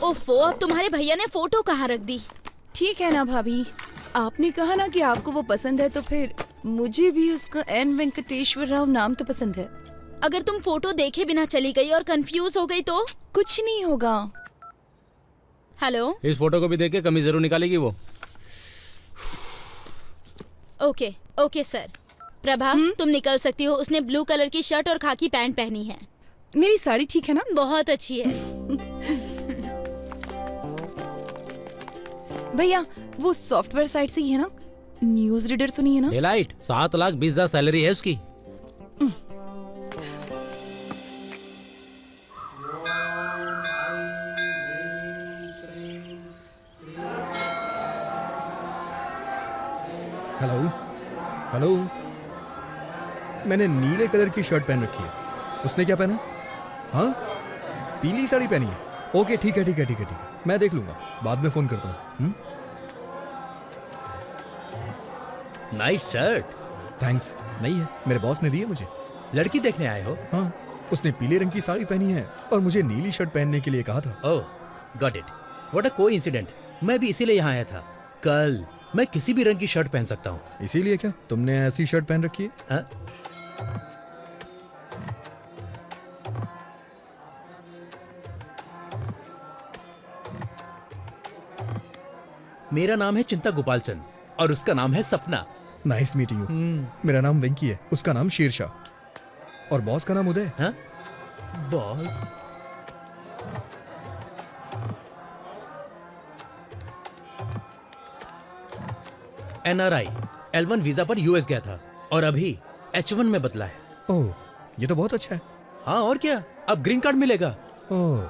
ओफो, अब तुम्हारे भैया ने फोटो कहाँ रख दी? ठीक है ना भाभी, आपने कहा ना कि आपको वो पसंद है, तो फिर मुझे भी उसका एन वेंकटेश्वर राव नाम तो पसंद है। अगर तुम फोटो देखे बिना चली गई और कंफ्यूज हो गई तो? कुछ नहीं होगा। हेलो, इस फोटो को भी देख के कमी जरूर निकालेगी वो। Okay okay sir. प्रभा, तुम निकल सकती हो। उसने ब्लू कलर की शर्ट और खाकी पैंट पहनी है। मेरी साड़ी ठीक है ना? बहुत अच्छी है। भैया, वो सॉफ्टवेयर साइट से ही है ना? न्यूज रीडर तो नहीं है ना? डेलाइट 7,20,000 सैलरी है उसकी। हेलो हेलो, मैंने नीले कलर की शर्ट पहन रखी है। उसने क्या पहना? हाँ, पीली साड़ी पहनी है। ओके, ठीक है ठीक है ठीक है ठीक है, मैं देख लूंगा, बाद में फोन करता हूँ। Nice shirt. थैंक्स। नहीं है, मेरे बॉस ने दी है मुझे। लड़की देखने आए हो? हाँ, उसने पीले रंग की साड़ी पहनी है और मुझे नीली शर्ट पहनने के लिए कहा था। Oh, got it. What a coincident. मैं भी इसीलिए यहाँ आया था। कल मैं किसी भी रंग की शर्ट पहन सकता हूँ। इसीलिए क्या तुमने ऐसी शर्ट पहन रखी है? हाँ? मेरा नाम है चिंता गोपाल चंद और उसका नाम है सपना। Nice meeting you. मेरा नाम वेंकी है, उसका नाम शेरशाह और बॉस का नाम उदय। हाँ? बॉस? NRI L1 वीजा पर US गया था और अभी H1 में बदला है। ओह, ये तो बहुत अच्छा है। हाँ और क्या, अब ग्रीन कार्ड मिलेगा। ओह,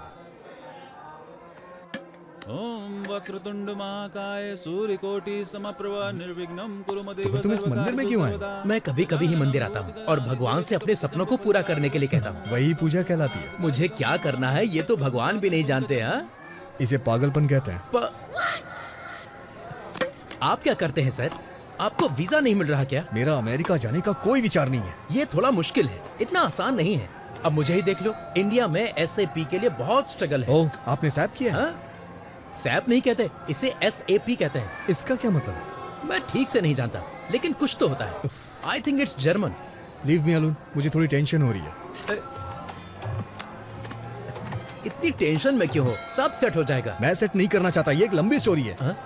ओम वक्रतुंड महाकाय सूर्यकोटि समप्रभा निर्विघ्नं कुरु मदेव तो फिर तुम इस मंदिर में क्यों आए? मैं कभी कभी ही मंदिर आता हूँ और भगवान से अपने सपनों को पूरा करने के लिए कहता हूँ। वही पूजा कहलाती है। मुझे क्या करना है ये तो भगवान भी नहीं जानते। हाँ, इसे पागलपन कहते हैं। आप क्या करते हैं सर? आपको वीजा नहीं मिल रहा क्या? मेरा अमेरिका जाने का कोई विचार नहीं है। ये थोड़ा मुश्किल है, इतना आसान नहीं है। अब मुझे ही देख लो, इंडिया में SAP के लिए बहुत स्ट्रगल है। ओह, आपने सैप किया है? हाँ? सैप नहीं कहते, इसे SAP कहते हैं। इसका क्या मतलब है? मैं ठीक से नहीं जानता, लेकिन कुछ तो होता है। I think it's German. Leave me alone, मुझे थोड़ी टेंशन हो रही है। इतनी टेंशन में क्यों हो? सब सेट हो जाएगा। मैं सेट नहीं करना चाहता, ये एक लंबी स्टोरी है। हाँ?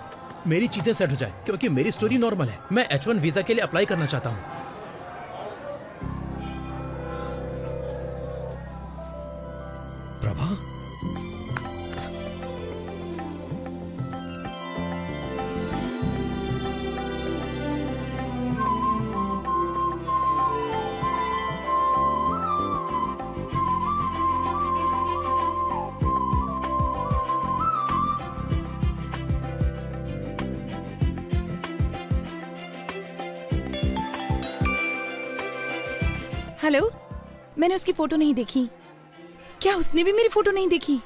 मेरी चीजें सेट हो जाए, क्योंकि मेरी स्टोरी नॉर्मल है। मैं H1 वीजा के लिए अप्लाई करना चाहता हूँ। प्रभा, हेलो, मैंने उसकी फोटो नहीं देखी। क्या उसने भी मेरी फोटो नहीं देखी?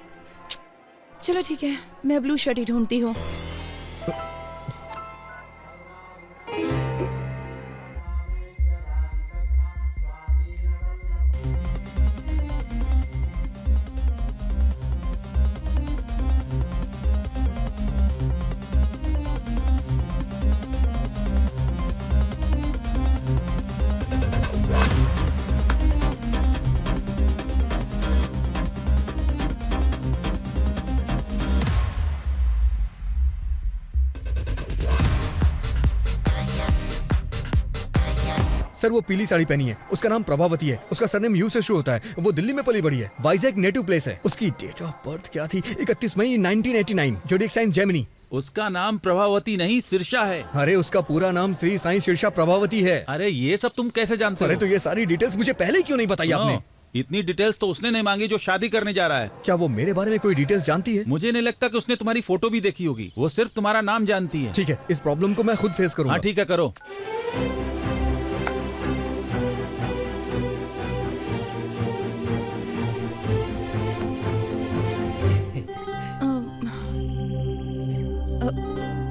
चलो ठीक है, मैं ब्लू शर्ट ही ढूंढती हूँ। सर वो पीली साड़ी पहनी है, उसका नाम प्रभावती है, उसका सरनेम यू से शुरू होता है, वो दिल्ली में पली बड़ी है, वाइजैक नेटिव प्लेस है। उसकी डेट ऑफ बर्थ क्या थी? 31 मई 1989, जोडिक साइन जेमिनी। उसका नाम प्रभावती नहीं सिरसा है। अरे उसका पूरा नाम श्री साईं शीर्षा प्रभावती है। अरे ये सब तुम कैसे जानते अरे हो? तो ये सारी डिटेल्स मुझे पहले क्यों नहीं बताई आपने? इतनी डिटेल्स तो उसने नहीं मांगी जो शादी करने जा रहा है। क्या वो मेरे बारे में कोई डिटेल्स जानती है? मुझे नहीं लगता कि उसने तुम्हारी फोटो भी देखी होगी। वो सिर्फ तुम्हारा नाम जानती है। ठीक है, इस प्रॉब्लम को मैं खुद फेस करूंगा। हाँ ठीक है, करो।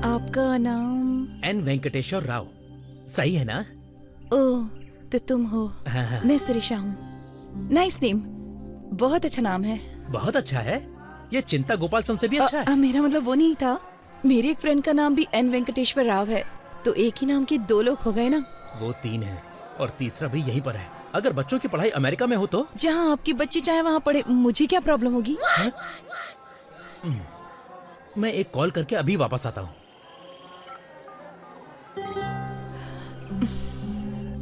आपका नाम? N वेंकटेश्वर राव। सही है ना? ओह, तो तुम हो। हाँ, मैं सिरिशा हूँ। नाइस नेम, बहुत अच्छा नाम है। बहुत अच्छा है। ये चिंता गोपाल चंद से भी अच्छा है। मेरा मतलब वो नहीं था। मेरे एक फ्रेंड का नाम भी एन वेंकटेश्वर राव है, तो एक ही नाम के 2 लोग हो गए ना। वो 3 है और तीसरा भी यहीं पर है। अगर बच्चों की पढ़ाई अमेरिका में हो तो जहाँ आपकी बच्ची चाहे वहाँ पढ़े, मुझे क्या प्रॉब्लम होगी? मैं एक कॉल करके अभी वापस आता हूँ।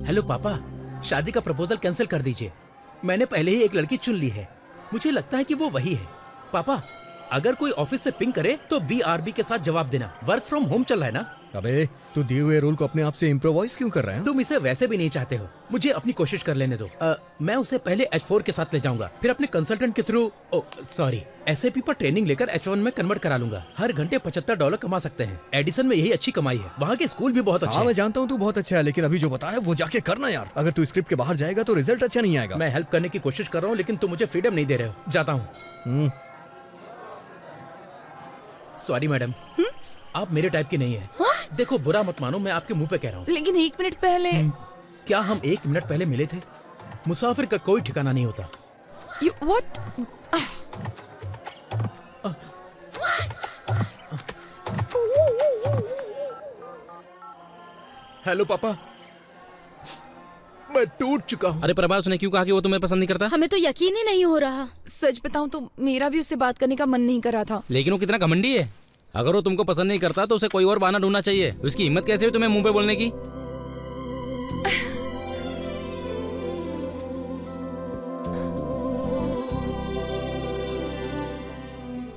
हेलो पापा, शादी का प्रपोजल कैंसिल कर दीजिए। मैंने पहले ही एक लड़की चुन ली है। मुझे लगता है कि वो वही है। पापा, अगर कोई ऑफिस से पिंग करे तो BRB के साथ जवाब देना। वर्क फ्रॉम होम चल रहा है ना। अबे तू दिए हुए रोल को अपने आप से इम्प्रोवाइज क्यों कर रहा है? तुम इसे वैसे भी नहीं चाहते हो। मुझे अपनी कोशिश कर लेने दो। मैं उसे पहले H4 के साथ ले जाऊंगा, फिर अपने कंसल्टेंट के थ्रू SAP पर ट्रेनिंग लेकर H1 में कन्वर्ट करा लूंगा। हर घंटे $75 कमा सकते हैं। एडिसन में यही अच्छी कमाई है। वहाँ के स्कूल भी बहुत अच्छे हाँ हैं। मैं जानता हूँ तू बहुत अच्छा है, लेकिन अभी जो बताया वो जाके करना यार। अगर तू स्क्रिप्ट के बाहर जाएगा तो रिजल्ट अच्छा नहीं आएगा। मैं हेल्प करने की कोशिश कर रहा हूँ, लेकिन तुम मुझे फ्रीडम नहीं दे रहे हो। जाता हूँ। सॉरी मैडम, आप मेरे टाइप की नहीं है। देखो, बुरा मत मानो, मैं आपके मुंह पे कह रहा हूँ। लेकिन 1 मिनट पहले क्या हम 1 मिनट पहले मिले थे? मुसाफिर का कोई ठिकाना नहीं होता। व्हाट? हेलो पापा, मैं टूट चुका हूँ। अरे प्रभा, उसने क्यों कहा कि वो तुम्हें पसंद नहीं करता? हमें तो यकीन ही नहीं हो रहा। सच बताऊं तो मेरा भी उससे बात करने का मन नहीं कर रहा था। लेकिन वो कितना घमंडी है। अगर वो तुमको पसंद नहीं करता तो उसे कोई और बहाना ढूंढना चाहिए। उसकी हिम्मत कैसे हुई तुम्हें मुंह पे बोलने की?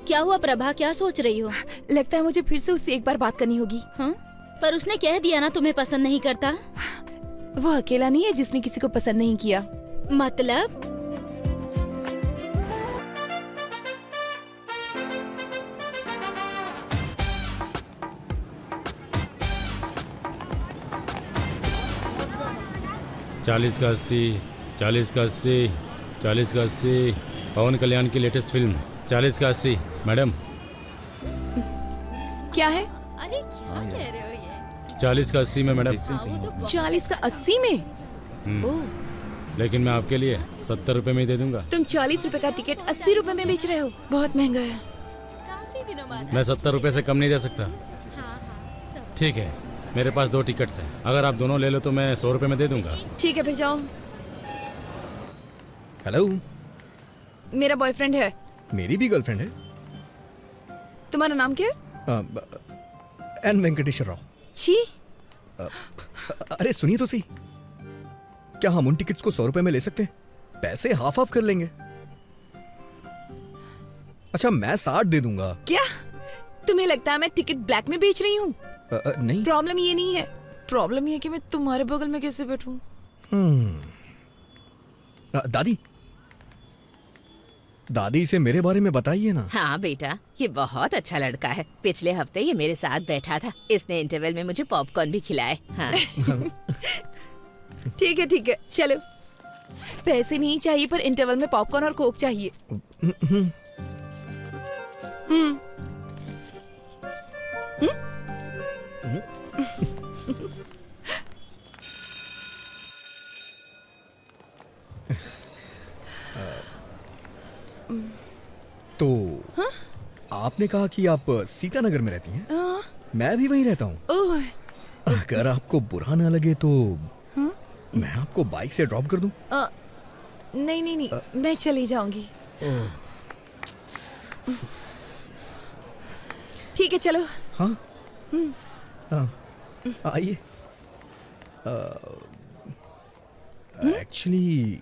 क्या हुआ प्रभा, क्या सोच रही हो? लगता है मुझे फिर से उससे एक बार बात करनी होगी। हाँ? पर उसने कह दिया ना तुम्हें पसंद नहीं करता। वो अकेला नहीं है जिसने किसी को पसंद नहीं किया। मतलब? चालीस का 80, 40 का 80, 40 का 80। पवन कल्याण की लेटेस्ट फिल्म 40 का 80। मैडम, क्या है? अरे क्या कह रहे हो ये? 40 का 80 में मैडम। 40 का 80 में? ओह, लेकिन मैं आपके लिए 70 रुपए में ही दे दूंगा। तुम 40 रुपए का टिकट 80 रुपए में बेच रहे हो? बहुत महंगा है। काफी दिनों बाद। मैं 70 रुपए से कम नहीं दे सकता। ठीक है, मेरे पास 2 टिकट्स हैं। अगर आप दोनों ले लो तो मैं 100 रुपए में दे दूंगा। ठीक है, फिर जाओ। हेलो, मेरा बॉयफ्रेंड है। मेरी भी गर्लफ्रेंड है। तुम्हारा नाम क्या है? एन वेंकटेश्वर राव। छी, अरे सुनिए तो सही, क्या हम उन टिकट्स को 100 रुपए में ले सकते हैं? पैसे हाफ हाफ कर लेंगे। अच्छा, मैं 60 दे दूंगा। क्या तुम्हें लगता है मैं टिकट ब्लैक में बेच रही हूँ? नहीं। प्रॉब्लम ये नहीं है। प्रॉब्लम ये है कि मैं तुम्हारे बगल में कैसे बैठूं? दादी, दादी से मेरे बारे में बताइए ना। हाँ बेटा, ये बहुत अच्छा लड़का है। पिछले हफ्ते ये मेरे साथ बैठा था। इसने इंटरवल में मुझे पॉपकॉर्न भी खिलाए। हाँ। ठीक है, चलो। पैसे नहीं चाहिए, पर इंटरवल में पॉपकॉर्न और कोक चाहिए। तो आपने कहा कि आप सीतानगर में रहती हैं। मैं भी वहीं रहता हूँ। ओह, अगर आपको बुरा ना लगे तो मैं आपको बाइक से ड्रॉप कर दूं? नहीं, मैं चली जाऊंगी। ठीक है, चलो। हाँ, आइए। एक्चुअली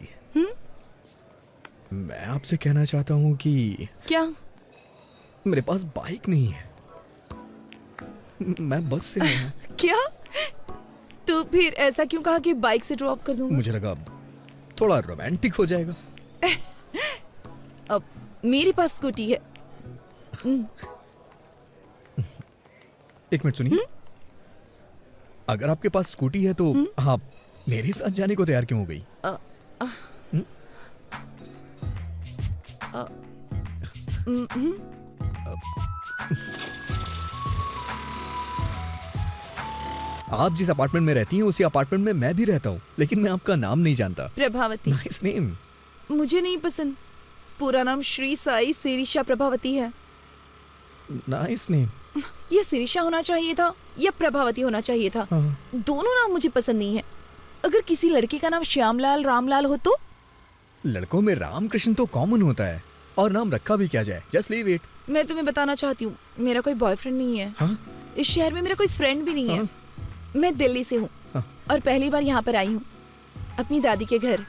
मैं आपसे कहना चाहता हूँ कि क्या? मेरे पास बाइक नहीं है, मैं बस से आया। क्या? तो फिर ऐसा क्यों कहा कि बाइक से ड्रॉप कर दूंगा? मुझे लगा थोड़ा रोमांटिक हो जाएगा। अब मेरे पास स्कूटी है। एक मिनट सुनिए, अगर आपके पास स्कूटी है तो आप मेरे साथ जाने को तैयार क्यों हो गई? आप जिस अपार्टमेंट में रहती हैं उसी अपार्टमेंट में मैं भी रहता हूँ, लेकिन मैं आपका नाम नहीं जानता। प्रभावती। Nice name. मुझे नहीं पसंद। पूरा नाम श्री साई सिरिशा प्रभावती है। Nice name. ये सिरिशा होना चाहिए था या प्रभावती होना चाहिए था। हाँ। दोनों नाम मुझे पसंद नहीं है। अगर किसी लड़के का नाम श्यामलाल रामलाल हो तो? लड़कों में रामकृष्ण तो कॉमन होता है, और नाम रखा भी क्या जाए, जस्ट लीव इट। मैं तुम्हें बताना चाहती हूँ, मेरा कोई बॉयफ्रेंड नहीं है। हाँ? इस शहर में मेरा कोई फ्रेंड भी नहीं है। मैं दिल्ली से हूँ हाँ। और पहली बार यहाँ पर आई हूँ अपनी दादी के घर।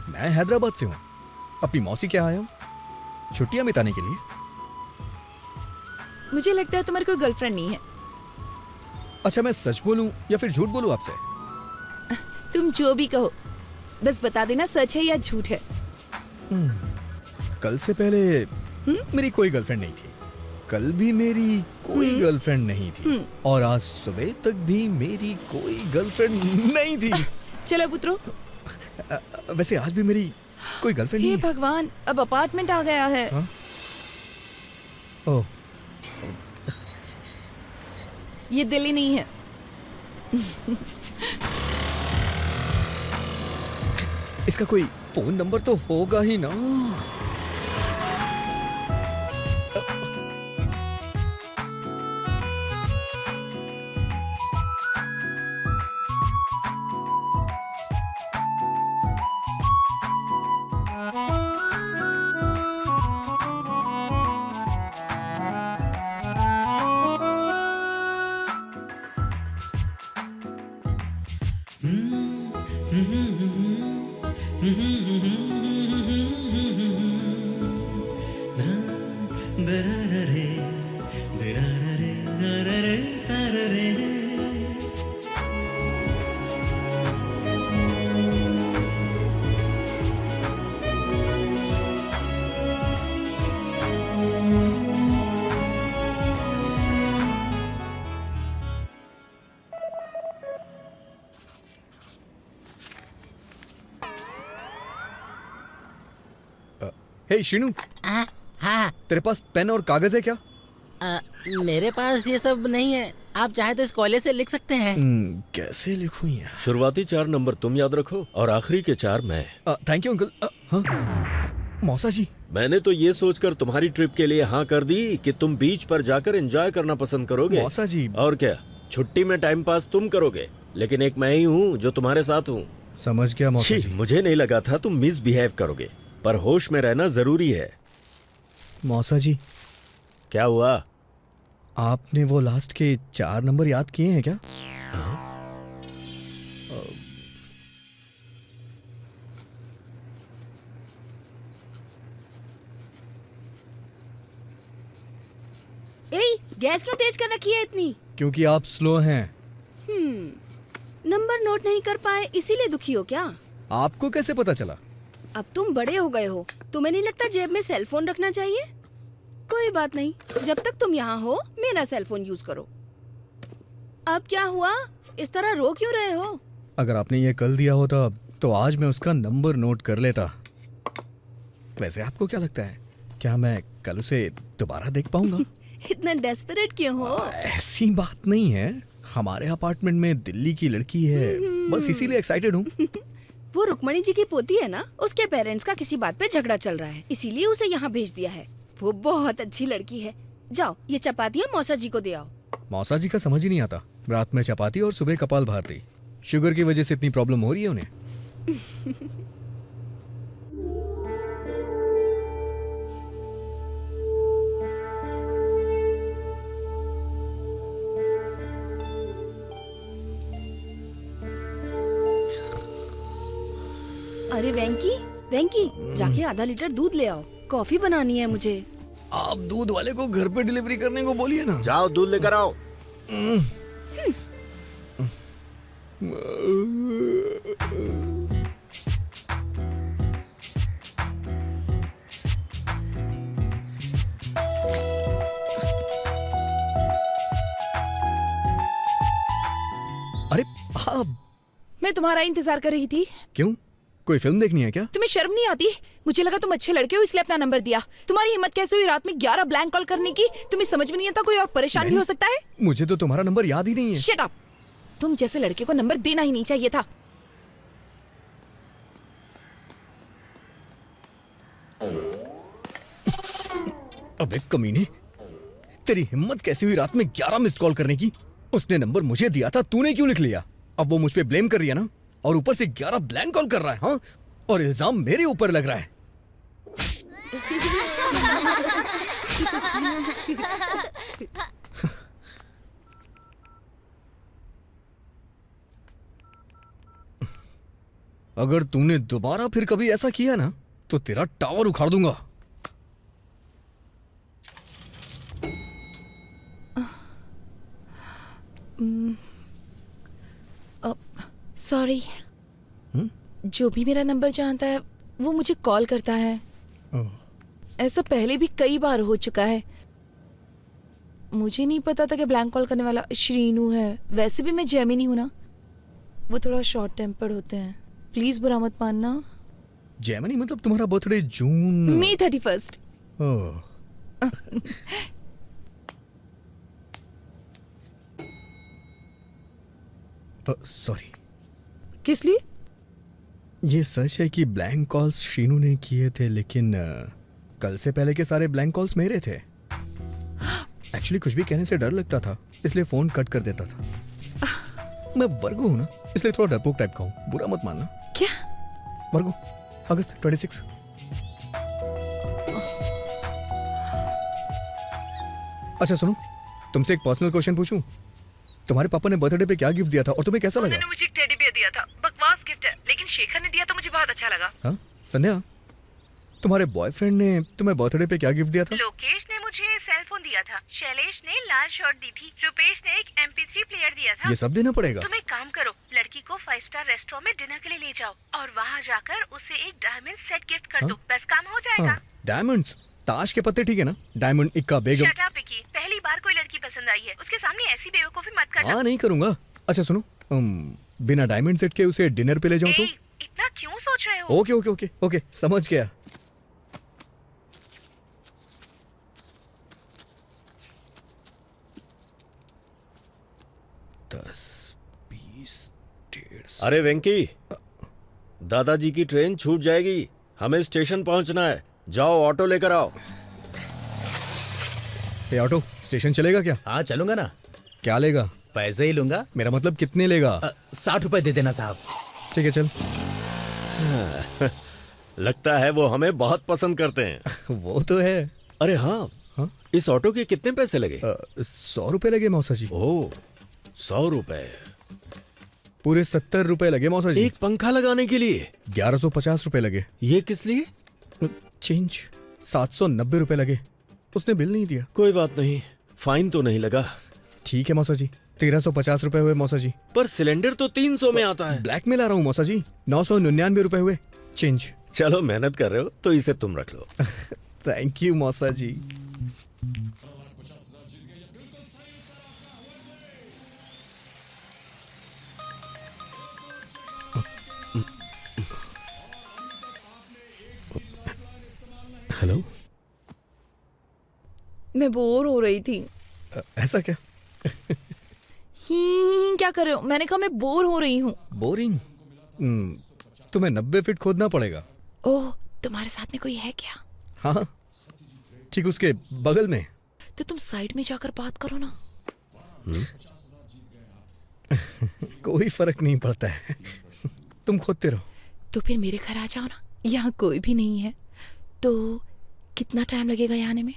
मैं हैदराबाद से हूँ, अपनी मौसी के आया हूँ छुट्टियां बिताने के लिए। मुझे लगता है तुम्हारी कोई गर्लफ्रेंड नहीं है। अच्छा, मैं सच बोलूं या फिर झूठ बोलूं आपसे? तुम जो भी कहो, बस बता देना सच है या झूठ है। कल से पहले मेरी कोई गर्लफ्रेंड नहीं थी, कल भी मेरी कोई गर्लफ्रेंड नहीं थी, और आज सुबह तक भी मेरी कोई गर्लफ्रेंड नहीं थी। चलो पुत्रो। वैसे आज भी मेरी कोई गर्लफ्रेंड हे नहीं है। भगवान, अब अपार्टमेंट आ गया है। हाँ? ओह, ये दिल्ली नहीं है। इसका कोई फोन नंबर तो होगा ही ना। हे शिनू, हाँ। तेरे पास पेन और कागज है क्या? मेरे पास ये सब नहीं है, आप चाहे तो इस कॉलेज से लिख सकते हैं। कैसे लिखूं यार? शुरुआती 4 नंबर तुम याद रखो और आखिरी के 4 मैं। Thank you uncle. हाँ? मौसा जी, मैंने तो ये सोचकर तुम्हारी ट्रिप के लिए हाँ कर दी कि तुम बीच पर जाकर एंजॉय करना पसंद करोगे। मौसा जी। और क्या, छुट्टी में टाइम पास तुम करोगे, लेकिन एक मैं ही हूँ जो तुम्हारे साथ हूँ। समझ गया मौसा छी, जी। मुझे नहीं लगा था तुम मिसबिहेव करोगे, पर होश में रहना जरूरी है। मौसा जी, क्या हुआ? आपने वो लास्ट के 4 नंबर याद किए हैं क्या? गैस क्यों तेज कर रखी है इतनी? क्योंकि आप स्लो हैं। नंबर नोट नहीं कर पाए इसीलिए दुखी हो क्या? आपको कैसे पता चला? अब तुम बड़े हो गए हो, तुम्हें नहीं लगता जेब में सेल फोन रखना चाहिए? कोई बात नहीं, जब तक तुम यहाँ हो मेरा सेल फोन यूज करो। अब क्या हुआ, इस तरह रो क्यों रहे हो? अगर आपने ये कल दिया होता तो आज मैं उसका नंबर नोट कर लेता। वैसे आपको क्या लगता है, क्या मैं कल उसे दोबारा देख पाऊंगा? इतना डेस्परेट क्यों हो? ऐसी बात नहीं है, हमारे अपार्टमेंट में दिल्ली की लड़की है, बस इसीलिए एक्साइटेड हूँ। वो रुक्मणी जी की पोती है ना, उसके पेरेंट्स का किसी बात पे झगड़ा चल रहा है, इसीलिए उसे यहाँ भेज दिया है। वो बहुत अच्छी लड़की है। जाओ ये चपातियाँ मौसा जी को दे आओ। मौसा जी का समझ ही नहीं आता, रात में चपाती और सुबह कपाल भारती। शुगर की वजह से इतनी प्रॉब्लम हो रही है उन्हें। अरे वेंकी, वेंकी, जाके आधा लीटर दूध ले आओ, कॉफी बनानी है मुझे। आप दूध वाले को घर पे डिलीवरी करने को बोलिए ना। जाओ दूध लेकर आओ। अरे आप, मैं तुम्हारा इंतजार कर रही थी। क्यों, कोई फिल्म देखनी है क्या? तुम्हें शर्म नहीं आती? मुझे लगा तुम अच्छे लड़के हो इसलिए अपना नंबर दिया। तुम्हारी हिम्मत कैसे हुई रात में 11 ब्लैंक कॉल करने की? तुम्हें समझ में नहीं आता कोई और परेशान भी हो सकता है? मुझे तो तुम्हारा नंबर याद ही नहीं है। Shut up! तुम जैसे लड़के को नंबर देना ही नहीं चाहिए था। अबे कमीने, तेरी हिम्मत कैसी हुई रात में 11 मिस्ड कॉल करने की? उसने नंबर मुझे दिया था, तूने क्यों लिख लिया? अब वो मुझ पे ब्लेम कर रही है ना, और ऊपर से 11 ब्लैंक कॉल कर रहा है। हाँ, और इल्जाम मेरे ऊपर लग रहा है। अगर तूने दोबारा फिर कभी ऐसा किया ना तो तेरा टावर उखाड़ दूंगा। सॉरी, जो भी मेरा नंबर जानता है वो मुझे कॉल करता है। ऐसा पहले भी कई बार हो चुका है। मुझे नहीं पता था कि ब्लैंक कॉल करने वाला श्रीनू है। वैसे भी मैं जेमिनी हूं ना, वो थोड़ा शॉर्ट टेम्पर्ड होते हैं। प्लीज बुरा मत मानना। जेमिनी मतलब तुम्हारा बर्थडे जून मई 31। सॉरी। किस लिए? ये सच है कि ब्लैंक कॉल्स शीनू ने किए थे, लेकिन कल से पहले के सारे ब्लैंक कॉल्स मेरे थे। एक्चुअली कुछ भी कहने से डर लगता था, इसलिए फोन कट कर देता था। मैं वर्गो हूं ना, इसलिए थोड़ा डरपोक टाइप का हूं, बुरा मत मानना। क्या? वर्गो, अगस्त 26। अच्छा सुनो, तुमसे एक पर्सनल क्वेश्चन पूछूं? तुम्हारे पापा ने बर्थडे पे क्या गिफ्ट दिया था और तुम्हें कैसा लगा? उन्होंने मुझे एक टेडी बियर दिया था। बकवास गिफ्ट है, लेकिन शेखर ने दिया तो मुझे बहुत अच्छा लगा। हाँ संध्या, तुम्हारे बॉयफ्रेंड ने तुम्हें बर्थडे पे क्या गिफ्ट दिया था? लोकेश ने मुझे सेल फोन दिया था, शैलेश ने लाल शर्ट दी थी, रुपेश ने एक MP3 प्लेयर दिया था। ये सब देना पड़ेगा? तुम एक काम करो, लड़की को 5 स्टार रेस्टोरेंट में डिनर के लिए ले जाओ और वहाँ जाकर उसे एक डायमंड सेट गिफ्ट कर दो। बस काम हो जाएगा। हाँ, डायमंड्स? ताश के पत्ते ठीक है ना? डायमंड इक्का बेगम। शट अप विकी, पहली बार कोई लड़की पसंद आई है, उसके सामने ऐसी बेवकूफी मत करना। हाँ नहीं करूंगा। अच्छा सुनो, बिना डायमंड सेट के उसे डिनर पे ले जाऊं तो? इतना क्यों सोच रहे हो? ओके ओके ओके ओके, समझ गया। अरे वेंकी, दादाजी की ट्रेन छूट जाएगी, हमें स्टेशन पहुंचना है। जाओ ऑटो लेकर आओ। ये ऑटो स्टेशन चलेगा क्या? हाँ चलूंगा ना। क्या लेगा? पैसे ही लूंगा। मेरा मतलब कितने लेगा? 60 रुपए दे देना साहब। ठीक है चल। लगता है वो हमें बहुत पसंद करते हैं। वो तो है। अरे हाँ, इस ऑटो के कितने पैसे लगे? 100 रुपए लगे मौसा जी। ओह, 100 रुपए? पूरे 70 रुपए लगे मौसा जी। एक पंखा लगाने के लिए 1150 रुपए लगे। ये किस लिए? चेंज 790 रुपए लगे। उसने बिल नहीं दिया। कोई बात नहीं, फाइन तो नहीं लगा। ठीक है मौसा जी, 1350 रुपए हुए मौसा जी। पर सिलेंडर तो 300 में आता है। ब्लैक में ला रहा हूँ मौसा जी। 999 रुपए हुए चेंज। चलो मेहनत कर रहे हो तो इसे तुम रख लो। थैंक यू मौसा जी। हेलो, मैं बोर हो रही थी। ऐसा क्या? क्या कर रहे हो? मैंने कहा मैं बोर हो रही हूँ। बोरिंग? तुम्हें 90 फीट खोदना पड़ेगा। ओह, तुम्हारे साथ में कोई है क्या? हाँ, ठीक उसके बगल में। तो तुम साइड में जाकर बात करो ना। कोई फर्क नहीं पड़ता है, तुम खोदते रहो। तो फिर मेरे घर आ जाओ ना, यहाँ कोई भी नहीं है। तो कितना टाइम लगेगा यहाँ आने में?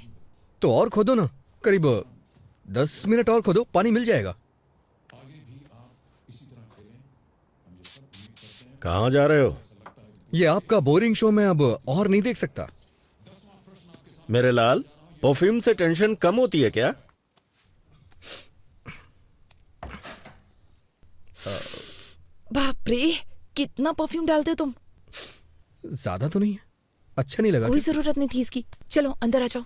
तो और खोदो ना, करीब 10 मिनट और खोदो, पानी मिल जाएगा। कहाँ जा रहे हो? ये आपका बोरिंग शो मैं अब और नहीं देख सकता। मेरे लाल, परफ्यूम से टेंशन कम होती है क्या? बाप रे, कितना परफ्यूम डालते हो तुम? ज्यादा तो नहीं है, अच्छा नहीं लगा कोई क्या? जरूरत नहीं थी इसकी। चलो अंदर आ जाओ।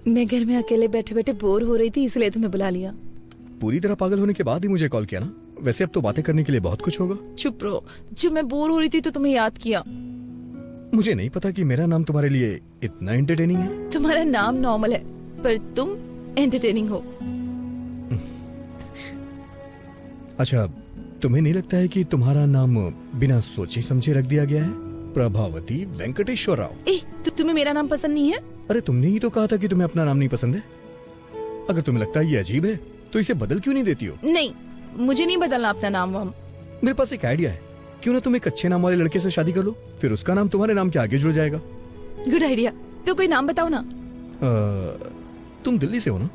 मैं घर में अकेले बैठे बैठे बोर हो रही थी, इसलिए तुम्हें बुला लिया। पूरी तरह पागल होने के बाद ही मुझे कॉल किया ना? वैसे अब तो बातें करने के लिए बहुत कुछ होगा। चुप रहो। जब मैं बोर हो रही थी तो तुम्हें याद किया। मुझे नहीं पता कि मेरा नाम तुम्हारे लिए इतना एंटरटेनिंग है। तुम्हारा नाम नॉर्मल है पर तुम एंटरटेनिंग हो। अच्छा, तुम्हें नहीं लगता है कि तुम्हारा नाम बिना सोचे समझे रख दिया गया है? प्रभावती वेंकटेश्वर राव। तुम्हें मेरा नाम पसंद नहीं है? अरे तुमने ही तो कहा था कि तुम्हें अपना नाम नहीं पसंद है। अगर तुम्हें लगता है ये अजीब है तो इसे बदल क्यों नहीं देती हो? नहीं, मुझे नहीं बदलना अपना नाम वाम। मेरे पास एक आइडिया है, क्यों ना तुम एक अच्छे नाम वाले लड़के से शादी कर लो, फिर उसका नाम तुम्हारे नाम के आगे जुड़ जाएगा। Good idea. तो कोई नाम बताओ ना। तुम दिल्ली से हो ना?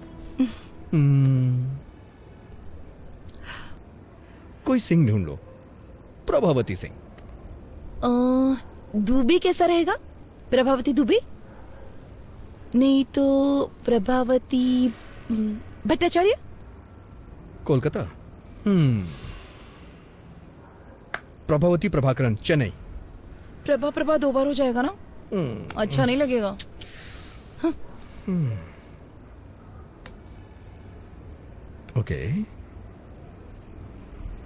कोई सिंह ढूंढ लो, प्रभावती सिंह। दुबे कैसा रहेगा? प्रभावती दुबे? नहीं तो प्रभावती भट्टाचार्य? कोलकाता। प्रभावती प्रभाकरन, चेन्नई। प्रभा 2 बार हो जाएगा ना? अच्छा नहीं लगेगा। ओके।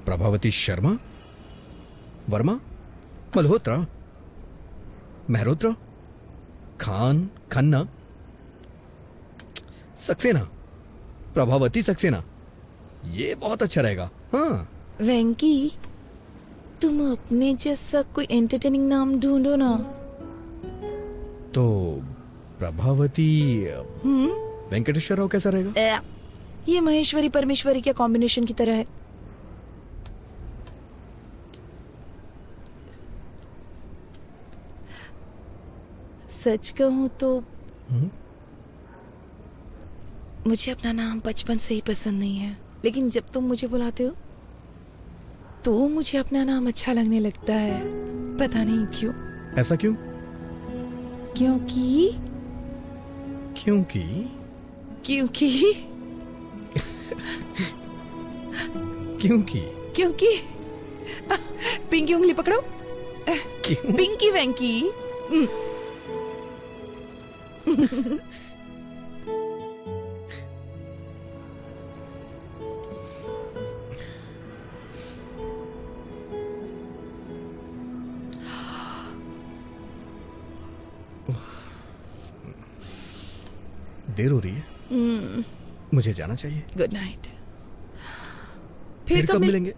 प्रभावती शर्मा, वर्मा, मल्होत्रा, मेहरोत्रा, खान, खन्ना, सक्सेना, प्रभावती सक्सेना। ये बहुत अच्छा रहेगा। हाँ वेंकी, तुम अपने जैसा कोई एंटरटेनिंग नाम ढूंढो ना। तो प्रभावती वेंकटेश्वर राव कैसा रहेगा? ये महेश्वरी परमेश्वरी के कॉम्बिनेशन की तरह है। सच कहूं तो मुझे अपना नाम बचपन से ही पसंद नहीं है, लेकिन जब तुम मुझे बुलाते हो तो मुझे अपना नाम अच्छा लगने लगता है। पता नहीं क्यों। ऐसा क्यों? क्योंकि क्योंकि क्योंकि क्योंकि क्योंकि पिंकी उंगली पकड़ो। क्यों? पिंकी वेंकी। देर हो रही है, मुझे जाना चाहिए। Good night. फिर कब मिलेंगे?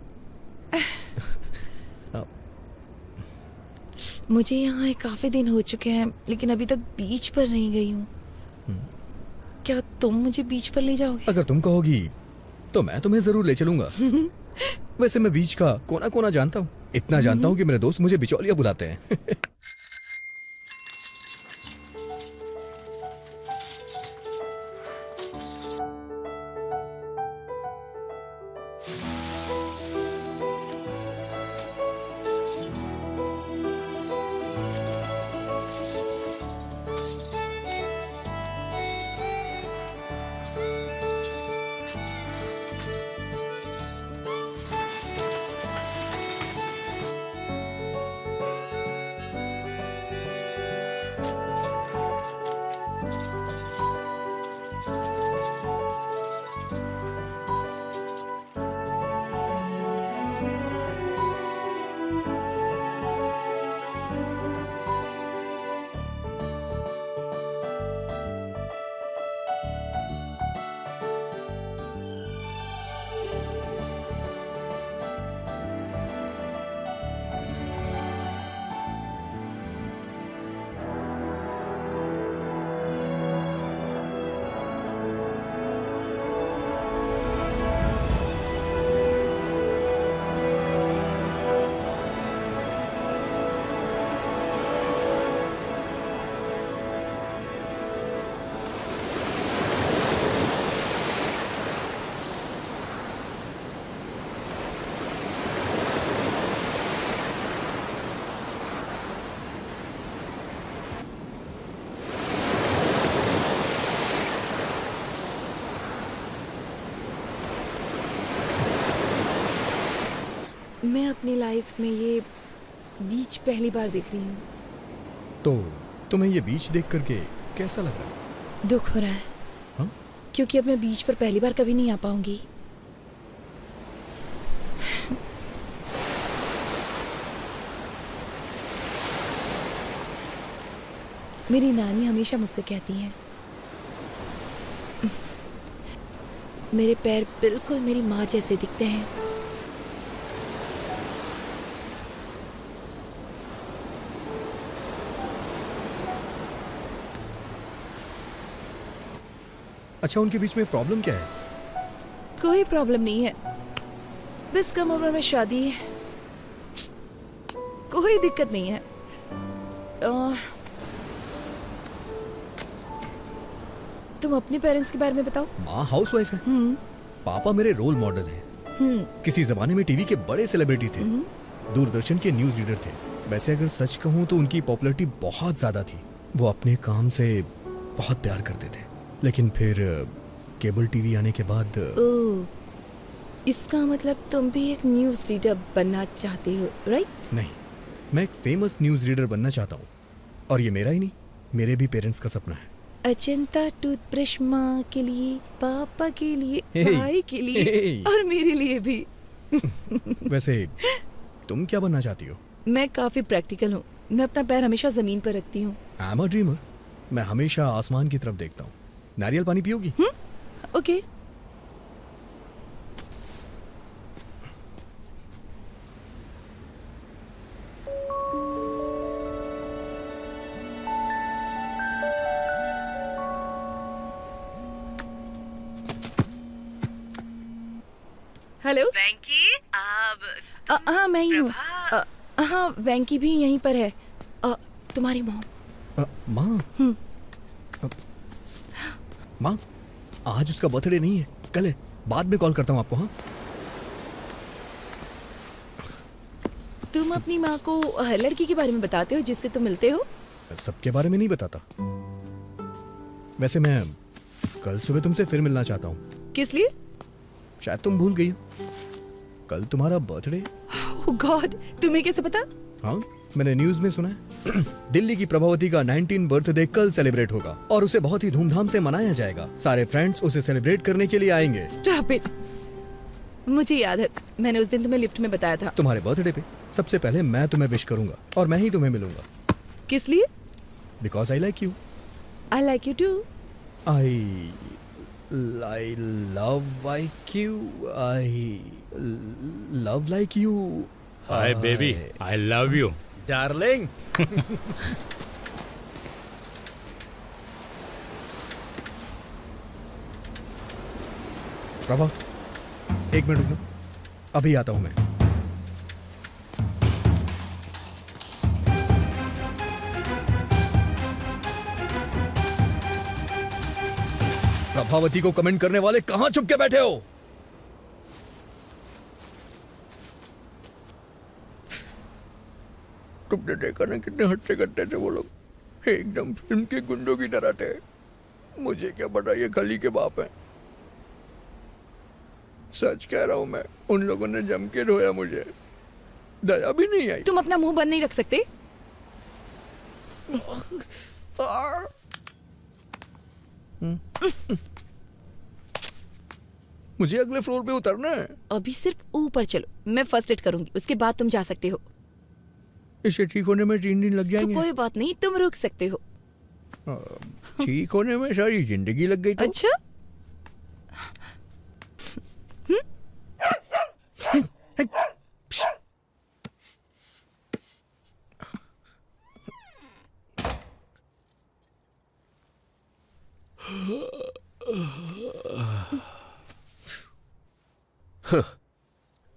मुझे यहाँ काफी दिन हो चुके हैं, लेकिन अभी तक बीच पर नहीं गई हूँ। क्या तुम मुझे बीच पर ले जाओगे? अगर तुम कहोगी तो मैं तुम्हें जरूर ले चलूंगा। वैसे मैं बीच का कोना कोना जानता हूँ। इतना जानता हूँ कि मेरे दोस्त मुझे बिचौलिया बुलाते हैं। मैं अपनी लाइफ में ये बीच पहली बार देख रही हूँ। तो तुम्हें ये बीच देख करके कैसा लग रहा है? दुख हो रहा है। हाँ? क्योंकि अब मैं बीच पर पहली बार कभी नहीं आ पाऊंगी। मेरी नानी हमेशा मुझसे कहती है मेरे पैर बिल्कुल मेरी माँ जैसे दिखते हैं। अच्छा, उनके बीच में प्रॉब्लम क्या है? कोई प्रॉब्लम नहीं है, बस कम उम्र में शादी है, कोई दिक्कत नहीं है। तुम अपने पेरेंट्स के बारे में बताओ। माँ हाउसवाइफ है, पापा मेरे रोल मॉडल हैं। किसी जमाने में टीवी के बड़े सेलिब्रिटी थे, दूरदर्शन के न्यूज रीडर थे। वैसे अगर सच कहूँ तो उनकी पॉपुलैरिटी बहुत ज्यादा थी। वो अपने काम से बहुत प्यार करते थे, लेकिन फिर केबल टीवी आने के बाद इसका मतलब तुम भी एक न्यूज रीडर बनना चाहते हो, राइट? नहीं, मैं एक फेमस न्यूज रीडर बनना चाहता हूँ, और ये मेरा ही नहीं, मेरे भी पेरेंट्स का सपना है। अजंता टूथब्रश माँ के लिए, पापा के लिए, Hey, भाई के लिए hey. और मेरे लिए भी। वैसे तुम क्या बनना चाहती हो? मैं काफी प्रैक्टिकल हूँ, मैं अपना पैर हमेशा जमीन पर रखती हूँ। I am a dreamer. मैं हमेशा आसमान की तरफ देखता हूँ। नारियल पानी पियोगी? ओके। हेलो वेंकी, अब हाँ मैं ही हूँ। हाँ वेंकी भी यहीं पर है। तुम्हारी मॉम। माँ, माँ, आज उसका बर्थडे नहीं है, कल है। बाद में कॉल करता हूँ आपको। हाँ, तुम अपनी माँ को हर लड़की के बारे में बताते हो जिससे तुम मिलते हो? सबके बारे में नहीं बताता। वैसे मैं कल सुबह तुमसे फिर मिलना चाहता हूँ। किस लिए? शायद तुम भूल गई हो, कल तुम्हारा बर्थडे। ओह गॉड, तुम्हें कैसे पता? हाँ, मैंने न्यूज में सुना है। दिल्ली की प्रभावती का 19 बर्थडे कल सेलिब्रेट होगा और उसे बहुत ही धूमधाम से मनाया जाएगा। सारे फ्रेंड्स उसे सेलिब्रेट करने के लिए आएंगे। Stop it. मुझे याद है, मैंने उस दिन तुम्हें लिफ्ट में बताया था। तुम्हारे बर्थडे पे सबसे पहले मैं तुम्हें विश करूंगा और मैं ही तुम्हें मिलूंगा। किस लिए? Because I like you. I like you too. I love like you. I love like you. Hi baby, I love you darling. Prabha, एक मिनट रुकना, अभी आता हूं मैं। प्रभावती को कमेंट करने वाले कहां छुप के बैठे हो? तुमने देखा ना कितने हट्टे कट्टे थे वो लोग, एकदम फिल्म के गुंडों की तरह थे। मुझे क्या पता ये खली के बाप हैं। सच कह रहा हूं मैं, उन लोगों ने जम के रोया मुझे, दया भी नहीं आई। तुम अपना मुंह बंद नहीं रख सकते? मुझे अगले फ्लोर पे उतरना है। अभी सिर्फ ऊपर चलो, मैं फर्स्ट एड करूंगी, उसके बाद तुम जा सकते हो। इसे ठीक होने में 3 दिन लग तो जाएंगे। कोई बात नहीं, तुम रुक सकते हो। ठीक होने में सारी जिंदगी लग गई तो? अच्छा?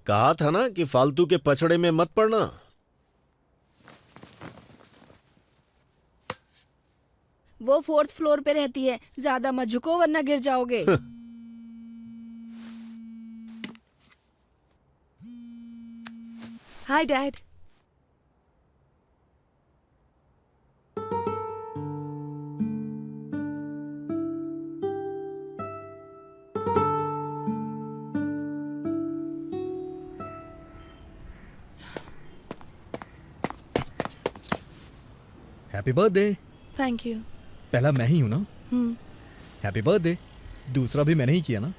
कहा था ना कि फालतू के पचड़े में मत पड़ना। वो 4th फ्लोर पे रहती है, ज्यादा मत झुको वरना गिर जाओगे। Hi dad. Happy birthday. Thank you. पहला मैं ही हूं ना? Happy birthday. दूसरा भी मैंने ही किया ना?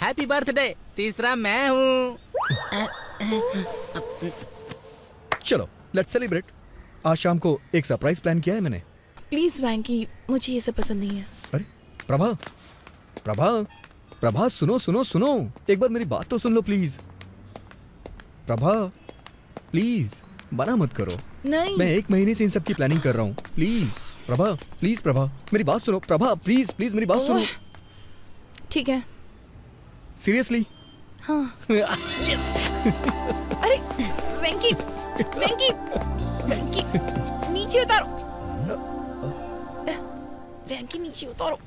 Happy birthday. तीसरा मैं हूँ। चलो लेट्स सेलिब्रेट। आज शाम को एक सरप्राइज प्लान किया है मैंने। प्लीज वैंकी, मुझे ये सब पसंद नहीं है। अरे प्रभा, प्रभा, प्रभा, सुनो सुनो सुनो, एक बार मेरी बात तो सुन लो प्लीज। प्रभा प्लीज, मना मत करो। नहीं। मैं 1 महीने से इन सब की प्लानिंग कर रहा हूँ। प्लीज प्रभा, प्लीज प्रभा, मेरी बात सुनो। प्रभा प्लीज प्लीज मेरी बात सुनो। ठीक है। सीरियसली? हाँ। यस। अरे वेंकी, वेंकी, वेंकी, नीचे उतारो। वेंकी नीचे उतारो।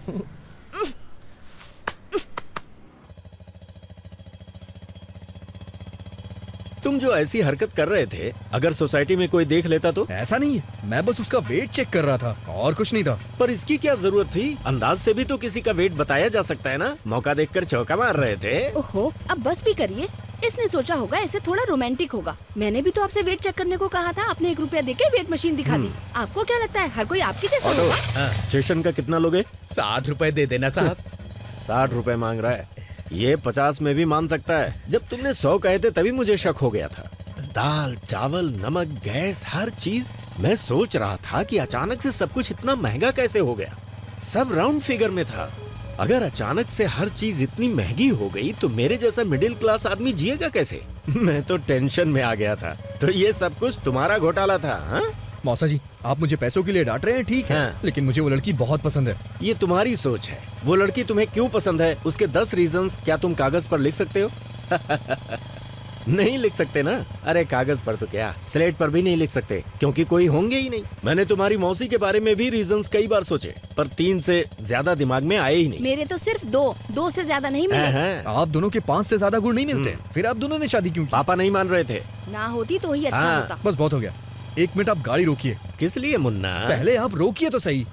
तुम जो ऐसी हरकत कर रहे थे, अगर सोसाइटी में कोई देख लेता तो? ऐसा नहीं है, मैं बस उसका वेट चेक कर रहा था और कुछ नहीं था। पर इसकी क्या जरूरत थी? अंदाज से भी तो किसी का वेट बताया जा सकता है ना। मौका देखकर चौका मार रहे थे। ओहो, अब बस भी करिए। इसने सोचा होगा ऐसे थोड़ा रोमांटिक होगा। मैंने भी तो आपसे वेट चेक करने को कहा था, आपने 1 रुपया देके वेट मशीन दिखा दी। आपको क्या लगता है हर कोई आपकी जैसा ऑटो, होगा? स्टेशन का कितना लोगे? 60 रुपए दे देना साहब। 60 रुपए मांग रहा है। ये 50 में भी मान सकता है। जब तुमने 100 कहे थे तभी मुझे शक हो गया था। दाल, चावल, नमक, गैस, हर चीज। मैं सोच रहा था कि अचानक से सब कुछ इतना महंगा कैसे हो गया। सब राउंड फिगर में था। अगर अचानक से हर चीज इतनी महंगी हो गई तो मेरे जैसा मिडिल क्लास आदमी जिएगा कैसे? मैं तो टेंशन में आ गया था। तो ये सब कुछ तुम्हारा घोटाला था? हाँ? मौसा जी, आप मुझे पैसों के लिए डांट रहे हैं, ठीक है, हाँ। लेकिन मुझे वो लड़की बहुत पसंद है। ये तुम्हारी सोच है। वो लड़की तुम्हें क्यों पसंद है, उसके 10 रीजंस क्या तुम कागज पर लिख सकते हो? नहीं लिख सकते ना। अरे कागज पर तो क्या, स्लेट पर भी नहीं लिख सकते, क्योंकि कोई होंगे ही नहीं। मैंने तुम्हारी मौसी के बारे में भी रीजंस कई बार सोचे, पर 3 से ज्यादा दिमाग में आए ही नहीं। मेरे तो सिर्फ 2 से ज्यादा नहीं मिले। हाँ। आप दोनों के 5 से ज्यादा गुण नहीं मिलते। फिर आप दोनों ने शादी क्यों की? पापा नहीं मान रहे थे। ना होती तो ही अच्छा हाँ। होता। बस बहुत हो गया। 1 मिनट आप गाड़ी रोकिए। किस लिए मुन्ना? पहले आप रोकिए तो सही।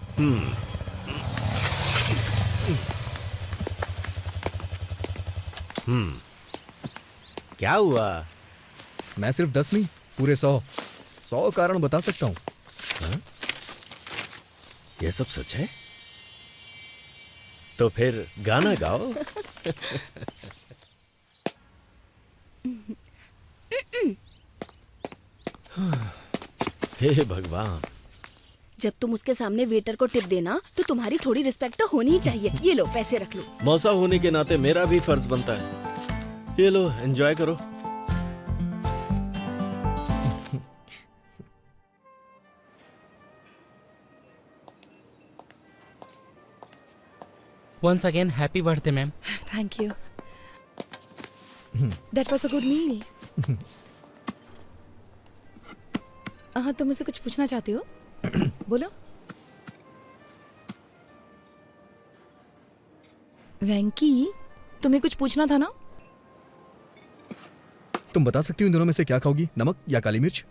क्या हुआ? मैं सिर्फ 10 नहीं, पूरे 100 कारण बता सकता हूँ। ये सब सच है? तो फिर गाना गाओ। हे भगवान। जब तुम उसके सामने वेटर को टिप देना तो तुम्हारी थोड़ी रिस्पेक्ट तो होनी ही चाहिए। ये लो पैसे रख लो। मौसा होने के नाते मेरा भी फर्ज बनता है। ये लो, एंजॉय करो। Once again happy birthday ma'am. Thank you. That was a good meal. हाँ, तुम मुझसे कुछ पूछना चाहते हो? बोलो। वेंकी, तुम्हें कुछ पूछना था ना? तुम बता सकती हो इन दोनों में से क्या खाओगी, नमक या काली मिर्च?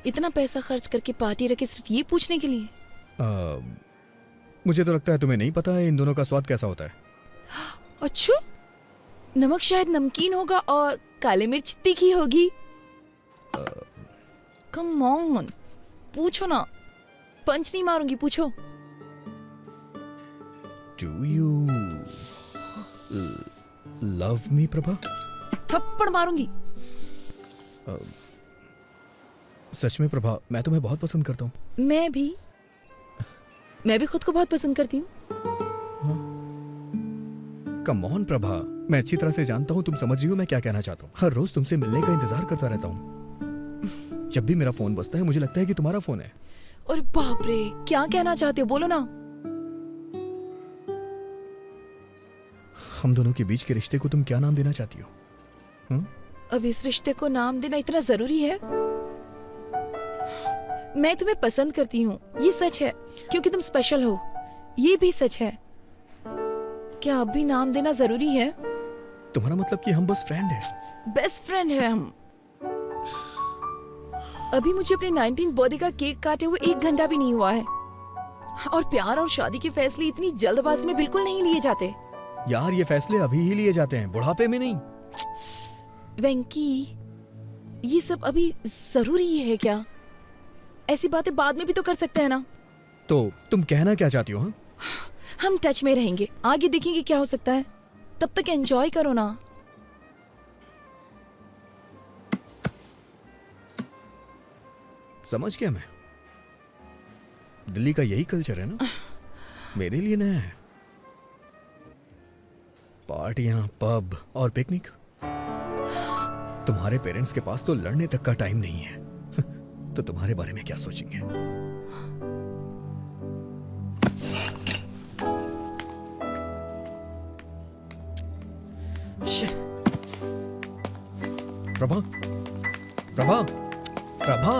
इतना पैसा खर्च करके पार्टी रखे सिर्फ ये पूछने के लिए? मुझे तो लगता है तुम्हें नहीं पता है इन दोनों का स्वाद कैसा होता है। अच्छा, नमक शायद नमकीन होगा और काली मिर्च तीखी होगी। कम ऑन, पूछो ना। पंच नहीं मारूंगी, पूछो। Do you love me, Prabha? थप्पड़ मारूंगी। सच में प्रभा, मैं तुम्हें बहुत पसंद करता हूँ। मैं भी खुद को बहुत पसंद करती हूँ। कम ऑन प्रभा, मैं अच्छी तरह से जानता हूँ तुम समझ रही हो मैं क्या कहना चाहता हूँ। हर रोज तुमसे मिलने का इंतजार करता रहता हूँ। जब भी मेरा फोन बजता है मुझे लगता है कि तुम्हारा फोन है। और बाप रे, क्या कहना चाहते हो, बोलो ना। हम दोनों के बीच के रिश्ते को तुम क्या नाम देना चाहती हो? अब इस रिश्ते को नाम देना इतना जरूरी है? मैं तुम्हें पसंद करती हूँ, ये सच है, क्योंकि तुम स्पेशल हो, ये भी सच है। क्या अब भी नाम देना जरूरी है? तुम्हारा मतलब कि हम बस फ्रेंड हैं? बेस्ट फ्रेंड है हम। अभी मुझे अपने 19th बर्थडे का केक काटे हुए 1 घंटा भी नहीं हुआ है। और प्यार और शादी के फैसले इतनी जल्दबाजी में बिल्कुल नहीं लिए जाते। यार, ये फैसले अभी ही लिए जाते हैं, बुढ़ापे में नहीं। वेंकी, ये सब अभी जरूरी है क्या? ऐसी बातें बाद में भी तो कर सकते हैं ना। तो तुम कहना क्या चाहती हो? हाँ? हम टच में रहेंगे, आगे देखेंगे क्या हो सकता है। तब तक एंजॉय करो ना। समझ गया मैं। दिल्ली का यही कल्चर है ना, मेरे लिए नया है। पार्टियां, पब और पिकनिक। तुम्हारे पेरेंट्स के पास तो लड़ने तक का टाइम नहीं है। तो तुम्हारे बारे में क्या सोचेंगे? Prabha, Prabha, Prabha,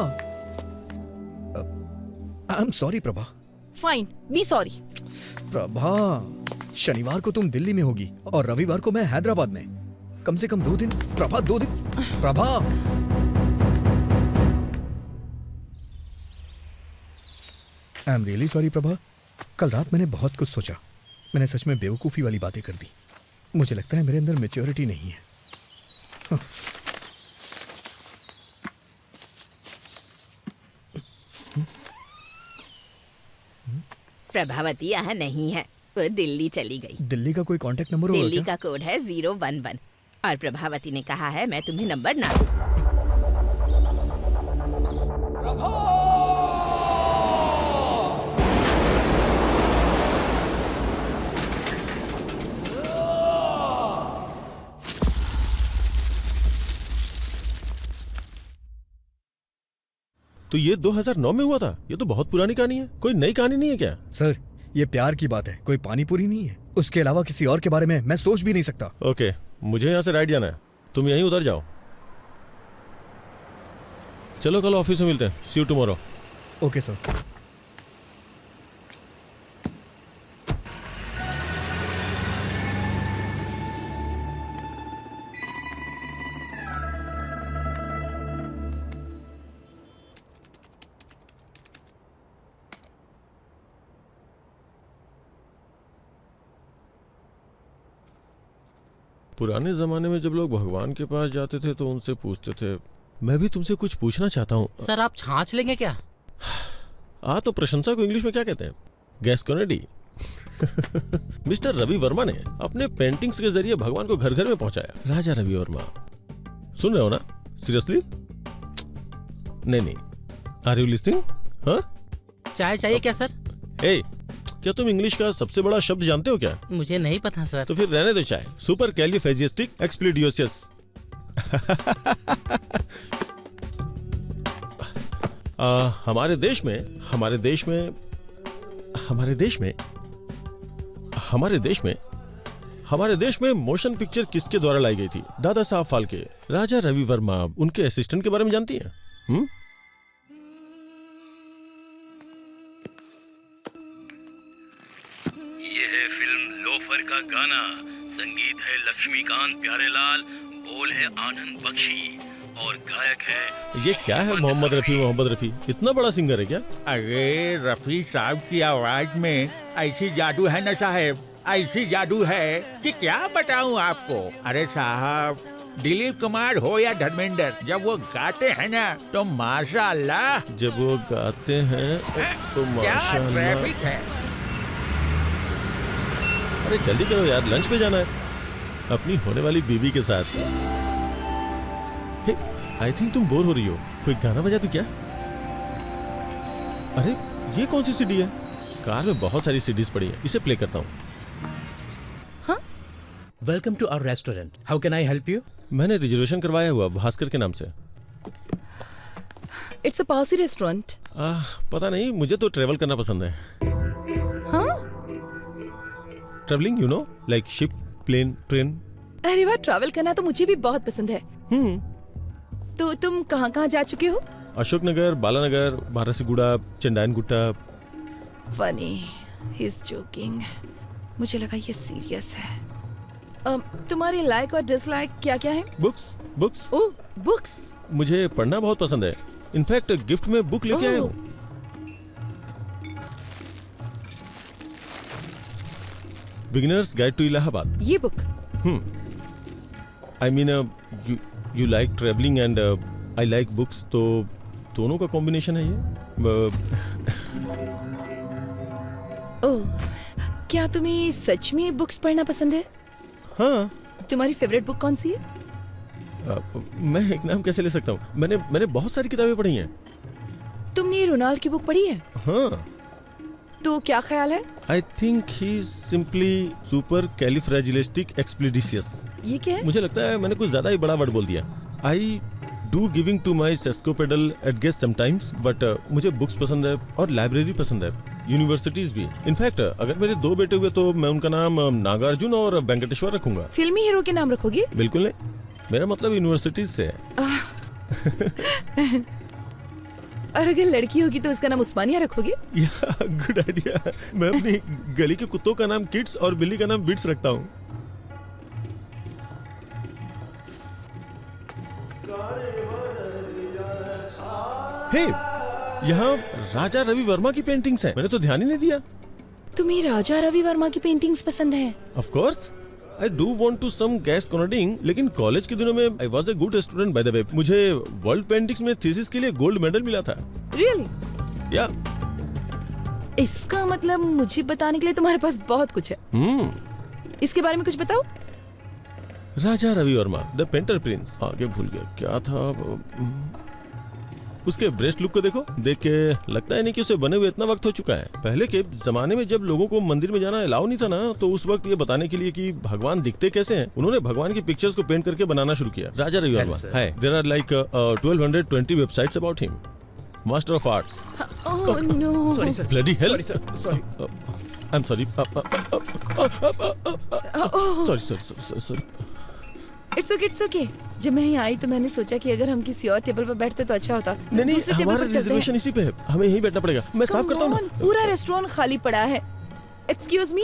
I am sorry Prabha. Fine, be sorry. Prabha, शनिवार को तुम दिल्ली में होगी और रविवार को मैं हैदराबाद में। कम से कम 2 दिन। प्रभा, 2 दिन। Prabha, I am really sorry Prabha. कल रात मैंने बहुत कुछ सोचा। मैंने सच में बेवकूफ़ी वाली बातें कर दी। मुझे लगता है मेरे अंदर मैच्योरिटी नहीं है। हाँ। प्रभावती यहाँ नहीं है, वो दिल्ली चली गई। दिल्ली का कोई कांटेक्ट नंबर होगा दिल्ली क्या? का कोड है 011 और प्रभावती ने कहा है मैं तुम्हें नंबर ना दूं। तो ये 2009 में हुआ था? ये तो बहुत पुरानी कहानी है। कोई नई कहानी नहीं है क्या? सर, ये प्यार की बात है, कोई पानी पूरी नहीं है। उसके अलावा किसी और के बारे में मैं सोच भी नहीं सकता। ओके, मुझे यहाँ से राइट जाना है, तुम यहीं उतर जाओ। चलो कल ऑफिस में मिलते हैं। सी यू टुमारो। Okay sir. पुराने जमाने में जब लोग भगवान के पास जाते थे तो उनसे पूछते थे। मैं भी तुमसे कुछ पूछना चाहता हूँ। सर आप छाछ लेंगे क्या? तो प्रशंसा को इंग्लिश में क्या कहते हैं? गैस्कोनेडी। मिस्टर रवि वर्मा ने अपने पेंटिंग्स के जरिए भगवान को घर घर में पहुंचाया। राजा रवि वर्मा, सुन रहे हो ना? सीरियसली? नहीं। Are you listening? हाँ? चाय चाहिए क्या सर? क्या तुम इंग्लिश का सबसे बड़ा शब्द जानते हो क्या? मुझे नहीं पता सर। तो फिर रहने दो चाय। सुपर कैलिफेजिस्टिक एक्सप्लिडियोसियस। हमारे देश में मोशन पिक्चर किसके द्वारा लाई गई थी? दादा साहब फाल्के। राजा रवि वर्मा, उनके असिस्टेंट के बारे में जानती हैं? ये है फिल्म लोफर का गाना। संगीत है लक्ष्मीकांत प्यारेलाल, बोल है आनंद बख्शी और गायक है ये क्या है? मोहम्मद रफी। इतना बड़ा सिंगर है क्या? अरे रफी साहब की आवाज में ऐसी जादू है ना साहब, ऐसी जादू है कि क्या बताऊं आपको। अरे साहब, दिलीप कुमार हो या धर्मेंद्र, जब वो गाते हैं ना तो माशाअल्लाह। जब वो गाते हैं तो क्या ट्रैफिक है। अरे जल्दी करो यार, लंच पे जाना है अपनी होने वाली बीवी के साथ। आई थिंक तुम बोर हो रही हो, कोई गाना बजा दो क्या? अरे ये कौन सी सीडी है? कार में बहुत सारी सीडीज पड़ी है, इसे प्ले करता हूँ। हाँ? Welcome to our restaurant, how can I help you? मैंने रिजर्वेशन करवाया हुआ भास्कर के नाम से। It's a posh restaurant. पता नहीं, मुझे तो ट्रेवल करना पसंद है। हाँ? Travelling, you know, like ship, plane, train. अरे वाह, ट्रैवल करना तो मुझे भी बहुत पसंद है। तो तुम कहाँ जा चुके हो? Ashoknagar, Balanagar, Barasiguda, Chandanagutta. Funny, he is joking. मुझे लगा ये सीरियस है। तुम्हारी लाइक और डिसलाइक क्या क्या है? बुक्स। ओह, बुक्स। मुझे पढ़ना बहुत पसंद है। इनफैक्ट गिफ्ट में बुक लेके आया हूँ। Beginners guide to Allahabad. ये book? I mean you like travelling and I like books, तो दोनों का कॉम्बिनेशन है ये। ओह, क्या तुम्हें सच में बुक्स पढ़ना पसंद है? हाँ। तुम्हारी फेवरेट बुक कौन सी है? मैं एक नाम कैसे ले सकता हूँ? मैंने बहुत सारी किताबें पढ़ी हैं। तुमने रोनाल्ड की बुक पढ़ी है? हाँ। तो क्या ख्याल है? I think he is simply supercalifragilisticexpialidocious. ये क्या है? मुझे लगता है मैंने कुछ ज्यादा ही बड़ा वर्ड बोल दिया। I do giving to my sesquipedal at guest sometimes, but मुझे बुक्स पसंद है और लाइब्रेरी पसंद है, यूनिवर्सिटीज भी। इनफैक्ट अगर मेरे 2 बेटे हुए तो मैं उनका नाम नागार्जुन और वेंकटेश्वर रखूंगा। फिल्मी हीरो के नाम रखोगे? बिल्कुल नहीं, मेरा मतलब यूनिवर्सिटीज से है। और अगर लड़की होगी तो उसका नाम उस्मानिया रखोगे? Good idea. मैं अपनी गली के कुत्तों का नाम किड्स और बिल्ली का नाम बिट्स रखता हूँ। हे, यहाँ राजा रवि वर्मा की पेंटिंग्स हैं। मैंने तो ध्यान ही नहीं दिया। तुम्हें राजा रवि वर्मा की पेंटिंग्स पसंद हैं? Of course, I do want to some gas cornering, लेकिन कॉलेज के दिनों में I was a good student by the way. मुझे वर्ल्ड पेंटिंग्स में थीसिस के लिए गोल्ड मेडल मिला था। रियली? या इसका मतलब मुझे बताने के लिए तुम्हारे पास बहुत कुछ है। इसके बारे में कुछ बताओ। Raja Ravi Varma, the painter prince. आगे भूल गया क्या था। उसके ब्रेस्ट लुक को देखो, देख के लगता है नहीं कि उसे बने हुए इतना वक्त हो चुका है। पहले के जमाने में जब लोगों को मंदिर में जाना अलाउ नहीं था ना, तो उस वक्त ये बताने के लिए कि भगवान दिखते कैसे हैं, उन्होंने भगवान की पिक्चर्स को पेंट करके बनाना शुरू किया। राजा रवि वर्मा है। There are like 1220 websites about him. Master of arts. Oh no, sorry sir, bloody hell. Sorry. I am sorry. Sorry. It's okay. जब मैं यहाँ आई तो मैंने सोचा कि अगर हम किसी और टेबल पर बैठते तो अच्छा होता। नहीं, दूसरे टेबल हमारा पर चलते हैं। रिजर्वेशन इसी पे है, हमें यहीं बैठना पड़ेगा। मैं साफ करता हूँ ना। पूरा रेस्टोरेंट खाली पड़ा है। Excuse me.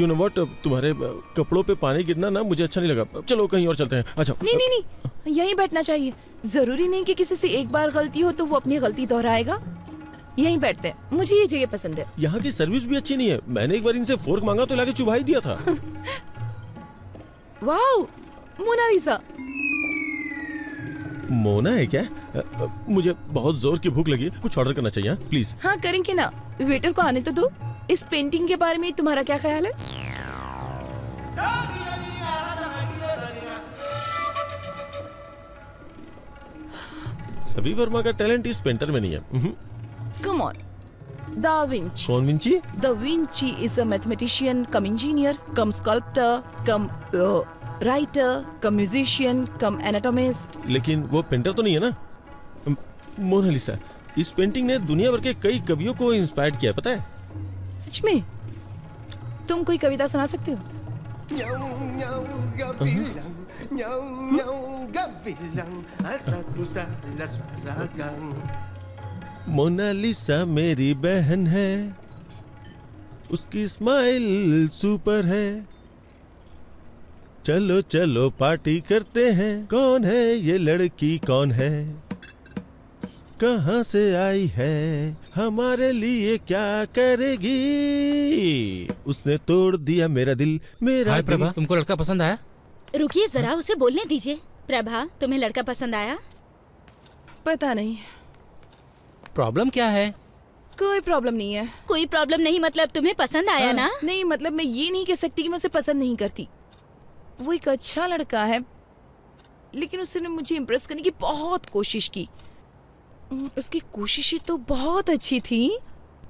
You know what, तुम्हारे कपड़ों पे पानी गिरना ना मुझे अच्छा नहीं लगा। चलो कहीं और चलते हैं। अच्छा। नहीं, यहीं बैठना चाहिए। जरूरी नहीं कि किसी से एक बार गलती हो तो वो अपनी गलती दोहराएगा। यहीं बैठते हैं, मुझे ये जगह पसंद है। यहाँ की सर्विस भी अच्छी नहीं है। मैंने एक बार इनसे फोर्क मांगा तो लाके चुभा ही दिया था। Wow, Mona Lisa. मोना है क्या? मुझे बहुत जोर की भूख लगी है, कुछ ऑर्डर करना चाहिए। प्लीज। हाँ करेंगे ना, वेटर को आने तो दो। इस पेंटिंग के बारे में तुम्हारा क्या ख्याल है? रवि वर्मा का टैलेंट इस पेंटर में नहीं है। Come on. Da Vinci. कौन Vinci? Da Vinci is a mathematician, come engineer, come sculptor, come writer, come musician, come anatomist. लेकिन वो पेंटर तो नहीं है ना। मोनालिसा, इस पेंटिंग ने दुनिया भर के कई कवियों को इंस्पायर किया, पता है? सच में? तुम कोई कविता सुना सकते हो? मोनालिसा मेरी बहन है, उसकी स्माइल सुपर है। चलो चलो पार्टी करते हैं। कौन है ये लड़की, कौन है, कहाँ से आई है, हमारे लिए क्या करेगी, उसने तोड़ दिया मेरा दिल, मेरा हाय दिल। प्रभा, तुमको लड़का पसंद आया? रुकिए जरा, उसे बोलने दीजिए। प्रभा, तुम्हें लड़का पसंद आया? पता नहीं। प्रॉब्लम क्या है? कोई प्रॉब्लम नहीं है। कोई प्रॉब्लम नहीं मतलब तुम्हें पसंद आया ना? नहीं मतलब मैं ये नहीं कह सकती कि मैं उसे पसंद नहीं करती। वो एक अच्छा लड़का है, लेकिन उसने मुझे इम्प्रेस करने की बहुत कोशिश की। उसकी कोशिशें तो बहुत अच्छी थी,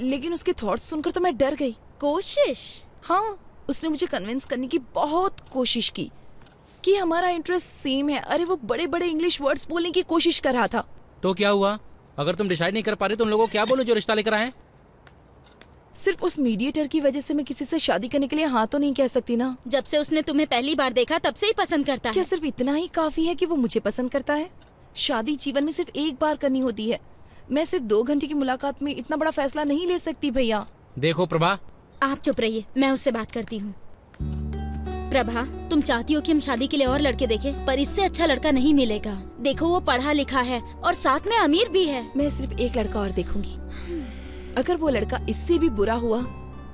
लेकिन उसके थॉट्स सुनकर तो मैं डर गई। कोशिश? हाँ, उसने मुझे कन्विंस करने की बहुत कोशिश की कि हमारा इंटरेस्ट सेम है। अरे वो बड़े बड़े इंग्लिश वर्ड्स बोलने की कोशिश कर रहा था। तो क्या हुआ? अगर तुम डिसाइड नहीं कर पा रहे तो उन लोगों को क्या बोलो जो रिश्ता लेकर आए? सिर्फ उस मीडिएटर की वजह से मैं किसी से शादी करने के लिए हाँ तो नहीं कह सकती ना। जब से उसने तुम्हें पहली बार देखा तब से ही पसंद करता क्या है। सिर्फ इतना ही काफी है कि वो मुझे पसंद करता है? शादी जीवन में सिर्फ एक बार करनी होती है। मैं सिर्फ 2 घंटे की मुलाकात में इतना बड़ा फैसला नहीं ले सकती भैया। देखो प्रभा, आप चुप रहिए, मैं उससे बात करती हूँ। प्रभा, तुम चाहती हो कि हम शादी के लिए और लड़के देखें, पर इससे अच्छा लड़का नहीं मिलेगा। देखो वो पढ़ा लिखा है और साथ में अमीर भी है। मैं सिर्फ एक लड़का और देखूंगी। अगर वो लड़का इससे भी बुरा हुआ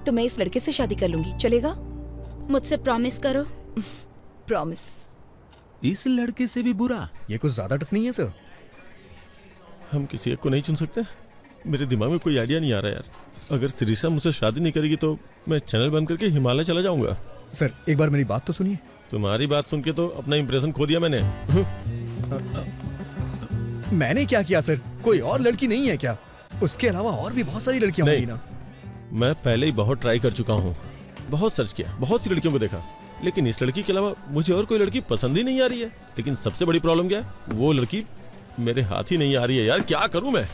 तो मैं इस लड़के से शादी कर लूंगी। चलेगा? मुझसे प्रॉमिस करो। प्रॉमिस। इस लड़के से भी बुरा? ये कुछ ज्यादा टफ नहीं है सर? हम किसी एक को नहीं चुन सकते? मेरे दिमाग में कोई आइडिया नहीं आ रहा यार। अगर सिरिसा मुझसे शादी नहीं करेगी तो मैं चैनल बंद करके हिमालय चला जाऊंगा। सर एक बार मेरी बात तो सुनिए। तुम्हारी बात सुन के तो अपना इंप्रेशन खो दिया मैंने। मैंने क्या किया सर? कोई और लड़की नहीं है क्या? उसके अलावा और भी बहुत सारी लड़कियां होंगी ना। मैं पहले ही बहुत ट्राई कर चुका हूँ, बहुत सर्च किया, बहुत सी लड़कियों को देखा, लेकिन इस लड़की के अलावा मुझे और कोई लड़की पसंद ही नहीं आ रही है। लेकिन सबसे बड़ी प्रॉब्लम क्या है, वो लड़की मेरे हाथ ही नहीं आ रही है। यार क्या करूं मैं?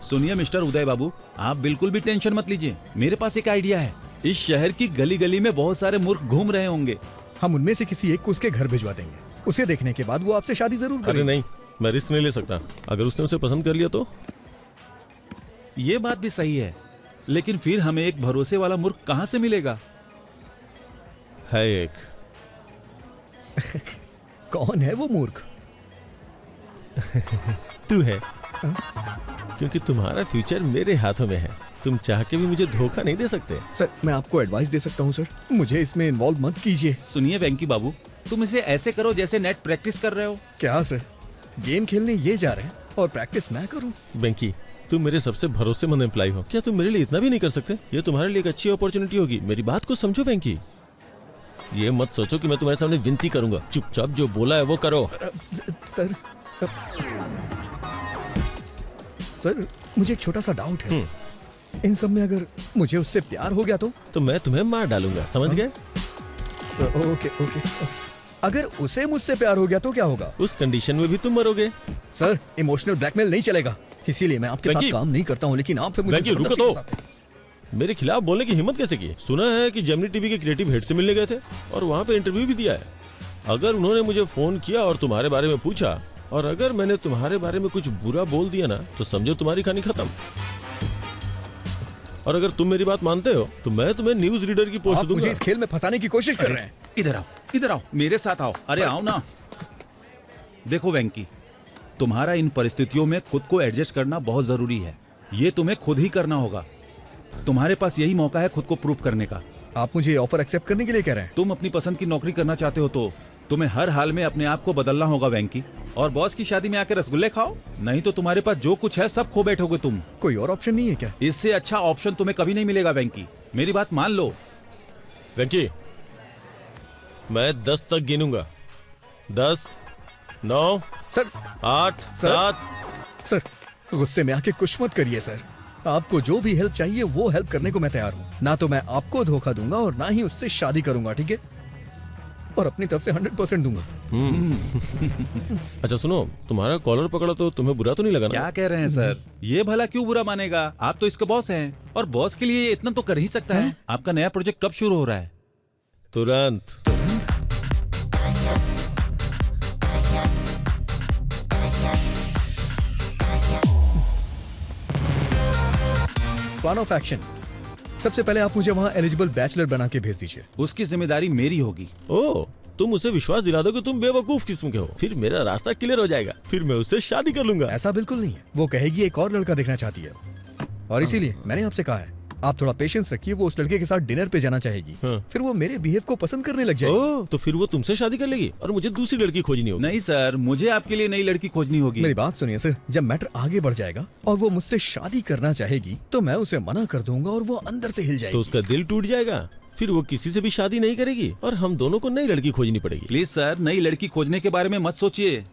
सुनिए मिस्टर उदय बाबू, आप बिल्कुल भी टेंशन मत लीजिए। मेरे पास एक आइडिया है। इस शहर की गली गली में बहुत सारे मूर्ख घूम रहे होंगे। हम उनमें से किसी एक को उसके घर भिजवा देंगे। उसे देखने के बाद वो आपसे शादी जरूर अरे करेगा। नहीं, मैं रिस्क नहीं ले सकता। अगर उसने उसे पसंद कर लिया तो? ये बात भी सही है, लेकिन फिर हमें एक भरोसे वाला मूर्ख कहाँ से मिलेगा? है एक। कौन है वो मूर्ख? तू है, क्योंकि तुम्हारा फ्यूचर मेरे हाथों में है। तुम चाह के भी मुझे धोखा नहीं दे सकते। सर मैं आपको एडवाइस दे सकता हूँ सर, मुझे इसमें इन्वॉल्व मत कीजिए। सुनिए वेंकी बाबू, तुम इसे ऐसे करो जैसे नेट प्रैक्टिस कर रहे हो। क्या सर, गेम खेलने ये जा रहे हैं और प्रैक्टिस मैं करूँ? बेंकी, तुम मेरे सबसे भरोसेमंद एम्प्लॉय हो, क्या तुम मेरे लिए इतना भी नहीं कर सकते? ये तुम्हारे लिए एक अच्छी अपॉर्चुनिटी होगी। मेरी बात को समझो बेंकी। ये मत सोचो कि मैं तुम्हारे सामने विनती करूंगा। चुपचाप जो बोला है वो करो। सर मुझे एक छोटा सा डाउट है। इन सब में अगर मुझे उससे प्यार हो गया तो मैं तुम्हें मार डालूंगा, समझ गए? Okay okay. अगर उसे मुझसे प्यार हो गया तो क्या होगा? उस कंडीशन में भी तुम मरोगे। सर इमोशनल ब्लैकमेल नहीं चलेगा, इसीलिए मैं आपके साथ काम नहीं करता हूँ। लेकिन आप फिर मुझे रुको तो, मेरे खिलाफ बोलने की हिम्मत कैसे की? सुना है कि जेमिनी टीवी के क्रिएटिव हेड से मिलने गए थे और वहाँ पे इंटरव्यू भी दिया है। अगर उन्होंने मुझे फोन किया और तुम्हारे बारे में पूछा, और अगर मैंने तुम्हारे बारे में कुछ बुरा बोल दिया ना, तो समझो तुम्हारी कहानी खत्म। और अगर तुम मेरी बात मानते हो तो मैं तुम्हें न्यूज रीडर की पोस्ट दूंगा। मुझे इस खेल में फंसाने की कोशिश कर रहे हैं। इधर आओ, इधर आओ, मेरे साथ आओ। अरे आओ ना। देखो वेंकी, तुम्हारा इन परिस्थितियों में खुद को एडजस्ट करना बहुत जरूरी है। ये तुम्हें खुद ही करना होगा। तुम्हारे पास यही मौका है खुद को प्रूव करने का। आप मुझे ऑफर एक्सेप्ट करने के लिए कह रहे हैं? तुम अपनी पसंद की नौकरी करना चाहते हो तो तुम्हें हर हाल में अपने आप को बदलना होगा वेंकी। और बॉस की शादी में आके रसगुल्ले खाओ, नहीं तो तुम्हारे पास जो कुछ है सब खो बैठोगे तुम। कोई और ऑप्शन नहीं है क्या? इससे अच्छा ऑप्शन तुम्हें कभी नहीं मिलेगा वेंकी, मेरी बात मान लो। वेंकी, मैं 10 तक गिनूंगा। 10, 9, सर 8, 7। सर गुस्से में आके कुछ मत करिए सर। आपको जो भी हेल्प चाहिए वो हेल्प करने को मैं तैयार हूँ। ना तो मैं आपको धोखा दूंगा और ना ही उससे शादी करूंगा, ठीक है? और अपनी तरफ से 100% दूंगा। अच्छा सुनो, तुम्हारा कॉलर पकड़ा तो तुम्हें बुरा तो नहीं लगा ना? क्या कह रहे हैं सर? ये भला क्यों बुरा मानेगा? आप तो इसके बॉस हैं और बॉस के लिए इतना तो कर ही सकता है। आपका नया प्रोजेक्ट कब शुरू हो रहा है? तुरंत। Plan of action. सबसे पहले आप मुझे वहाँ एलिजिबल बैचलर बना के भेज दीजिए। उसकी जिम्मेदारी मेरी होगी। ओह, तुम उसे विश्वास दिला दो कि तुम बेवकूफ किस्म के हो, फिर मेरा रास्ता क्लियर हो जाएगा, फिर मैं उससे शादी कर लूंगा। ऐसा बिल्कुल नहीं है। वो कहेगी एक और लड़का देखना चाहती है और इसीलिए मैंने आपसे कहा है आप थोड़ा पेशेंस रखिए। वो उस लड़के के साथ डिनर पे जाना चाहेगी। फिर वो मेरे बिहेव को पसंद करने लग जाएगी। ओह, तो फिर वो तुमसे शादी कर लेगी और मुझे दूसरी लड़की खोजनी होगी। नहीं सर, मुझे आपके लिए नई लड़की खोजनी होगी। मेरी बात सुनिए सर, जब मैटर आगे बढ़ जाएगा और वो मुझसे शादी करना चाहेगी तो मैं उसे मना कर दूंगा और वो अंदर से हिल जाएगी। तो उसका दिल टूट जाएगा, फिर वो किसी से भी शादी नहीं करेगी और हम दोनों को नई लड़की खोजनी पड़ेगी। प्लीज सर, नई लड़की खोजने के बारे में मत सोचिए।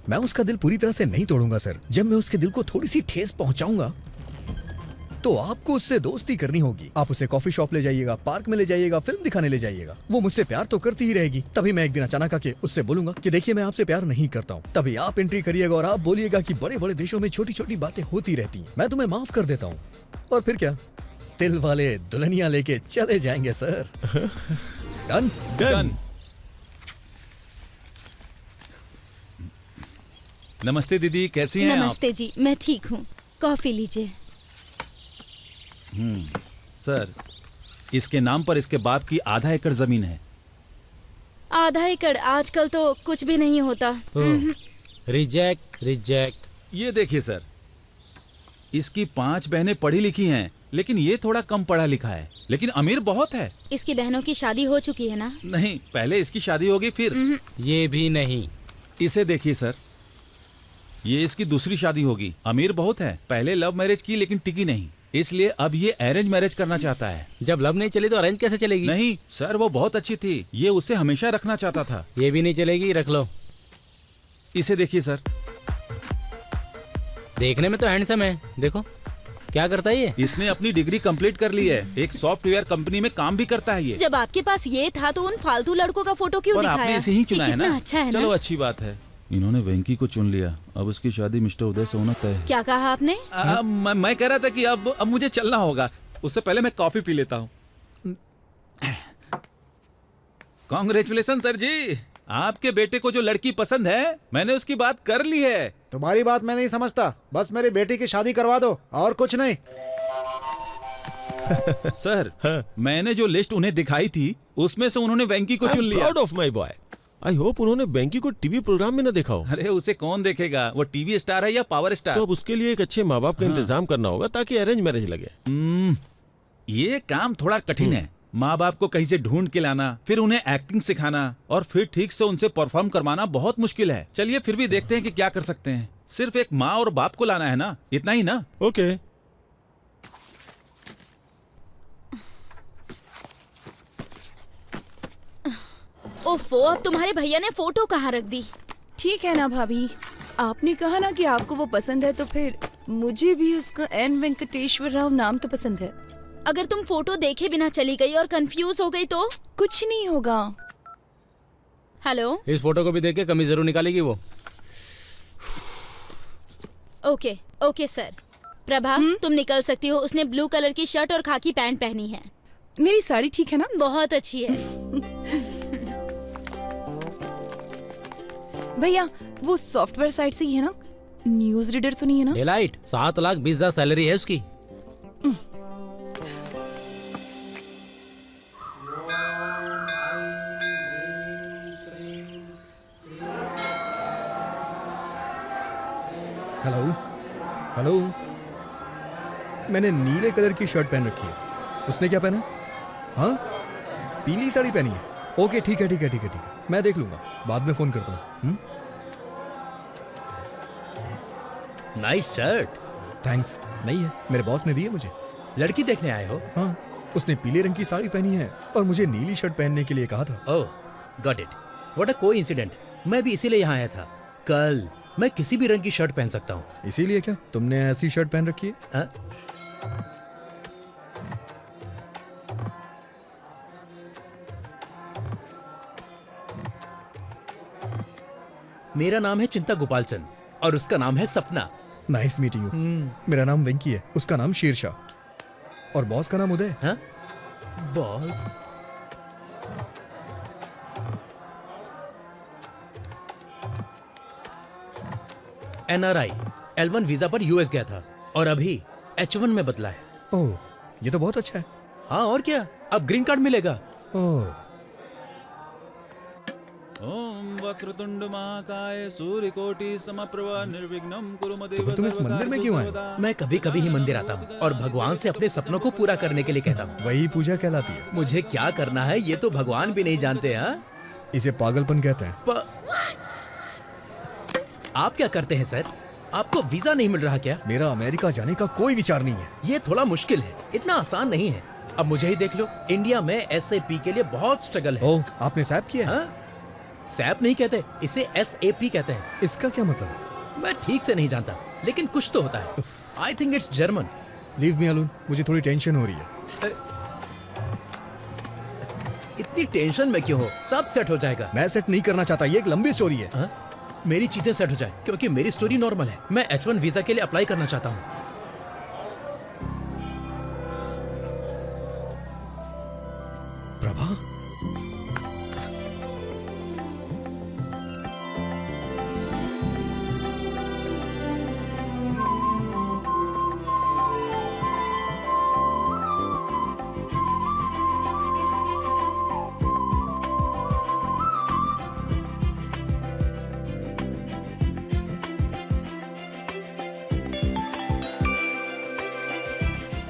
मैं उसका दिल पूरी तरह से नहीं तोड़ूंगा सर। जब मैं उसके दिल को थोड़ी सी ठेस पहुंचाऊंगा तो आपको उससे दोस्ती करनी होगी। आप उसे कॉफी शॉप ले जाइएगा, पार्क में ले जाइएगा, फिल्म दिखाने ले जाइएगा। वो मुझसे प्यार तो करती ही रहेगी। तभी मैं एक दिन अचानक आके उससे बोलूंगा कि देखिए मैं आपसे प्यार नहीं करता हूँ। तभी आप एंट्री करिएगा और आप बोलिएगा कि बड़े बड़े देशों में छोटी छोटी बातें होती रहती हैं, मैं तुम्हें माफ कर देता हूँ। और फिर क्या, दिल वाले दुल्हनिया लेके चले जाएंगे सर। Done done. नमस्ते दीदी, कैसी हैं आप? नमस्ते जी, मैं ठीक हूँ। कॉफी लीजिए। सर, इसके नाम पर इसके बाप की आधा एकड़ जमीन है। आधा एकड़ आजकल तो कुछ भी नहीं होता। Reject reject. ये देखिए सर, इसकी 5 बहनें पढ़ी लिखी हैं, लेकिन ये थोड़ा कम पढ़ा लिखा है, लेकिन अमीर बहुत है। इसकी बहनों की शादी हो चुकी है ना? नहीं, पहले इसकी शादी होगी फिर। ये भी नहीं। इसे देखिए सर, ये इसकी दूसरी शादी होगी। अमीर बहुत है, पहले लव मैरिज की लेकिन टिकी नहीं, इसलिए अब ये अरेंज मैरिज करना चाहता है। जब लव नहीं चली तो अरेंज कैसे चलेगी? नहीं सर, वो बहुत अच्छी थी, ये उसे हमेशा रखना चाहता था। ये भी नहीं चलेगी, रख लो। इसे देखिए सर, देखने में तो हैंडसम है, देखो क्या करता है ये। इसने अपनी डिग्री कंप्लीट कर ली है, एक सॉफ्टवेयर कंपनी में काम भी करता है ये। जब आपके पास ये था तो उन फालतू लड़कों का फोटो क्यों पर दिखाया? आपने इसे ही चुना ये है ना? कितना अच्छा है चलो ना? अच्छी बात है, इन्होंने वेंकी को चुन लिया। अब उसकी शादी मिस्टर उदय से होना तय है। क्या कहा आपने? मैं कह रहा था कि अब मुझे चलना होगा, उससे पहले मैं कॉफी पी लेता हूँ। कांग्रेचुलेशन सर जी, आपके बेटे को जो लड़की पसंद है मैंने उसकी बात कर ली है। तुम्हारी बात मैं नहीं समझता, बस मेरी बेटी की शादी करवा दो और कुछ नहीं। सर मैंने जो लिस्ट उन्हें दिखाई थी उसमें से उन्होंने वेंकी को चुन लिया। Proud of my boy. I hope उन्होंने वेंकी को टीवी प्रोग्राम में न देखा हो। अरे उसे कौन देखेगा, वो टीवी स्टार है या पावर स्टार। तो अब उसके लिए एक अच्छे माँ बाप का इंतजाम करना होगा ताकि अरेंज मैरिज लगे। ये काम थोड़ा कठिन है, माँ बाप को कहीं से ढूंढ के लाना, फिर उन्हें एक्टिंग सिखाना और फिर ठीक से उनसे परफॉर्म करवाना बहुत मुश्किल है। चलिए फिर भी देखते हैं कि क्या कर सकते हैं। सिर्फ एक माँ और बाप को लाना है ना, इतना ही ना। ओके। ओफो, अब तुम्हारे भैया ने फोटो कहाँ रख दी? ठीक है ना भाभी, आपने कहा ना कि आपको वो पसंद है, तो फिर मुझे भी उसका एन वेंकटेश्वर राव नाम तो पसंद है। अगर तुम फोटो देखे बिना चली गई और कंफ्यूज हो गई तो? कुछ नहीं होगा। हेलो, इस फोटो को भी देख के कमी जरूर निकालेगी वो। Okay okay sir. प्रभा तुम निकल सकती हो, उसने ब्लू कलर की शर्ट और खाकी पैंट पहनी है। मेरी साड़ी ठीक है ना? बहुत अच्छी है। भैया वो सॉफ्टवेयर साइट से ही है ना? न्यूज रीडर तो नहीं है ना? डेलाइट 7,20,000 सैलरी है उसकी। हेलो हेलो, मैंने नीले कलर की शर्ट पहन रखी है, उसने क्या पहना? हाँ, पीली साड़ी पहनी है। ओके ठीक है ठीक है ठीक है ठीक है, मैं देख लूंगा, बाद में फोन करता हूँ। Nice shirt. थैंक्स। नहीं है, मेरे बॉस ने दी है मुझे। लड़की देखने आए हो? हाँ, उसने पीले रंग की साड़ी पहनी है और मुझे नीली शर्ट पहनने के लिए कहा था। Oh got it, what a coincident. मैं भी इसीलिए यहाँ आया था। कल मैं किसी भी रंग की शर्ट पहन सकता हूँ। इसीलिए क्या तुमने ऐसी शर्ट पहन रखी है? मेरा नाम है चिंता गोपालचंद और उसका नाम है सपना। Nice meeting you. मेरा नाम वेंकी है, उसका नाम शेरशाह और बॉस का नाम उदय। हाँ? बॉस? NRI L1 वीजा पर US गया था और अभी H1 में बदला है। ओह, ये तो बहुत अच्छा है। हाँ और क्या, अब ग्रीन कार्ड मिलेगा। ओह, ओम वक्रतुंड महाकाय सूर्यकोटि समप्रभा निर्विघ्नं कुरु मम देव। तो तुम इस मंदिर में क्यों आए? मैं कभी कभी ही मंदिर आता हूँ और भगवान से अपने सपनों को पूरा करने के लिए कहता हूँ। वही पूजा कहलाती है। मुझे क्या करना है ये तो भगवान भी नहीं जानते। हाँ, इसे पागलपन कहते हैं। आप क्या करते हैं सर? आपको वीजा नहीं मिल रहा क्या? मेरा अमेरिका जाने का कोई विचार नहीं है। ये थोड़ा मुश्किल है, इतना आसान नहीं है। अब मुझे ही देख लो, इंडिया में SAP के लिए बहुत स्ट्रगल है। ओह, आपने सैप किया है? सैप नहीं कहते, इसे SAP कहते हैं। इसका क्या मतलब है? मैं ठीक से नहीं जानता, लेकिन कुछ तो होता है। I think it's German. Leave me alone, मुझे थोड़ी टेंशन हो रही है। इतनी टेंशन में क्यों हो? सब सेट हो जाएगा। मैं सेट नहीं करना चाहता, ये एक लंबी स्टोरी है। मेरी चीजें सेट हो जाए, क्योंकि मेरी स्टोरी नॉर्मल है। मैं H1 वीजा के लिए अप्लाई करना चाहता हूँ। प्रभा,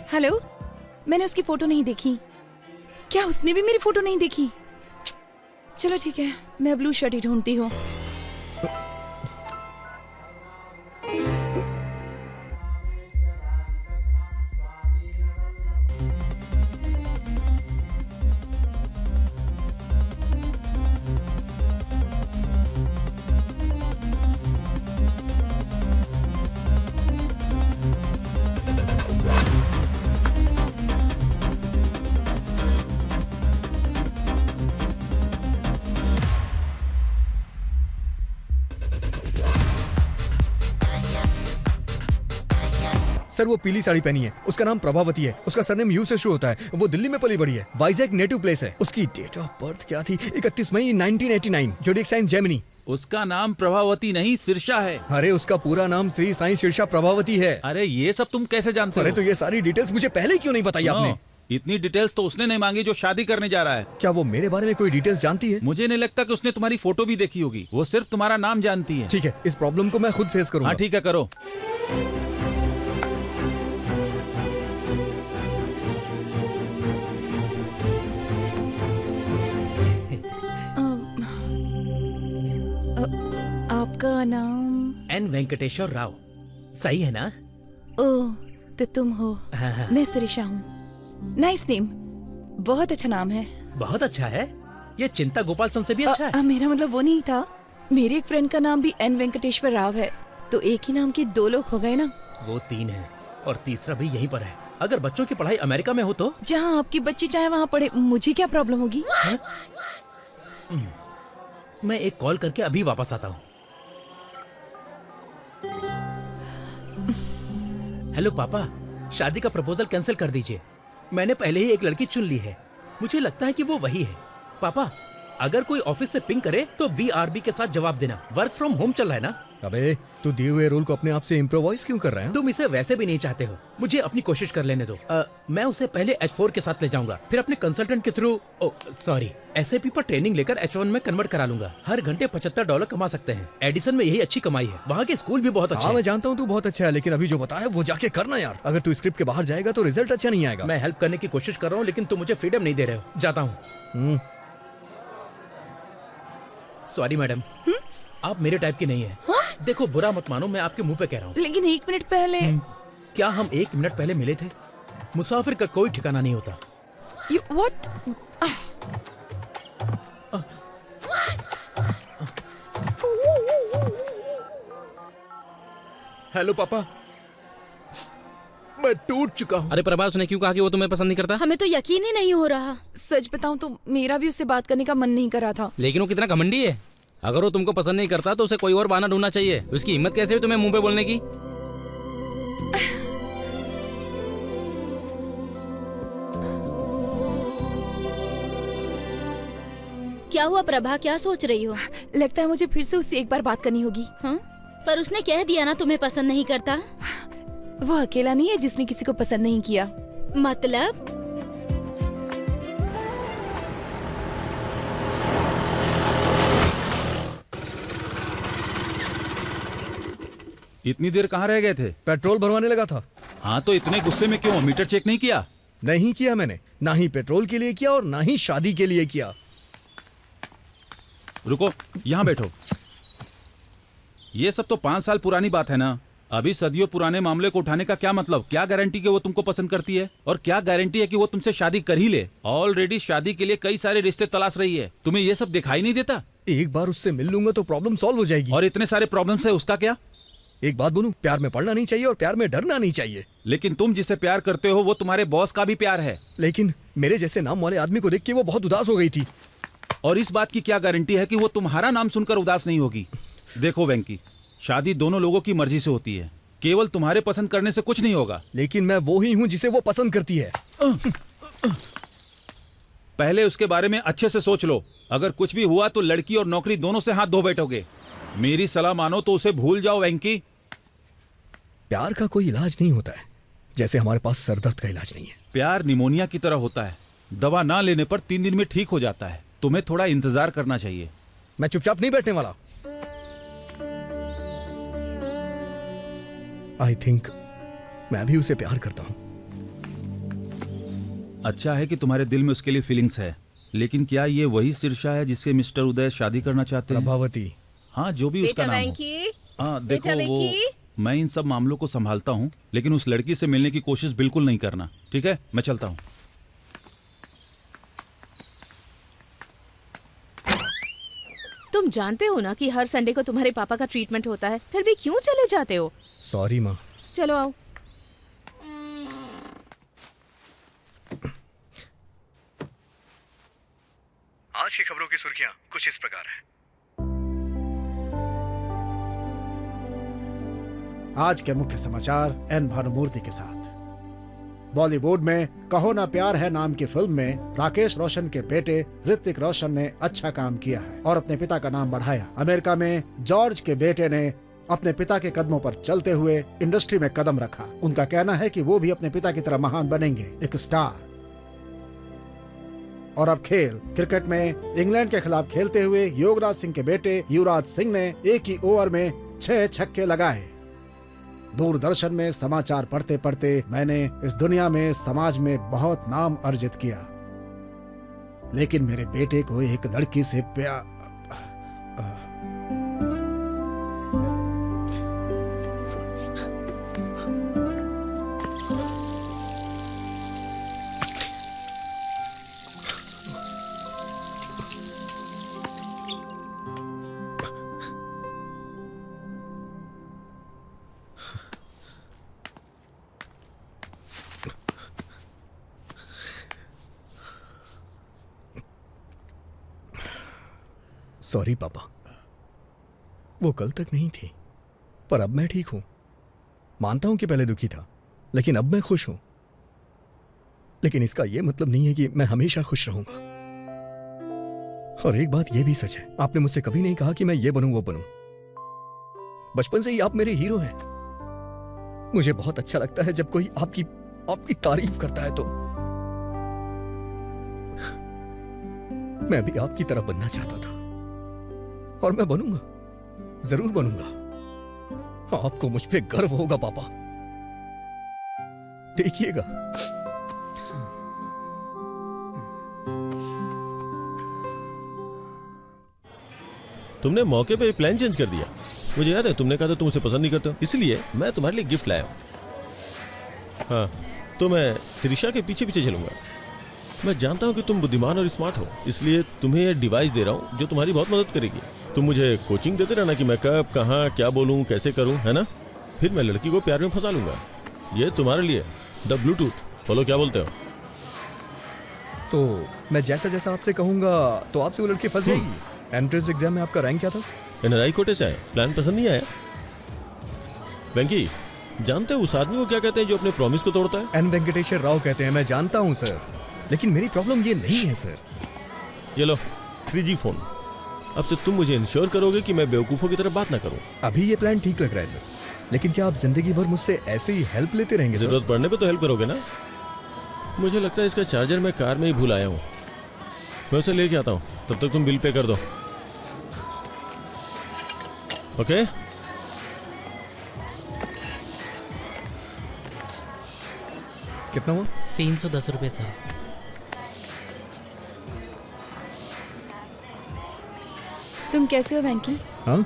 हेलो, मैंने उसकी फोटो नहीं देखी। क्या उसने भी मेरी फोटो नहीं देखी? चलो ठीक है, मैं ब्लू शर्ट ही ढूंढती हूँ। सर वो पीली साड़ी पहनी है, उसका नाम प्रभावती है, उसका सरनेम यू से शुरू होता है, वो दिल्ली में पली बड़ी है, वाइजैक नेटिव प्लेस है। उसकी डेट ऑफ बर्थ क्या थी? 31 मई 1989, जोडिएक साइन जेमिनी। उसका नाम प्रभावती नहीं सिरशा है। अरे उसका पूरा नाम श्री साईं शीर्षा प्रभावती है। अरे ये सब तुम कैसे जानते अरे हो? तो ये सारी डिटेल्स मुझे पहले क्यों नहीं बताई आपने? इतनी डिटेल्स तो उसने नहीं मांगी जो शादी करने जा रहा है। क्या वो मेरे बारे में कोई डिटेल्स जानती है? मुझे नहीं लगता कि उसने तुम्हारी फोटो भी देखी होगी, वो सिर्फ तुम्हारा नाम जानती है। ठीक है, इस प्रॉब्लम को मैं खुद फेस करूंगा। हाँ ठीक है, करो। आपका नाम? एन वेंकटेश्वर राव। सही है ना? ओह, तो तुम हो। हाँ, हाँ। मैं शिरीषा हूँ। नाइस नेम, बहुत अच्छा नाम है। बहुत अच्छा है। ये चिंता गोपाल से भी अच्छा है। मेरा मतलब वो नहीं था। मेरी एक फ्रेंड का नाम भी एन वेंकटेश्वर राव है, तो एक ही नाम के दो लोग हो गए ना। वो 3 है और तीसरा भी यहीं पर है। अगर बच्चों की पढ़ाई अमेरिका में हो तो? जहाँ आपकी बच्ची चाहे वहाँ पढ़े, मुझे क्या प्रॉब्लम होगी? मैं एक कॉल करके अभी वापस आता हूँ। हेलो पापा, शादी का प्रपोजल कैंसिल कर दीजिए। मैंने पहले ही एक लड़की चुन ली है। मुझे लगता है कि वो वही है। पापा, अगर कोई ऑफिस से पिंग करे तो BRB के साथ जवाब देना। वर्क फ्रॉम होम चल रहा है ना? अबे तू दिए हुए रोल को अपने आप से इम्प्रोवाइज क्यों कर रहा है? तुम इसे वैसे भी नहीं चाहते हो। मुझे अपनी कोशिश कर लेने दो। मैं उसे पहले H4 के साथ ले जाऊंगा, फिर अपने कंसल्टेंट के थ्रू SAP पर ट्रेनिंग लेकर H1 में कन्वर्ट करा लूंगा। हर घंटे $75 कमा सकते हैं। एडिसन में यही अच्छी कमाई है। वहाँ के स्कूल भी बहुत अच्छे हैं। मैं जानता हूँ तू बहुत अच्छा है, लेकिन अभी जो बताया वो जाके करना यार। अगर तू स्क्रिप्ट के बाहर जाएगा तो रिजल्ट अच्छा नहीं आएगा। मैं हेल्प करने की कोशिश कर रहा हूँ, लेकिन तुम मुझे फ्रीडम नहीं दे रहे हो। जाता हूँ। सॉरी मैडम, आप मेरे टाइप की नहीं है। देखो, बुरा मत मानो, मैं आपके मुंह पे कह रहा हूँ। लेकिन 1 मिनट पहले। क्या हम 1 मिनट पहले मिले थे? मुसाफिर का कोई ठिकाना नहीं होता। What? हेलो पापा, मैं टूट चुका हूँ। अरे प्रभा, उसने क्यों कहा कि वो तुम्हें पसंद नहीं करता? हमें तो यकीन ही नहीं हो रहा। सच बताऊं तो मेरा भी उससे बात करने का मन नहीं कर रहा था। लेकिन वो कितना घमंडी है। अगर वो तुमको पसंद नहीं करता तो उसे कोई और बहाना ढूंढना चाहिए। उसकी हिम्मत कैसे हुई तुम्हें मुंह पे बोलने की? क्या हुआ प्रभा, क्या सोच रही हो? लगता है मुझे फिर से उससे एक बार बात करनी होगी। हाँ? पर उसने कह दिया ना तुम्हें पसंद नहीं करता। वो अकेला नहीं है जिसने किसी को पसंद नहीं किया। मतलब? इतनी देर कहाँ रह गए थे? पेट्रोल भरवाने लगा था। हाँ तो इतने गुस्से में क्यों? मीटर चेक नहीं किया? नहीं किया मैंने, ना ही पेट्रोल के लिए किया और ना ही शादी के लिए किया। रुको, यहाँ बैठो। ये सब तो 5 साल पुरानी बात है ना। अभी सदियों पुराने मामले को उठाने का क्या मतलब? क्या गारंटी कि वो तुमको पसंद करती है? और क्या गारंटी है कि वो तुमसे शादी कर ही ले? ऑलरेडी शादी के लिए कई सारे रिश्ते तलाश रही है। तुम्हें ये सब दिखाई नहीं देता? एक बार उससे मिल लूंगा तो प्रॉब्लम सॉल्व हो जाएगी। और इतने सारे प्रॉब्लम्स है, उसका क्या? एक बात बोलूं, प्यार में पड़ना नहीं चाहिए और प्यार में डरना नहीं चाहिए। लेकिन तुम जिसे प्यार करते हो वो तुम्हारे बॉस का भी प्यार है। लेकिन मेरे जैसे नाम वाले आदमी को देख के वो बहुत उदास हो गई थी। और इस बात की क्या गारंटी है कि वो तुम्हारा नाम सुनकर उदास नहीं होगी? देखो वेंकी, शादी दोनों लोगों की मर्जी से होती है। केवल तुम्हारे पसंद करने से कुछ नहीं होगा। लेकिन मैं वो ही हूँ जिसे वो पसंद करती है। पहले उसके बारे में अच्छे से सोच लो। अगर कुछ भी हुआ तो लड़की और नौकरी दोनों से हाथ धो बैठोगे। मेरी सलाह मानो तो उसे भूल जाओ वेंकी। प्यार का कोई इलाज नहीं होता है, जैसे हमारे पास सरदर्द का इलाज नहीं है। प्यार निमोनिया की तरह होता है, दवा ना लेने पर 3 दिन में ठीक हो जाता है। तुम्हें थोड़ा इंतजार करना चाहिए। मैं चुपचाप नहीं बैठने वाला। आई थिंक मैं भी उसे प्यार करता हूं। अच्छा है कि तुम्हारे दिल में उसके लिए फीलिंग्स है, लेकिन क्या ये वही शीर्षा है जिससे मिस्टर उदय शादी करना चाहते हैं? प्रभावती। हाँ, जो भी उसका नाम हो। हाँ देखो, वो मैं इन सब मामलों को संभालता हूँ, लेकिन उस लड़की से मिलने की कोशिश बिल्कुल नहीं करना, ठीक है? मैं चलता हूँ। तुम जानते हो ना कि हर संडे को तुम्हारे पापा का ट्रीटमेंट होता है, फिर भी क्यों चले जाते हो? सॉरी माँ। चलो आओ। आज की खबरों की सुर्खियां कुछ इस प्रकार हैं। आज के मुख्य समाचार एन भानुमूर्ति के साथ। बॉलीवुड में कहो ना प्यार है नाम की फिल्म में राकेश रोशन के बेटे ऋतिक रोशन ने अच्छा काम किया है और अपने पिता का नाम बढ़ाया। अमेरिका में जॉर्ज के बेटे ने अपने पिता के कदमों पर चलते हुए इंडस्ट्री में कदम रखा। उनका कहना है कि वो भी अपने पिता की तरह महान बनेंगे, एक स्टार। और अब खेल क्रिकेट में इंग्लैंड के खिलाफ खेलते हुए योगराज सिंह के बेटे युवराज सिंह ने एक ही ओवर में 6 छक्के लगाए। दूरदर्शन में समाचार पढ़ते पढ़ते मैंने इस दुनिया में समाज में बहुत नाम अर्जित किया, लेकिन मेरे बेटे को एक लड़की से प्यार। सॉरी पापा, वो कल तक नहीं थी, पर अब मैं ठीक हूं। मानता हूं कि पहले दुखी था, लेकिन अब मैं खुश हूं। लेकिन इसका यह मतलब नहीं है कि मैं हमेशा खुश रहूंगा। और एक बात यह भी सच है, आपने मुझसे कभी नहीं कहा कि मैं ये बनूं वो बनूं। बचपन से ही आप मेरे हीरो हैं। मुझे बहुत अच्छा लगता है जब कोई आपकी तारीफ करता है। तो मैं भी आपकी तरह बनना चाहता था और मैं बनूंगा, जरूर बनूंगा। आपको मुझ पे गर्व होगा पापा, देखिएगा। तुमने मौके पे प्लान चेंज कर दिया। मुझे याद है तुमने कहा था तुम उसे पसंद नहीं करते हो, इसलिए मैं तुम्हारे लिए गिफ्ट लाया हूं। हाँ, तो मैं शिरीषा के पीछे पीछे चलूंगा। मैं जानता हूं कि तुम बुद्धिमान और स्मार्ट हो, इसलिए तुम्हें यह डिवाइस दे रहा हूं जो तुम्हारी बहुत मदद करेगी। तुम मुझे कोचिंग देते रहना कि मैं कब कहाँ क्या बोलूँ कैसे करूँ, है ना? फिर मैं लड़की को प्यार में फंसा लूंगा। ये तुम्हारे लिए द ब्लूटूथ फॉलो, क्या बोलते हो? तो मैं जैसा जैसा आपसे कहूंगा तो आपसे वो लड़की फंस जाएगी। एंट्रेंस एग्जाम में आपका रैंक क्या था? एनआरआई कोटे से आए। प्लान पसंद नहीं आया? वेंकी, जानते हो उस आदमी को क्या कहते हैं जो अपने प्रॉमिस को तोड़ता है? एन वेंकटेश्वर राव कहते हैं। मैं जानता हूं सर, लेकिन मेरी प्रॉब्लम ये नहीं है सर। ये लो 3G फोन। अब से तुम मुझे इंश्योर करोगे कि मैं बेवकूफों की तरह बात ना करूं। अभी ये प्लान ठीक लग रहा है सर, लेकिन क्या आप जिंदगी भर मुझसे ऐसे ही हेल्प लेते रहेंगे? जरूरत पड़ने पे तो हेल्प करोगे ना? मुझे लगता है इसका चार्जर मैं कार में ही भूल आया हूँ। मैं उसे लेके आता हूँ, तब तक तुम बिल पे कर दो। ओके? कितना हुआ? 310 रुपए सर। तुम कैसे हो वेंकी? हाँ?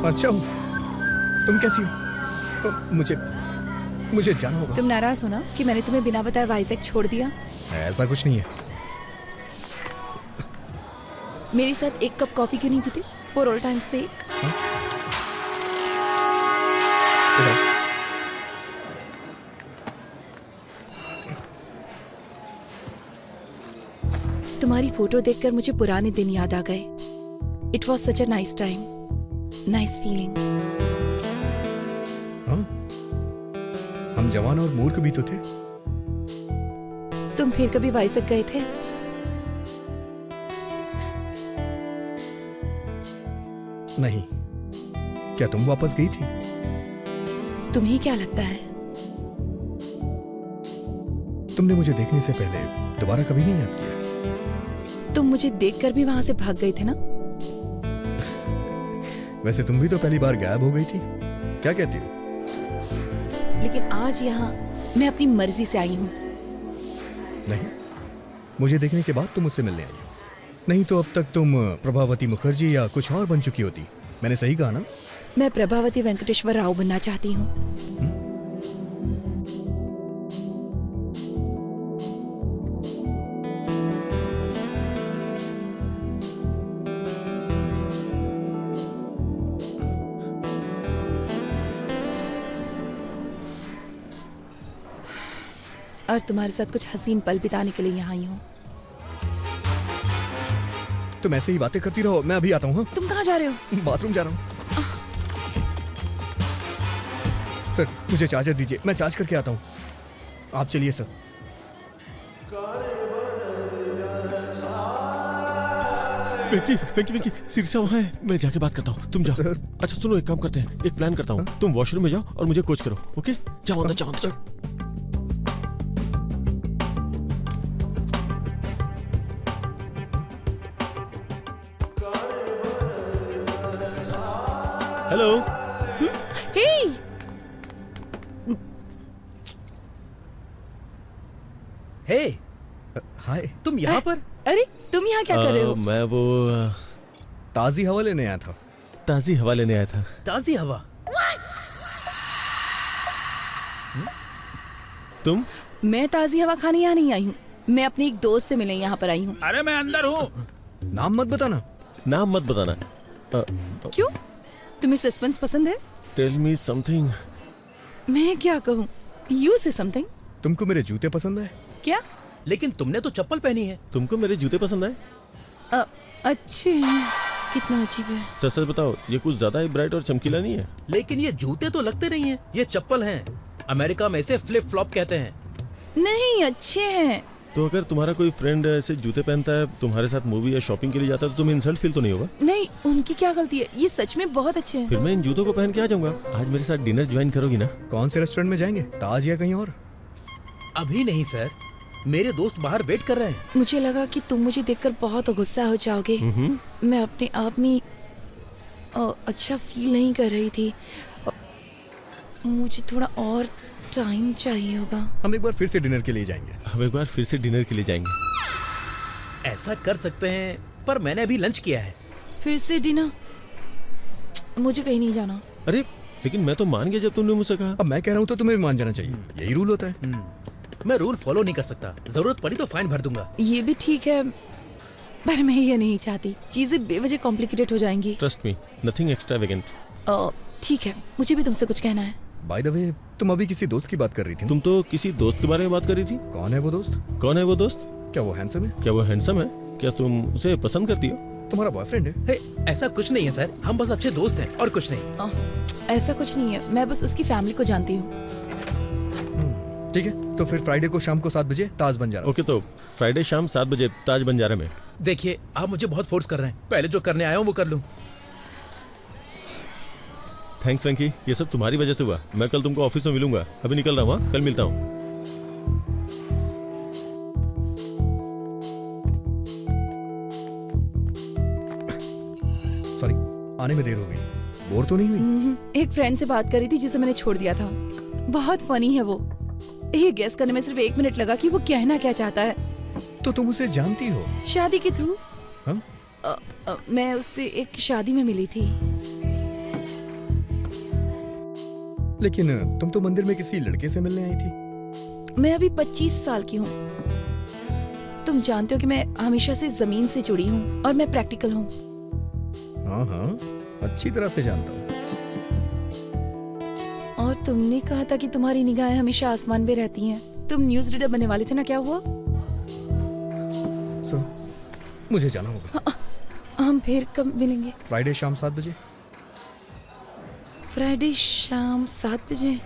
अच्छा हूँ। तुम कैसी हो? मुझे जाना होगा। तुम नाराज हो ना कि मैंने तुम्हें बिना बताए वाइजैक छोड़ दिया? ऐसा कुछ नहीं है। मेरे साथ एक कप कॉफी क्यों नहीं पीती? फॉर ऑल टाइम सेक। तुम्हारी फोटो देखकर मुझे पुराने दिन याद आ गए। It was such a nice time, nice feeling. हाँ? हम जवान और मूर्ख भी तो थे। तुम फिर कभी वाइजैक गए थे? नहीं। क्या तुम वापस गई थी? तुम्हें क्या लगता है? तुमने मुझे देखने से पहले दोबारा कभी नहीं याद किया? तुम मुझे देखकर भी वहां से भाग गए थे ना? वैसे तुम भी तो पहली बार गायब हो गई थी। क्या कहती हो? लेकिन आज यहाँ मैं अपनी मर्जी से आई हूँ। नहीं, मुझे देखने के बाद तुम मुझसे मिलने आई हो। नहीं तो अब तक तुम प्रभावती मुखर्जी या कुछ और बन चुकी होती। मैंने सही कहा ना? मैं प्रभावती वेंकटेश्वर राव बनना चाहती हूँ। और तुम्हारे साथ कुछ हसीन पल बिताने के लिए यहाँ आई हूँ। तुम ऐसे ही बातें करती रहो, मैं अभी आता हूँ। हाँ? तुम कहाँ जा रहे हो? बाथरूम जा रहा हूँ। सर मुझे चार्जर दीजिए, मैं चार्ज करके आता हूँ। आप चलिए सर। वेंकी वेंकी वेंकी सिरसा वहाँ है, मैं जाके बात करता हूँ, तुम जाओ। सर। अच्छा सुनो, एक काम करते हैं, एक प्लान करता हूँ, तुम वॉशरूम में जाओ और मुझे कोच करो, ओके? जाओ अंदर, जाओ अंदर। हेलो। हे, हे, हाय। तुम यहाँ पर? अरे तुम यहाँ क्या कर रहे हो? मैं वो ताज़ी हवा लेने आया था। ताज़ी हवा लेने आया था। ताज़ी हवा? तुम? मैं ताज़ी हवा खाने यहाँ नहीं आई हूँ, मैं अपनी एक दोस्त से मिलने यहाँ पर आई हूँ। अरे मैं अंदर हूँ। नाम मत बताना। नाम मत बताना। क्यों? तुम्हें सस्पेंस पसंद है? Tell me something. मैं क्या कहूँ? यू से समथिंग। तुमको मेरे जूते पसंद है? क्या? लेकिन तुमने तो चप्पल पहनी है। तुमको मेरे जूते पसंद आए? अच्छे, कितना अजीब है। सच सच बताओ, ये कुछ ज्यादा ही ब्राइट और चमकीला नहीं है? लेकिन ये जूते तो लगते नहीं है, ये चप्पल हैं। अमेरिका में इसे फ्लिप फ्लॉप कहते हैं। नहीं, अच्छे हैं। तो अगर तुम्हारा कोई फ्रेंड ऐसे जूते पहनता है, तुम्हारे साथ मूवी या शॉपिंग के लिए जाता है, तो तुम्हें इंसल्ट फील तो नहीं होगा? नहीं, उनकी क्या गलती है, ये सच में बहुत अच्छे हैं। फिर मैं इन जूतों को पहन के आ जाऊंगा। आज मेरे साथ डिनर ज्वाइन करोगी ना? कौन से रेस्टोरेंट में जाएंगे, ताज या कहीं और? अभी नहीं सर, मेरे दोस्त बाहर वेट कर रहे हैं। मुझे लगा कि तुम मुझे देखकर बहुत गुस्सा हो जाओगे। मैं अपने आप में अच्छा फील नहीं कर रही थी। मुझे थोड़ा और टाइम चाहिए होगा। हम एक बार फिर से डिनर के लिए जाएंगे। हम एक बार फिर से डिनर के लिए जाएंगे। ऐसा कर सकते हैं, पर मैंने अभी लंच किया है। फिर से डिनर? मुझे कहीं नहीं जाना। अरे लेकिन मैं तो मान गया जब तुमने मुझसे कहा। अब मैं कह रहा हूँ तो तुम्हें भी मान जाना चाहिए, यही रूल होता है। मैं रूल फॉलो नहीं कर सकता, जरूरत पड़ी तो फाइन भर दूंगा। ये भी ठीक है, पर मैं ये नहीं चाहती, चीजें बेवजह कॉम्प्लिकेटेड हो जाएंगी। Trust me, nothing extravagant. ठीक है, मुझे भी तुमसे कुछ कहना है। बाय द वे, तुम अभी किसी दोस्त की बात कर रही थी। तुम तो किसी दोस्त के बारे में बात कर रही थी। कौन है वो दोस्त? कौन है वो दोस्त? क्या वो हैंडसम है? क्या वो हैंडसम है? क्या तुम उसे पसंद करती हो? तुम्हारा बॉयफ्रेंड है? हे, ऐसा कुछ नहीं है सर, हम बस अच्छे दोस्त हैं और कुछ नहीं। ऐसा कुछ नहीं है, मैं बस उसकी फैमिली को जानती हूँ। ठीक है, तो फिर फ्राइडे को शाम को 7 बजे ताज बंजारा। ओके, तो फ्राइडे शाम 7 बजे ताज बंजारा में। देखिए, आप मुझे बहुत फोर्स कर रहे हैं, पहले जो करने आया हूँ वो कर लूँ। थैंक्स वेंकी, ये सब तुम्हारी वजह से हुआ। मैं कल तुमको ऑफिस में मिलूंगा, अभी निकल रहा हूँ। कल मिलता हूँ। सॉरी, आने में देर हो गई। बोर तो नहीं हुई? एक फ्रेंड से बात कर रही थी जिसे मैंने छोड़ दिया था। बहुत फनी है वो। ये गेस करने में सिर्फ 1 मिनट लगा कि वो कहना क्या चाहता है। तो तुम उसे जानती हो? शादी के थ्रू। हम? मैं उससे एक शादी में मिली थी। लेकिन तुम तो मंदिर में किसी लड़के से मिलने आई थी। मैं अभी 25 साल की हूँ। तुम जानते हो कि मैं हमेशा से जमीन से जुड़ी हूँ और मैं प्रैक्टिकल हूँ। हाँ हाँ, अच्छी तरह से जानता हूँ। और तुमने कहा था कि तुम्हारी निगाहें हमेशा आसमान पे रहती हैं। तुम न्यूज़ रीडर बनने वाले थे ना, क्या हुआ? मुझे जाना होगा। हम फिर कब मिलेंगे? फ्राइडे शाम 7 बजे। फ्राइडे शाम 7 बजे?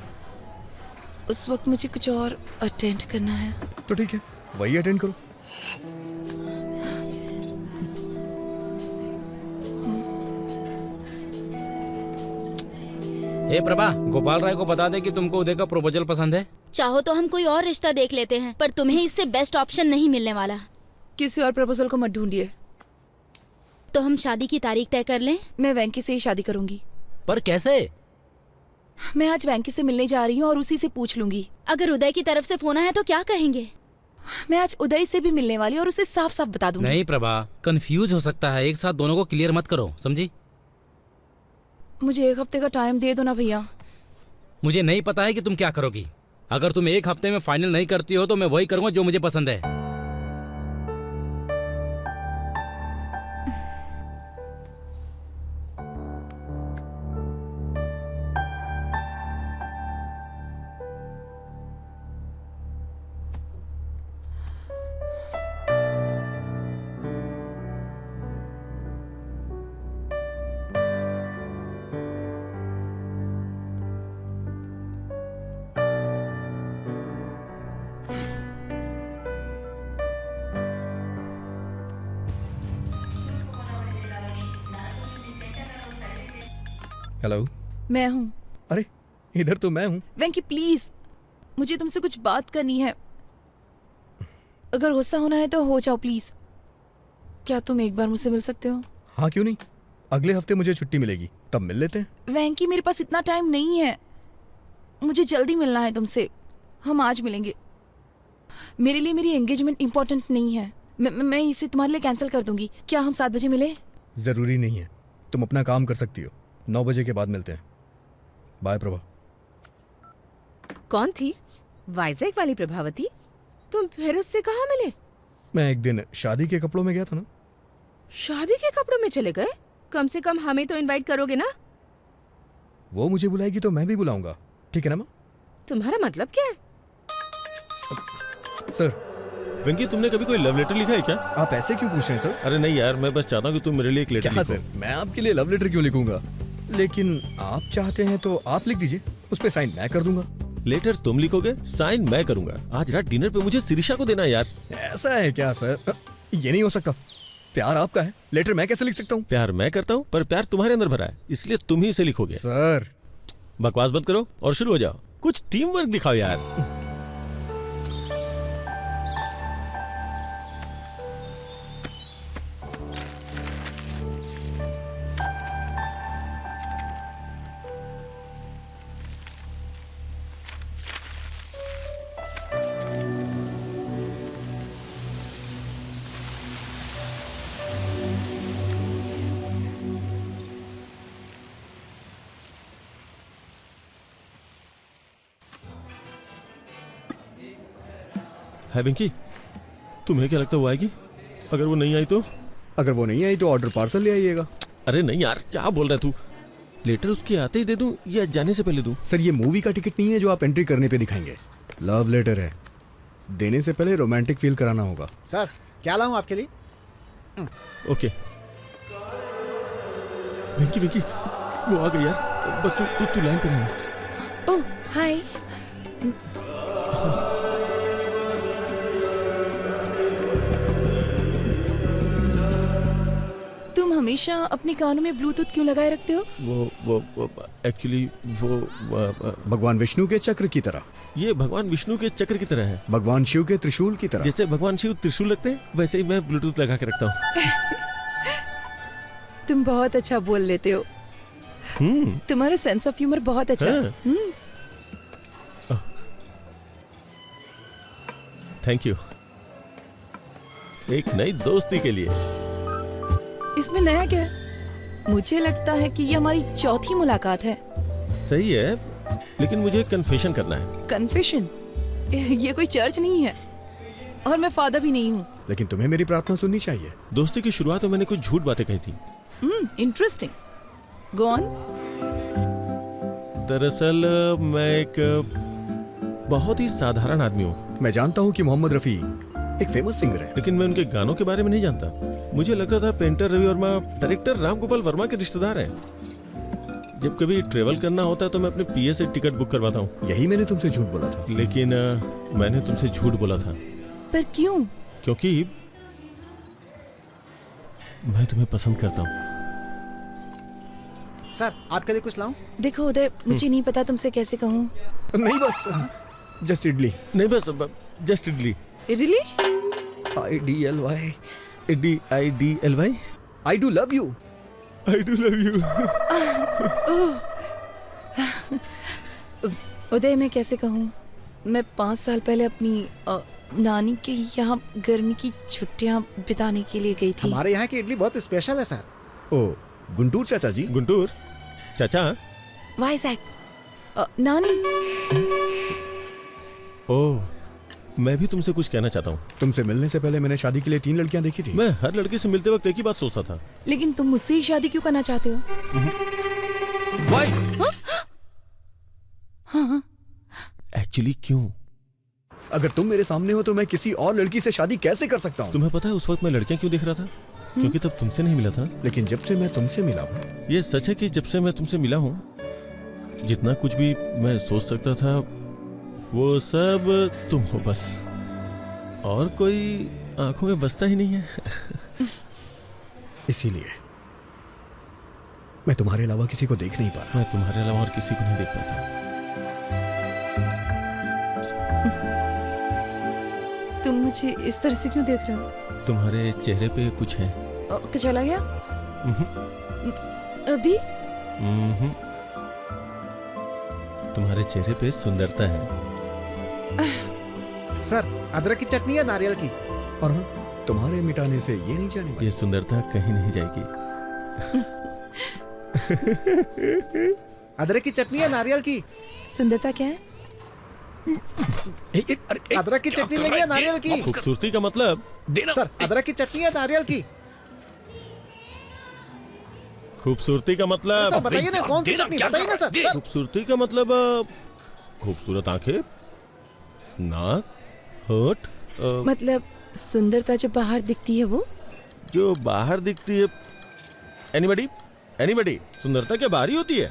उस वक्त मुझे कुछ और अटेंड करना है। तो ठीक है, वही अटेंड करो। हे प्रभा, गोपाल राय को बता दे कि तुमको उदय का प्रपोजल पसंद है। चाहो तो हम कोई और रिश्ता देख लेते हैं, पर तुम्हें इससे बेस्ट ऑप्शन नहीं मिलने वाला। किसी और प्रपोजल को मत ढूंढिए। तो हम शादी की तारीख तय कर लें? मैं वेंकी से ही शादी करूंगी। पर कैसे? मैं आज वेंकी से मिलने जा रही हूँ और उसी से पूछ लूंगी। अगर उदय की तरफ से फोन आया तो क्या कहेंगे? मैं आज उदय से भी मिलने वाली और उसे साफ साफ बता दूंगी। नहीं प्रभा, कंफ्यूज हो सकता है, एक साथ दोनों को क्लियर मत करो, समझी? मुझे 1 हफ्ते का टाइम दे दो ना भैया। मुझे नहीं पता है कि तुम क्या करोगी। अगर तुम 1 हफ्ते में फाइनल नहीं करती हो तो मैं वही करूंगा जो मुझे पसंद है। हेलो। मैं हूँ। अरे इधर तो मैं हूँ। वेंकी प्लीज, मुझे तुमसे कुछ बात करनी है। अगर गुस्सा होना है तो हो जाओ प्लीज। क्या तुम एक बार मुझसे मिल सकते हो? हाँ क्यों नहीं, अगले हफ्ते मुझे छुट्टी मिलेगी, तब मिल लेते हैं। वेंकी मेरे पास इतना टाइम नहीं है, मुझे जल्दी मिलना है तुमसे। हम आज मिलेंगे। मेरे लिए मेरी एंगेजमेंट इम्पोर्टेंट नहीं है। मैं इसे तुम्हारे लिए कैंसिल कर दूंगी। क्या हम 7 बजे मिले? जरूरी नहीं है, तुम अपना काम कर सकती हो। 9 बजे के बाद मिलते हैं। बाय प्रभा। कौन थी? वाइजैक वाली प्रभावती? तुम फिर उससे कहाँ मिले? मैं एक दिन शादी के कपड़ों में गया था ना। शादी के कपड़ों में चले गए? कम से कम हमें तो इनवाइट करोगे ना? वो मुझे बुलाएगी तो मैं भी बुलाऊंगा, ठीक है ना माँ? तुम्हारा मतलब क्या है? सर। वेंकी, तुमने कभी कोई लव लेटर लिखा है क्या? आप ऐसे क्यों पूछ रहे हैं सर? अरे नहीं यार, मैं बस चाहता हूँ कि तुम मेरे लिए एक लेटर क्या लिखो। सर, मैं आपके लिए लव लेटर क्यों लिखूंगा? लेकिन आप चाहते हैं तो आप लिख दीजिए, उस पे साइन मैं कर दूंगा। लेटर तुम लिखोगे, साइन मैं करूंगा। आज रात डिनर पे मुझे शिरीषा को देना है यार। ऐसा है क्या सर? ये नहीं हो सकता। प्यार आपका है, लेटर मैं कैसे लिख सकता हूँ? प्यार मैं करता हूँ, पर प्यार तुम्हारे अंदर भरा है, इसलिए तुम ही इसे लिखोगे। सर बकवास बंद करो और शुरू हो जाओ। कुछ टीम वर्क दिखाओ यार। है पिंकी, तुम्हें क्या लगता है वो आएगी? अगर वो नहीं आई तो? अगर वो नहीं आई तो ऑर्डर पार्सल ले आइएगा। अरे नहीं यार, क्या बोल रहा है तू? लेटर उसके आते ही दे दूं या जाने से पहले दूं? सर ये मूवी का टिकट नहीं है जो आप एंट्री करने पे दिखाएंगे। लव लेटर है, देने से पहले रोमांटिक फील कराना होगा। सर क्या लाऊं आपके लिए? ओके। पिंकी पिंकी, वो आ गई यार। बस तू लाइन पे रहना। ओह हाय। तुम हमेशा अपने कानों में ब्लूटूथ क्यों लगाए रखते हो? वो एक्चुअली वो भगवान विष्णु के चक्र की तरह। ये भगवान विष्णु के चक्र की तरह है। भगवान शिव के त्रिशूल की तरह। जैसे भगवान शिव त्रिशूल रखते हैं, वैसे ही मैं ब्लूटूथ लगा के रखता हूँ। तुम बहुत अच्छा बोल लेते हो। तुम्हारा सेंस ऑफ ह्यूमर बहुत अच्छा है। Thank you. एक नई दोस्ती के लिए। इसमें नया क्या है? मुझे लगता है कि ये हमारी चौथी मुलाकात है। सही है, लेकिन मुझे कन्फेशन करना है। कन्फेशन? ये कोई चर्च नहीं है और मैं फादर भी नहीं हूँ। लेकिन तुम्हें मेरी प्रार्थना सुननी चाहिए। दोस्ती की शुरुआत में मैंने कुछ झूठ बातें कही थी। Interesting, go on. दरअसल मैं एक बहुत ही साधारण आदमी हूँ। मैं जानता हूँ कि मोहम्मद रफी एक फेमस सिंगर है, लेकिन मैं उनके गानों के बारे में नहीं जानता। मुझे लगता था पेंटर रवि वर्मा डायरेक्टर राम गोपाल वर्मा के रिश्तेदार हैं। जब कभी ट्रेवल करना होता है तो मैं अपने पीए से टिकट बुक करवाता हूँ। यही मैंने तुमसे झूठ बोला था। लेकिन मैंने तुमसे झूठ बोला था। पर क्यों? क्योंकि मैं तुम्हें पसंद करता हूँ। सर आपके लिए कुछ लाऊं? देखो उदय, मुझे नहीं पता तुमसे कैसे कहूँ। नहीं बस जस्ट इडली। नहीं बस just idli. Idli? IDLY। IDLY। I do love you। I do love you। उदय मैं कैसे कहूँ? मैं 5 साल पहले अपनी नानी के यहाँ गर्मी की छुट्टियाँ बिताने के लिए गई थी। हमारे यहाँ की इडली बहुत स्पेशल है सर। ओ गुंटूर चाचा जी। गुंटूर चाचा? वाइजैक। नानी। ओह, मैं भी तुमसे कुछ कहना चाहता हूँ। तुमसे मिलने से पहले मैंने शादी के लिए 3 लड़कियां देखी थी। मैं हर लड़के से मिलते वक्त एक ही बात सोचता था। लेकिन तुम मुझसे ही शादी क्यों करना चाहते हो? हाँ। एक्चुअली क्यों? अगर तुम मेरे सामने हो तो मैं किसी और लड़की से शादी कैसे कर सकता हूँ? तुम्हें पता है उस वक्त मैं लड़कियां क्यों देख रहा था? क्योंकि तब तुमसे नहीं मिला था। लेकिन जब से मैं तुमसे मिला हूँ। ये सच है कि जब से मैं तुमसे मिला हूँ, जितना कुछ भी मैं सोच सकता था वो सब तुम हो बस। और कोई आंखों में बसता ही नहीं है। इसीलिए मैं तुम्हारे अलावा किसी को देख नहीं पा रहा। मैं तुम्हारे अलावा और किसी को नहीं देख पाता। तुम मुझे इस तरह से क्यों देख रहे हो? तुम्हारे चेहरे पे कुछ है। चला गया अभी? तुम्हारे चेहरे पे सुंदरता है। सर, अदरक की चटनी है नारियल की? और हाँ, तुम्हारे मिटाने से ये नहीं जाने वाली। ये सुंदरता कहीं नहीं जाएगी। अदरक की चटनी है नारियल की? सुंदरता क्या है? अदरक की चटनी लेंगे या नारियल की? खूबसूरती का मतलब सर, अदरक की चटनी है नारियल की? खूबसूरती का मतलब सर बताइए ना, कौन सी चटनी बताइए ना सर। खूबसूरती का मतलब खूबसूरत आंखें, नाक, होठ, मतलब सुंदरता जो बाहर दिखती है वो? जो बाहर दिखती है। एनीबडी सुंदरता क्या बाहर ही होती है?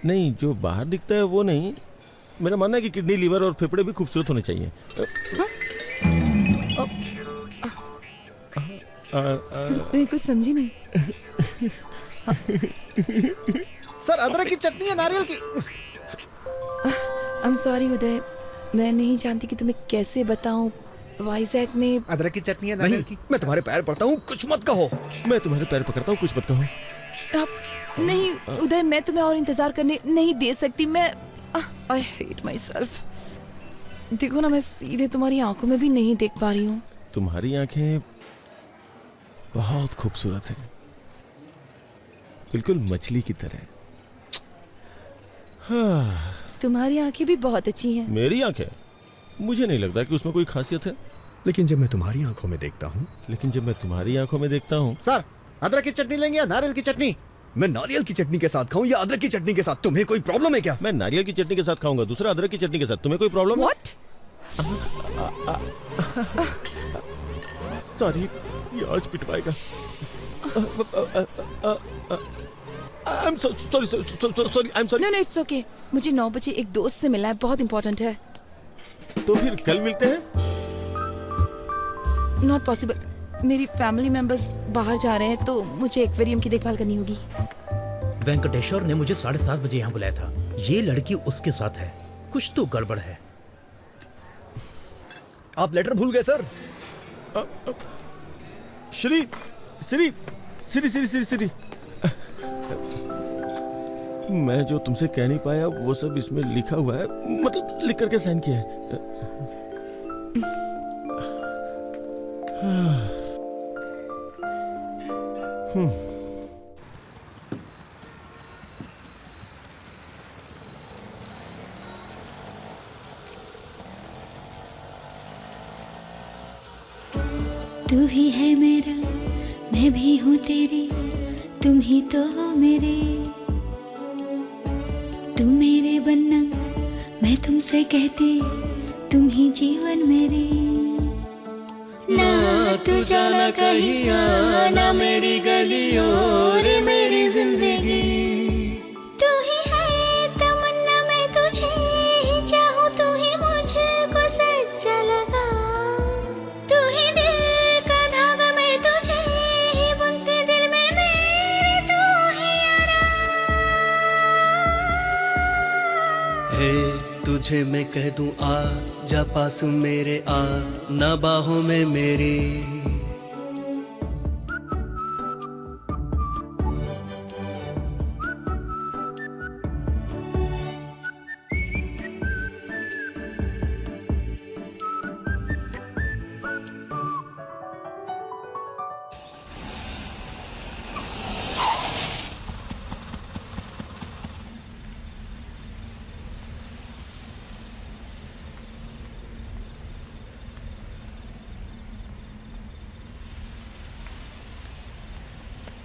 नहीं, जो बाहर दिखता है वो नहीं। मेरा मानना है कि किडनी, लीवर और फेफड़े भी खूबसूरत होने चाहिए। मैं कुछ समझी नहीं। सर, अदरक की चटनी है नारियल की? आई एम सॉरी उदय, मैं नहीं जानती कि तुम्हें कैसे बताऊं। वाइजैक में अदरक की चटनी है नारियल की? मैं तुम्हारे पैर पड़ता हूँ, कुछ मत कहो। मैं तुम्हारे पैर पकड़ता हूँ, कुछ मत कहो। नहीं उदय, मैं तुम्हें और इंतजार करने नहीं दे सकती। मैं आई हेट माई सेल्फ। देखो ना, मैं सीधे तुम्हारी आंखों में भी नहीं देख पा रही हूँ। तुम्हारी आंखें बहुत खूबसूरत हैं, बिल्कुल मछली की तरह। हाँ। तुम्हारी आंखें भी बहुत अच्छी हैं। मेरी आंखें? मुझे नहीं लगता कि उसमें कोई खासियत है। लेकिन जब मैं तुम्हारी आंखों में देखता हूँ सर, अदरक की चटनी लेंगे या नारियल की चटनी? मैं नारियल की चटनी के साथ खाऊं या अदरक की चटनी के साथ? तुम्हें कोई प्रॉब्लम है क्या? मैं नारियल की चटनी के साथ खाऊंगा, दूसरा अदरक की चटनी के साथ। तुम्हें कोई प्रॉब्लम है? What? सॉरी, ये आज पिटवाएगा। I'm sorry, I'm sorry. No, it's okay. मुझे 9 बजे एक दोस्त से मिलना है, बहुत इंपॉर्टेंट है। तो फिर कल मिलते हैं? Not possible. मेरी फैमिली मेंबर्स बाहर जा रहे हैं, तो मुझे एक्वेरियम की देखभाल करनी होगी। वेंकटेश्वर ने मुझे 7:30 बजे यहाँ बुलाया था। ये लड़की उसके साथ है, कुछ तो गड़बड़ है। आप लेटर भूल गए सर? श्री मैं जो तुमसे कह नहीं पाया वो सब इसमें लिखा हुआ है, मतलब लिख करके साइन किया है। तू ही है मेरा, मैं भी हूँ तेरी, तुम ही तो हो मेरे। तू मेरे बनना, मैं तुमसे कहती, तुम ही जीवन मेरे। ना तू जाना कहीं, ना मेरी गलियों रे मेरी जिंदगी। तू ही है तमन्ना, मैं तुझे ही चाहूँ, तू ही मुझको सच्चा लगा। तू ही दिल का धागा, मैं तुझे ही बुनती दिल में मेरे, तू ही हे तुझे मैं कह दूं आ जा पास मेरे, आ ना बाहों में मेरी।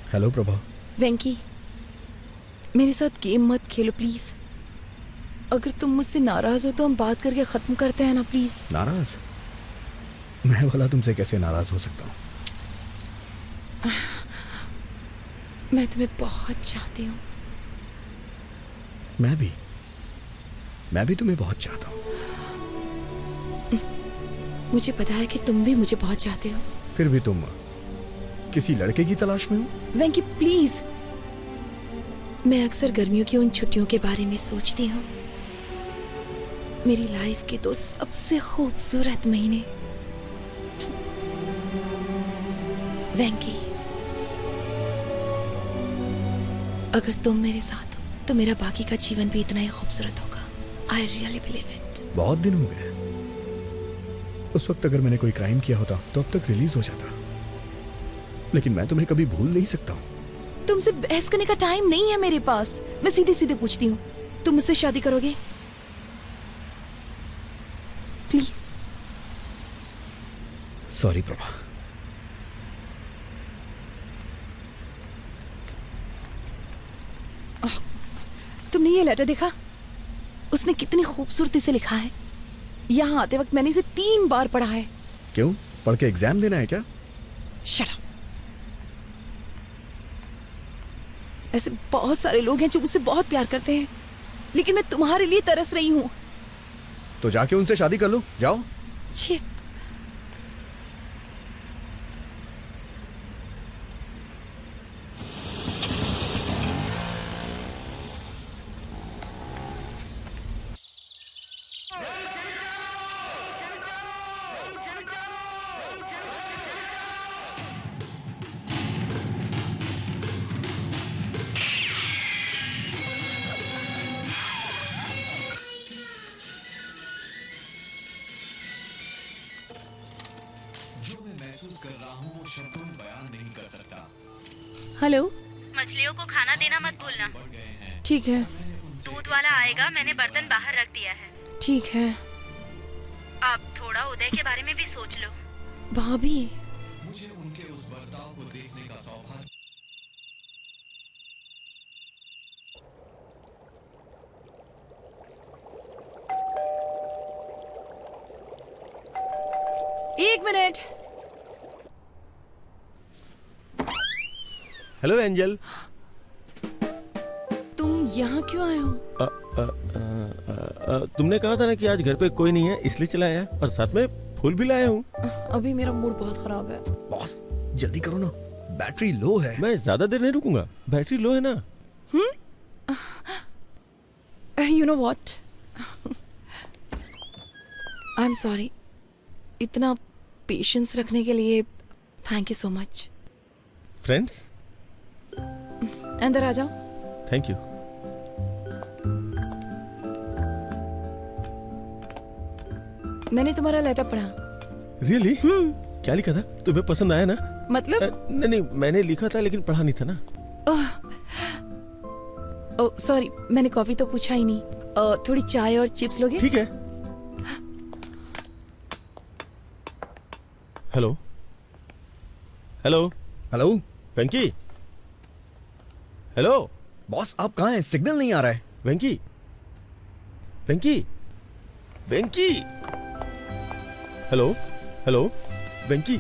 हेलो प्रभा। वेंकी, मेरे साथ गेम मत खेलो प्लीज। अगर तुम मुझसे नाराज हो तो हम बात करके खत्म करते हैं ना प्लीज। नाराज? मैं भला तुमसे कैसे नाराज हो सकता हूँ? मैं तुम्हें बहुत चाहती हूँ। मैं भी तुम्हें बहुत चाहता हूँ। मुझे पता है कि तुम भी मुझे बहुत चाहते हो। फिर भी तुम किसी लड़के की तलाश में हो? वेंकी प्लीज, मैं अक्सर गर्मियों की उन छुट्टियों के बारे में सोचती हूँ। मेरी लाइफ के 2 सबसे खूबसूरत महीने। वेंकी, अगर तुम मेरे साथ हो तो मेरा बाकी का जीवन भी इतना ही खूबसूरत होगा। I really believe it. बहुत दिन हो गए। उस वक्त अगर मैंने कोई क्राइम किया होता तो अब तक रिलीज हो जाता, लेकिन मैं तुम्हें कभी भूल नहीं सकता हूँ। तुमसे बहस करने का टाइम नहीं है मेरे पास। मैं सीधे सीधे पूछती हूँ, तुम मुझसे शादी करोगे? प्लीज। सॉरी प्रभा। तुमने ये लेटर देखा? उसने कितनी खूबसूरती से लिखा है। यहाँ आते वक्त मैंने इसे 3 बार पढ़ा है। क्यों? पढ़ के एग्जाम देना है क्या? Shut up. ऐसे बहुत सारे लोग हैं जो मुझसे बहुत प्यार करते हैं, लेकिन मैं तुम्हारे लिए तरस रही हूँ। तो जाके उनसे शादी कर लो, जाओ। छी। हेलो। मछलियों को खाना देना मत भूलना। ठीक है। दूध वाला आएगा, मैंने बर्तन बाहर रख दिया है। ठीक है। आप थोड़ा उदय के बारे में भी सोच लो। भाभी, मुझे उनके उस बर्ताव को देखने का सौभाग्य। एक मिनट। Hello angel. तुम यहाँ क्यों आए हो? तुमने कहा था ना कि आज घर पे कोई नहीं है, इसलिए चला आया, और साथ में फूल भी लाया हूँ। अभी मेरा मूड बहुत खराब है। बॉस जल्दी करो ना, बैटरी लो है। मैं ज्यादा देर नहीं रुकूंगा, बैटरी लो है ना। You know what, I am sorry. इतना पेशेंस रखने के लिए thank you so much. Friends, अंदर आ जाओ। Thank you. मैंने तुम्हारा लेटर पढ़ा। रियली? क्या लिखा था? तुम्हें पसंद आया ना? मतलब? नहीं, मैंने लिखा था लेकिन पढ़ा नहीं था ना। ओह सॉरी, मैंने कॉफी तो पूछा ही नहीं। थोड़ी चाय और चिप्स लोगे? ठीक है। हेलो हेलो हेलो वेंकी। हेलो बॉस, आप कहाँ हैं? सिग्नल नहीं आ रहा है। वेंकी, वेंकी, वेंकी। हेलो हेलो वेंकी।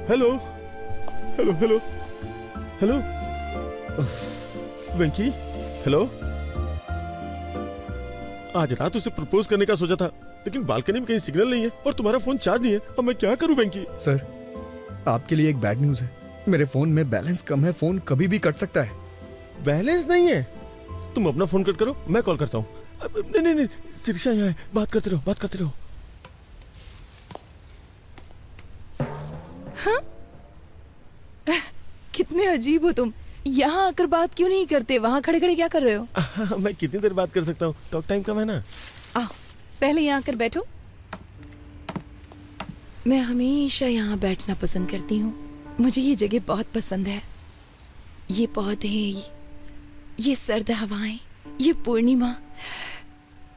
हेलो हेलो हेलो हेलो वेंकी। हेलो। आज रात उसे प्रपोज करने का सोचा था, लेकिन बालकनी में कहीं सिग्नल नहीं है और तुम्हारा फोन चार्ज नहीं है। अब मैं क्या करूं वेंकी? सर, आपके लिए एक बैड न्यूज है। मेरे फोन में बैलेंस कम है, फोन कभी भी कट सकता है। बैलेंस नहीं है? तुम अपना फोन कट करो, मैं कॉल करता हूँ। नहीं नहीं नहीं, शिरीषा यहाँ है, बात करते रहो, बात करते रहो। हाँ? कितने अजीब हो तुम। यहाँ आकर बात क्यों नहीं करते? वहाँ खड़े खड़े क्या कर रहे हो? मैं कितनी देर बात कर सकता हूँ, टॉक टाइम कम है ना। आओ, पहले यहाँ आकर बैठो। मैं हमेशा यहाँ बैठना पसंद करती हूँ। मुझे ये जगह बहुत पसंद है। ये पौधे, ये सर्द हवाएं, ये पूर्णिमा,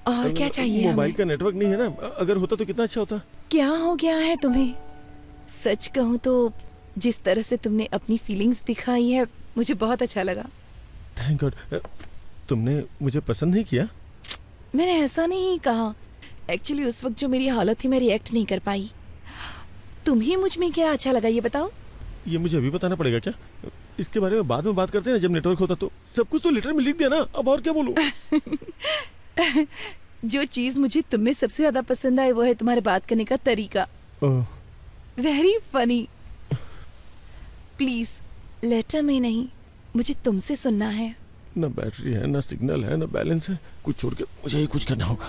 और क्या चाहिए हमें? मोबाइल का नेटवर्क नहीं है ना, अगर होता तो कितना अच्छा होता। क्या हो गया है तुम्हें? सच कहूँ तो जिस तरह से तुमने अपनी फीलिंग्स दिखाई है, मुझे बहुत अच्छा लगा। Thank God. तुमने मुझे पसंद नहीं किया? मैंने ऐसा नहीं कहा। एक्चुअली उस वक्त जो मेरी हालत थी, मैं रिएक्ट नहीं कर पाई। तुम्हें मुझ में क्या अच्छा लगा ये बताओ? ये मुझे अभी बताना पड़ेगा क्या? इसके बारे में बाद में बात करते हैं जब नेटवर्क होता तो। सब कुछ तो लेटर में लिख दिया ना, अब और क्या बोलूं? जो चीज मुझे तुम में सबसे ज्यादा पसंद आई वो है तुम्हारे बात करने का तरीका। Very funny. प्लीज लेटर में नहीं, मुझे तुमसे सुनना है। ना बैटरी है, ना सिग्नल है, ना बैलेंस है। कुछ छोड़ के मुझे ही कुछ करना होगा।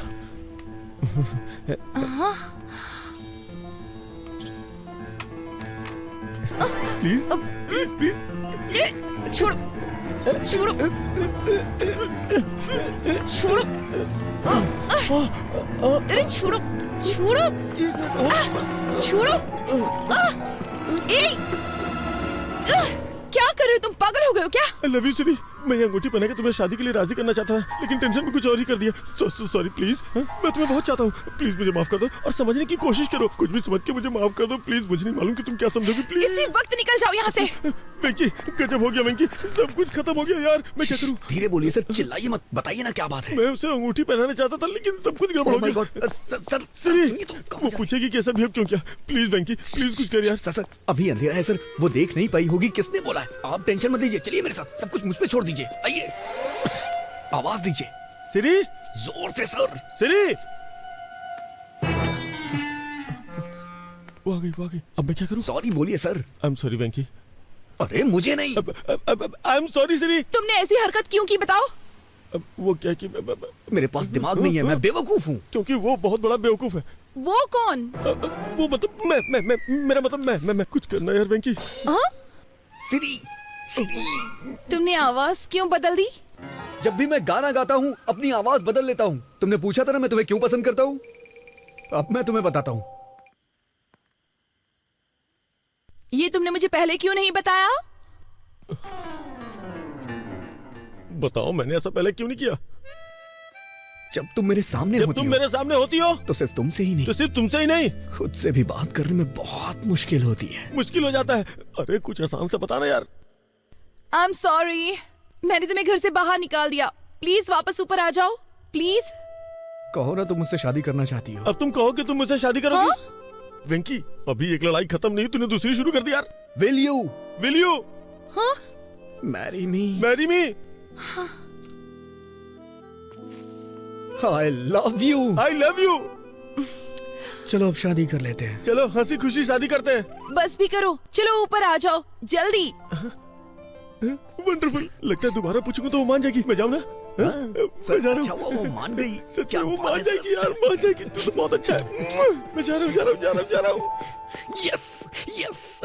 प्लीज प्लीज प्लीज छोड़ो छोड़ो छोड़ो, अरे छोड़ो छोड़ो छोड़ो। क्या कर रहे हो तुम? पागल हो गए हो क्या? आई लव यू सिरी। मैं ये अंगूठी पहना के तुम्हें शादी के लिए राजी करना चाहता था, लेकिन टेंशन में कुछ और ही कर दिया। Sorry please. मैं तुम्हें बहुत चाहता हूँ, प्लीज मुझे माफ कर दो और समझने की कोशिश करो। कुछ भी समझ के मुझे माफ कर दो प्लीज। मुझे नहीं मालूम कि तुम क्या समझोगी। प्लीज इसी वक्त निकल जाओ यहाँ से। वेंकी, गजब हो गया वेंकी, सब कुछ खत्म हो गया यार। मैं क्या करूँ? धीरे बोलिए सर, चिल्लाइए मत, बताइए ना क्या बात है। मैं उसे अंगूठी पहनाना चाहता था, लेकिन सब कुछ गड़बड़ हो गया। सर सिरी, वो पूछेगी कैसा बिहेव क्यों किया। प्लीज वेंकी, प्लीज कुछ कर यार। सर अभी अंधेरा है सर, वो देख नहीं पाई होगी। किसने बोला है? आप टेंशन मत लीजिए, चलिए मेरे साथ, सब कुछ मुझ पे छोड़ दीजिए। आइए, आवाज दीजिए। सिरी, जोर से सर। सिरी, वो आ गई। अब मैं क्या करूं? सॉरी बोलिए सर। आई एम सॉरी वेंकी। अरे मुझे नहीं, आई एम सॉरी सिरी। तुमने ऐसी हरकत क्यों की बताओ? वो क्या कि मेरे पास दिमाग नहीं है, मैं बेवकूफ हूँ। क्योंकि वो बहुत बड़ा बेवकूफ है। वो कौन? वो मतलब मैं मेरा मतलब मैं कुछ करना यार वेंकी। सिरी, तुमने आवाज क्यों बदल दी? जब भी मैं गाना गाता हूँ अपनी आवाज बदल लेता हूँ। तुमने पूछा था ना मैं तुम्हें क्यों पसंद करता हूँ, अब मैं तुम्हें बताता हूँ। ये तुमने मुझे पहले क्यों नहीं बताया? बताओ, मैंने ऐसा पहले क्यों नहीं किया? जब तुम मेरे सामने होती हो, मेरे सामने होती हो तो सिर्फ तुमसे ही नहीं, तो सिर्फ तुमसे ही नहीं, खुद से भी बात करने में बहुत मुश्किल होती है। मुश्किल हो जाता है। अरे कुछ आसान से बताना यार। आई एम सॉरी, मैंने तुम्हें घर से बाहर निकाल दिया। प्लीज वापस ऊपर आ जाओ प्लीज। कहो ना तुम मुझसे शादी करना चाहती हो। अब तुम कहो कि तुम मुझसे शादी करोगी। वेंकी, अभी एक लड़ाई खत्म नहीं, तूने दूसरी शुरू कर दी यार। विल यू हाँ? Marry me. I love you. चलो अब शादी कर लेते हैं। चलो हंसी खुशी शादी करते हैं। बस भी करो, चलो ऊपर आ जाओ जल्दी। वंडरफुल, लगता है दोबारा पूछूंगा तो वो मान जाएगी। मैं जाऊँ ना? मैं जा रहा हूँ। वो मान गई। सच में वो मान जाएगी यार, मान जाएगी। तू तो बहुत अच्छा है। मैं जा रहा हूँ। यस।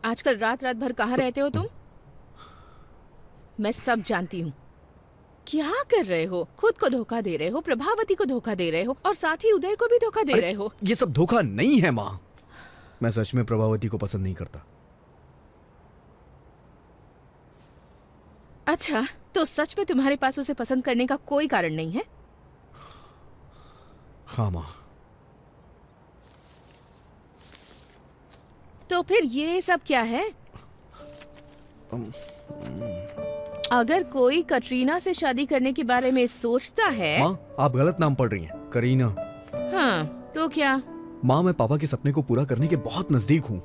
आजकल रात भर कहाँ रहते हो तुम? मैं सब जानती हूँ। क्या कर रहे हो? खुद को धोखा दे रहे हो, प्रभावती को धोखा दे रहे हो और साथ ही उदय को भी धोखा दे रहे हो। ये सब धोखा नहीं है माँ। मैं सच में प्रभावती को पसंद नहीं करता। अच्छा, तो सच में तुम्हारे पास उसे पसंद करने का कोई कारण नहीं है? हाँ माँ। तो फिर ये सब क्या है? अगर कोई कटरीना से शादी करने के बारे में सोचता है। माँ, आप गलत नाम पढ़ रही हैं। करीना। हाँ, तो क्या? माँ, मैं पापा के सपने को पूरा करने के बहुत नजदीक हूँ।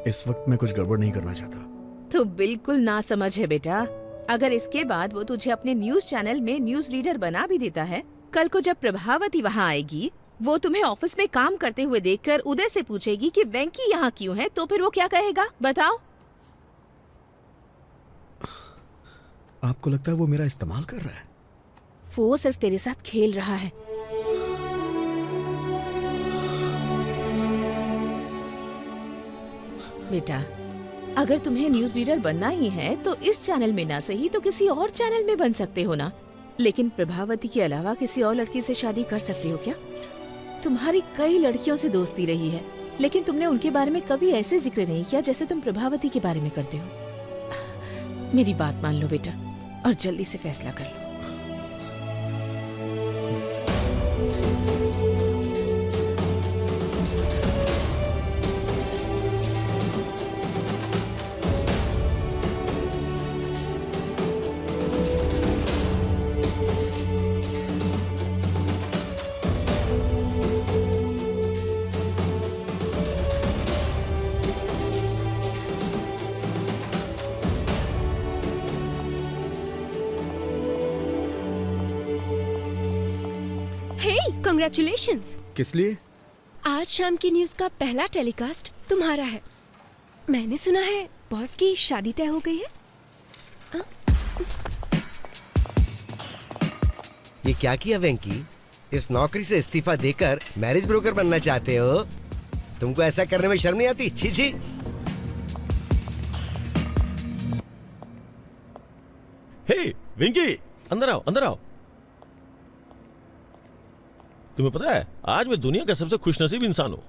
इस वक्त मैं कुछ गड़बड़ नहीं करना चाहता। तो बिल्कुल ना समझ है बेटा। अगर इसके बाद वो तुझे अपने न्यूज चैनल में न्यूज रीडर बना भी देता है, कल को जब प्रभावती वहाँ आएगी, वो तुम्हें ऑफिस में काम करते हुए देखकर उदय से पूछेगी कि वेंकी यहाँ क्यों है, तो फिर वो क्या कहेगा बताओ? आपको लगता है वो मेरा इस्तेमाल कर रहा है? वो सिर्फ तेरे साथ खेल रहा है। बेटा, अगर तुम्हें न्यूज रीडर बनना ही है तो इस चैनल में ना सही तो किसी और चैनल में बन सकते हो ना। लेकिन प्रभावती के अलावा किसी और लड़की से शादी कर सकते हो क्या? तुम्हारी कई लड़कियों से दोस्ती रही है, लेकिन तुमने उनके बारे में कभी ऐसे जिक्र नहीं किया जैसे तुम प्रभावती के बारे में करते हो। मेरी बात मान लो बेटा और जल्दी से फैसला कर लो। कांग्रेचुलेशंस। किस लिए? आज शाम की न्यूज का पहला टेलीकास्ट तुम्हारा है। मैंने सुना है बॉस की शादी तय हो गई है। ये क्या किया वेंकी? इस नौकरी से इस्तीफा देकर मैरिज ब्रोकर बनना चाहते हो? तुमको ऐसा करने में शर्म नहीं आती? छी छी। हे वेंकी, अंदर आओ, अंदर आओ। तुम्हें पता है आज मैं दुनिया का सबसे खुशनसीब इंसान हूँ,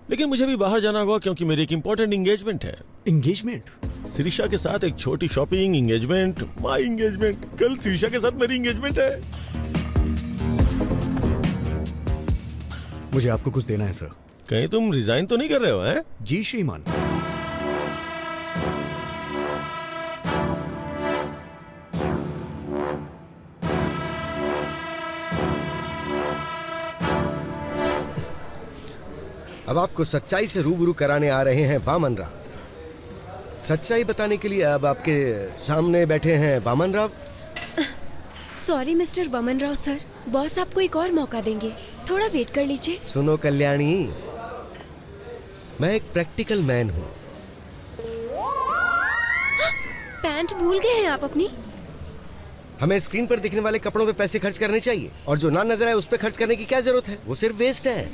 लेकिन मुझे भी बाहर जाना होगा क्योंकि मेरी एक इंपॉर्टेंट एंगेजमेंट है। एंगेजमेंट? शिरीषा के साथ एक छोटी शॉपिंग, एंगेजमेंट, माय एंगेजमेंट। कल शिरीषा के साथ मेरी एंगेजमेंट है। मुझे आपको कुछ देना है सर। कहीं तुम रिजाइन तो नहीं कर रहे हो? हैं? जी श्रीमान। अब आपको सच्चाई से रूबरू कराने आ रहे हैं वामन राव। सच्चाई बताने के लिए अब आपके सामने बैठे हैं Vaman Rao. Sorry mister Vaman Rao sir, boss आपको एक और मौका देंगे, थोड़ा वेट कर लीजिए। सुनो कल्याणी, मैं एक प्रैक्टिकल मैन हूँ। पैंट भूल गए हैं आप अपनी? हमें स्क्रीन पर दिखने वाले कपड़ों पे पैसे खर्च करने चाहिए और जो ना नजर आए उस पे खर्च करने की क्या जरूरत है? वो सिर्फ वेस्ट है।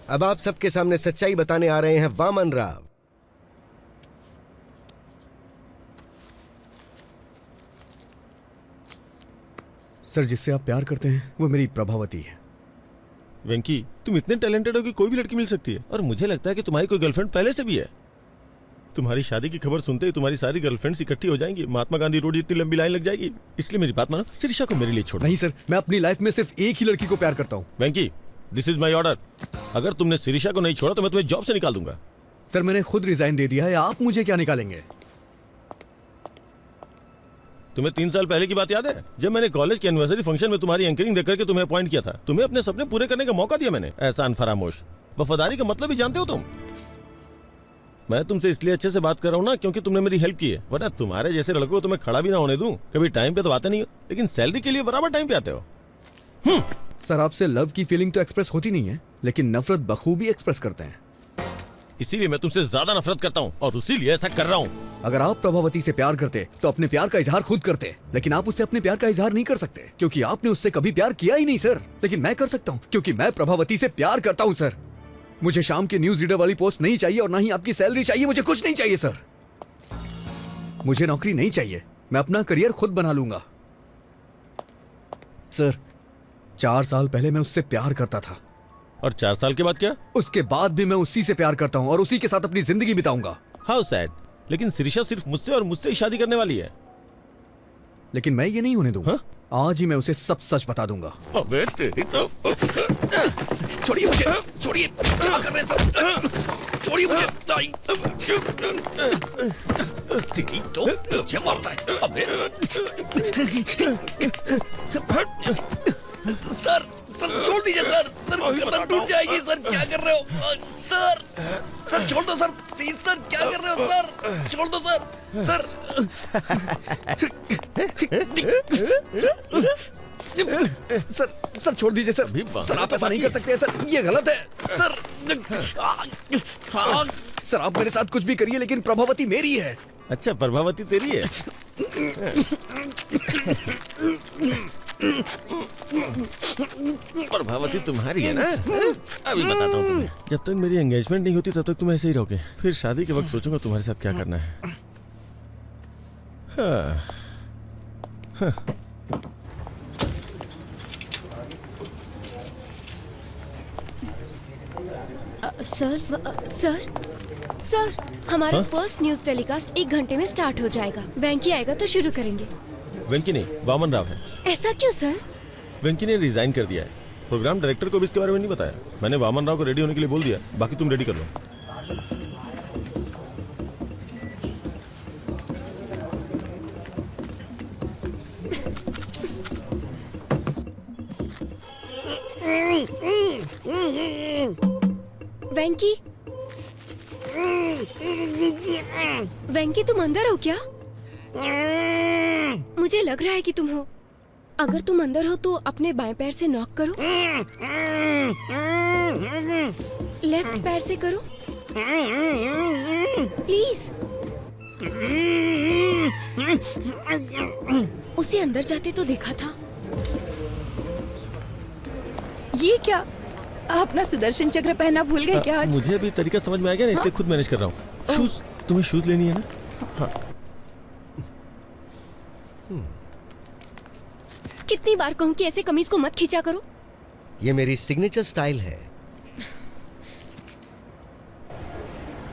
अब आप सबके सामने सच्चाई बताने आ रहे हैं वामन राव। सर, जिससे आप प्यार करते हैं वो मेरी प्रभावती है। वेंकी, तुम इतने टैलेंटेड हो कि कोई भी लड़की मिल सकती है, और मुझे लगता है कि तुम्हारी कोई गर्लफ्रेंड पहले से भी है। तुम्हारी शादी की खबर सुनते ही तुम्हारी सारी गर्लफ्रेंड्स इकट्ठी हो जाएंगी, महात्मा गांधी रोड जितनी लंबी लाइन लग जाएगी। इसलिए मेरी बात मानो, शिरीषा को मेरे लिए छोड़ो। नहीं सर, मैं अपनी लाइफ में सिर्फ एक ही लड़की को प्यार करता हूँ। वेंकी, दिस इज माई ऑर्डर। अगर तुमने शिरीषा को नहीं छोड़ा तो मैं तुम्हें जॉब से निकाल दूंगा। सर, मैंने खुद रिजाइन दे दिया है, आप मुझे क्या निकालेंगे? तुम्हें 3 साल पहले की बात याद है, जब मैंने कॉलेज के एनिवर्सरी फंक्शन में तुम्हारी एंकरिंग देख करके तुम्हें अपॉइंट किया था? तुम्हें अपने सपने पूरे करने का मौका दिया मैंने। एहसान फरामोश। वफादारी का मतलब ही जानते हो तुम? मैं तुमसे इसलिए अच्छे से बात कर रहा हूँ ना क्योंकि तुमने मेरी हेल्प की है, वरना तुम्हारे जैसे लड़कों को तुम्हें खड़ा भी ना होने दूं। कभी टाइम पे तो आते नहीं हो, लेकिन सैलरी के लिए बराबर टाइम पे आते हो। सर, आपसे लव की फीलिंग तो एक्सप्रेस होती नहीं है, लेकिन नफरत बखूबी एक्सप्रेस करते हैं। इसीलिए मैं तुमसे ज्यादा नफरत करता हूँ और इसीलिए ऐसा कर रहा हूँ। अगर आप प्रभावती से प्यार करते तो अपने प्यार का इजहार खुद करते, लेकिन आप उससे अपने प्यार का इजहार नहीं कर सकते क्योंकि आपने उससे कभी प्यार किया ही नहीं सर। लेकिन मैं कर सकता हूँ क्योंकि मैं प्रभावती से प्यार करता हूँ सर। मुझे शाम के न्यूज रीडर वाली पोस्ट नहीं चाहिए और ना ही आपकी सैलरी चाहिए। मुझे कुछ नहीं चाहिए सर। मुझे नौकरी नहीं चाहिए, मैं अपना करियर खुद बना लूंगा। सर, 4 साल पहले मैं उससे प्यार करता था। और 4 साल के बाद क्या? उसके बाद भी मैं उसी से प्यार करता हूँ और उसी के साथ अपनी जिंदगी बिताऊंगा। How sad. लेकिन शिरीषा सिर्फ मुझसे और मुझसे ही शादी करने वाली है। लेकिन मैं ये नहीं होने दूंगा। आज ही मैं उसे सब सच बता दूंगा। अबे तेरी तो। छोड़िए मुझे, छोड़िए। क्या कर रहे हैं सर? छोड़िए मुझे। तेरी तो मुझे मारता है। अबे सर, सर छोड़ दीजिए सर। सर गर्दन टूट जाएगी सर। क्या कर रहे हो सर? सर छोड़ दो सर, प्लीज सर। क्या कर रहे हो सर? छोड़ दो सर। सर सर, सर छोड़ दीजिए सर। सर आप ऐसा नहीं कर सकते सर, ये गलत है सर। सर आप मेरे साथ कुछ भी करिए लेकिन प्रभावती मेरी है। अच्छा, प्रभावती तेरी है? प्रभावती तुम्हारी है ना? अभी बताता हूँ तुम्हें। जब तक मेरी एंगेजमेंट नहीं होती तब तक तुम ऐसे ही रहोगे, फिर शादी के वक्त सोचूंगा तुम्हारे साथ क्या करना है। सर सर हमारा हाँ? फर्स्ट न्यूज टेलीकास्ट 1 घंटे में स्टार्ट हो जाएगा। वेंकी आएगा तो शुरू करेंगे। वेंकी नहीं, वामन राव है। ऐसा क्यों सर? वेंकी ने रिजाइन कर दिया है। प्रोग्राम डायरेक्टर को भी इसके बारे में नहीं बताया। मैंने वामन राव को रेडी होने के लिए बोल दिया, बाकी तुम रेडी कर लो। वेंकी वेंकी तुम अंदर हो क्या? मुझे लग रहा है कि तुम हो। अगर तुम अंदर हो तो अपने बाएं पैर से नॉक करो। लेफ्ट पैर से करो प्लीज। उसे अंदर जाते तो देखा था। ये क्या? आप अपना सुदर्शन चक्र पहनना भूल गए क्या आज? मुझे अभी तरीका समझ में आ गया ना, इसलिए खुद मैनेज कर रहा हूँ। शूज, तुम्हें शूज लेनी है ना? हाँ। कितनी बार कहूँ कि ऐसे कमीज को मत खींचा करो। ये मेरी सिग्नेचर स्टाइल है।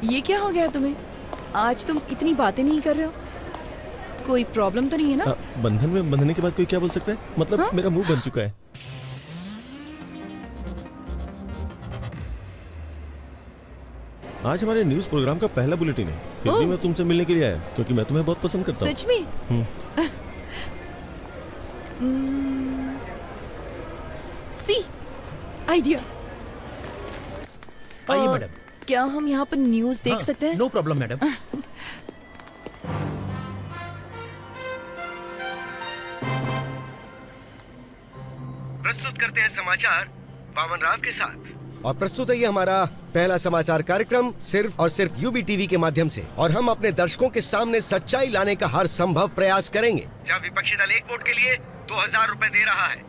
ये क्या हो गया तुम्हें? आज तुम इतनी बातें नहीं कर रहे हो। कोई प्रॉब्लम तो नहीं है ना? बंधन में बंधने के बाद कोई क्या बोल सकता है? मतलब हाँ? मेरा मुंह बन चुका है। आज हमारे न्यूज प्रोग्राम का पहला बुलेटिन है, फिर भी मैं तुमसे मिलने के लिए आया क्योंकि मैं तुम्हें बहुत पसंद करता हूँ। सच में? See idea. आइए मैडम। क्या हम यहाँ पर न्यूज देख सकते हैं? No problem madam. प्रस्तुत करते हैं समाचार वामन राव के साथ। और प्रस्तुत है ये हमारा पहला समाचार कार्यक्रम सिर्फ और सिर्फ यूबी टीवी के माध्यम से। और हम अपने दर्शकों के सामने सच्चाई लाने का हर संभव प्रयास करेंगे। जहाँ विपक्षी दल एक वोट के लिए 2000 रुपए दे रहा है,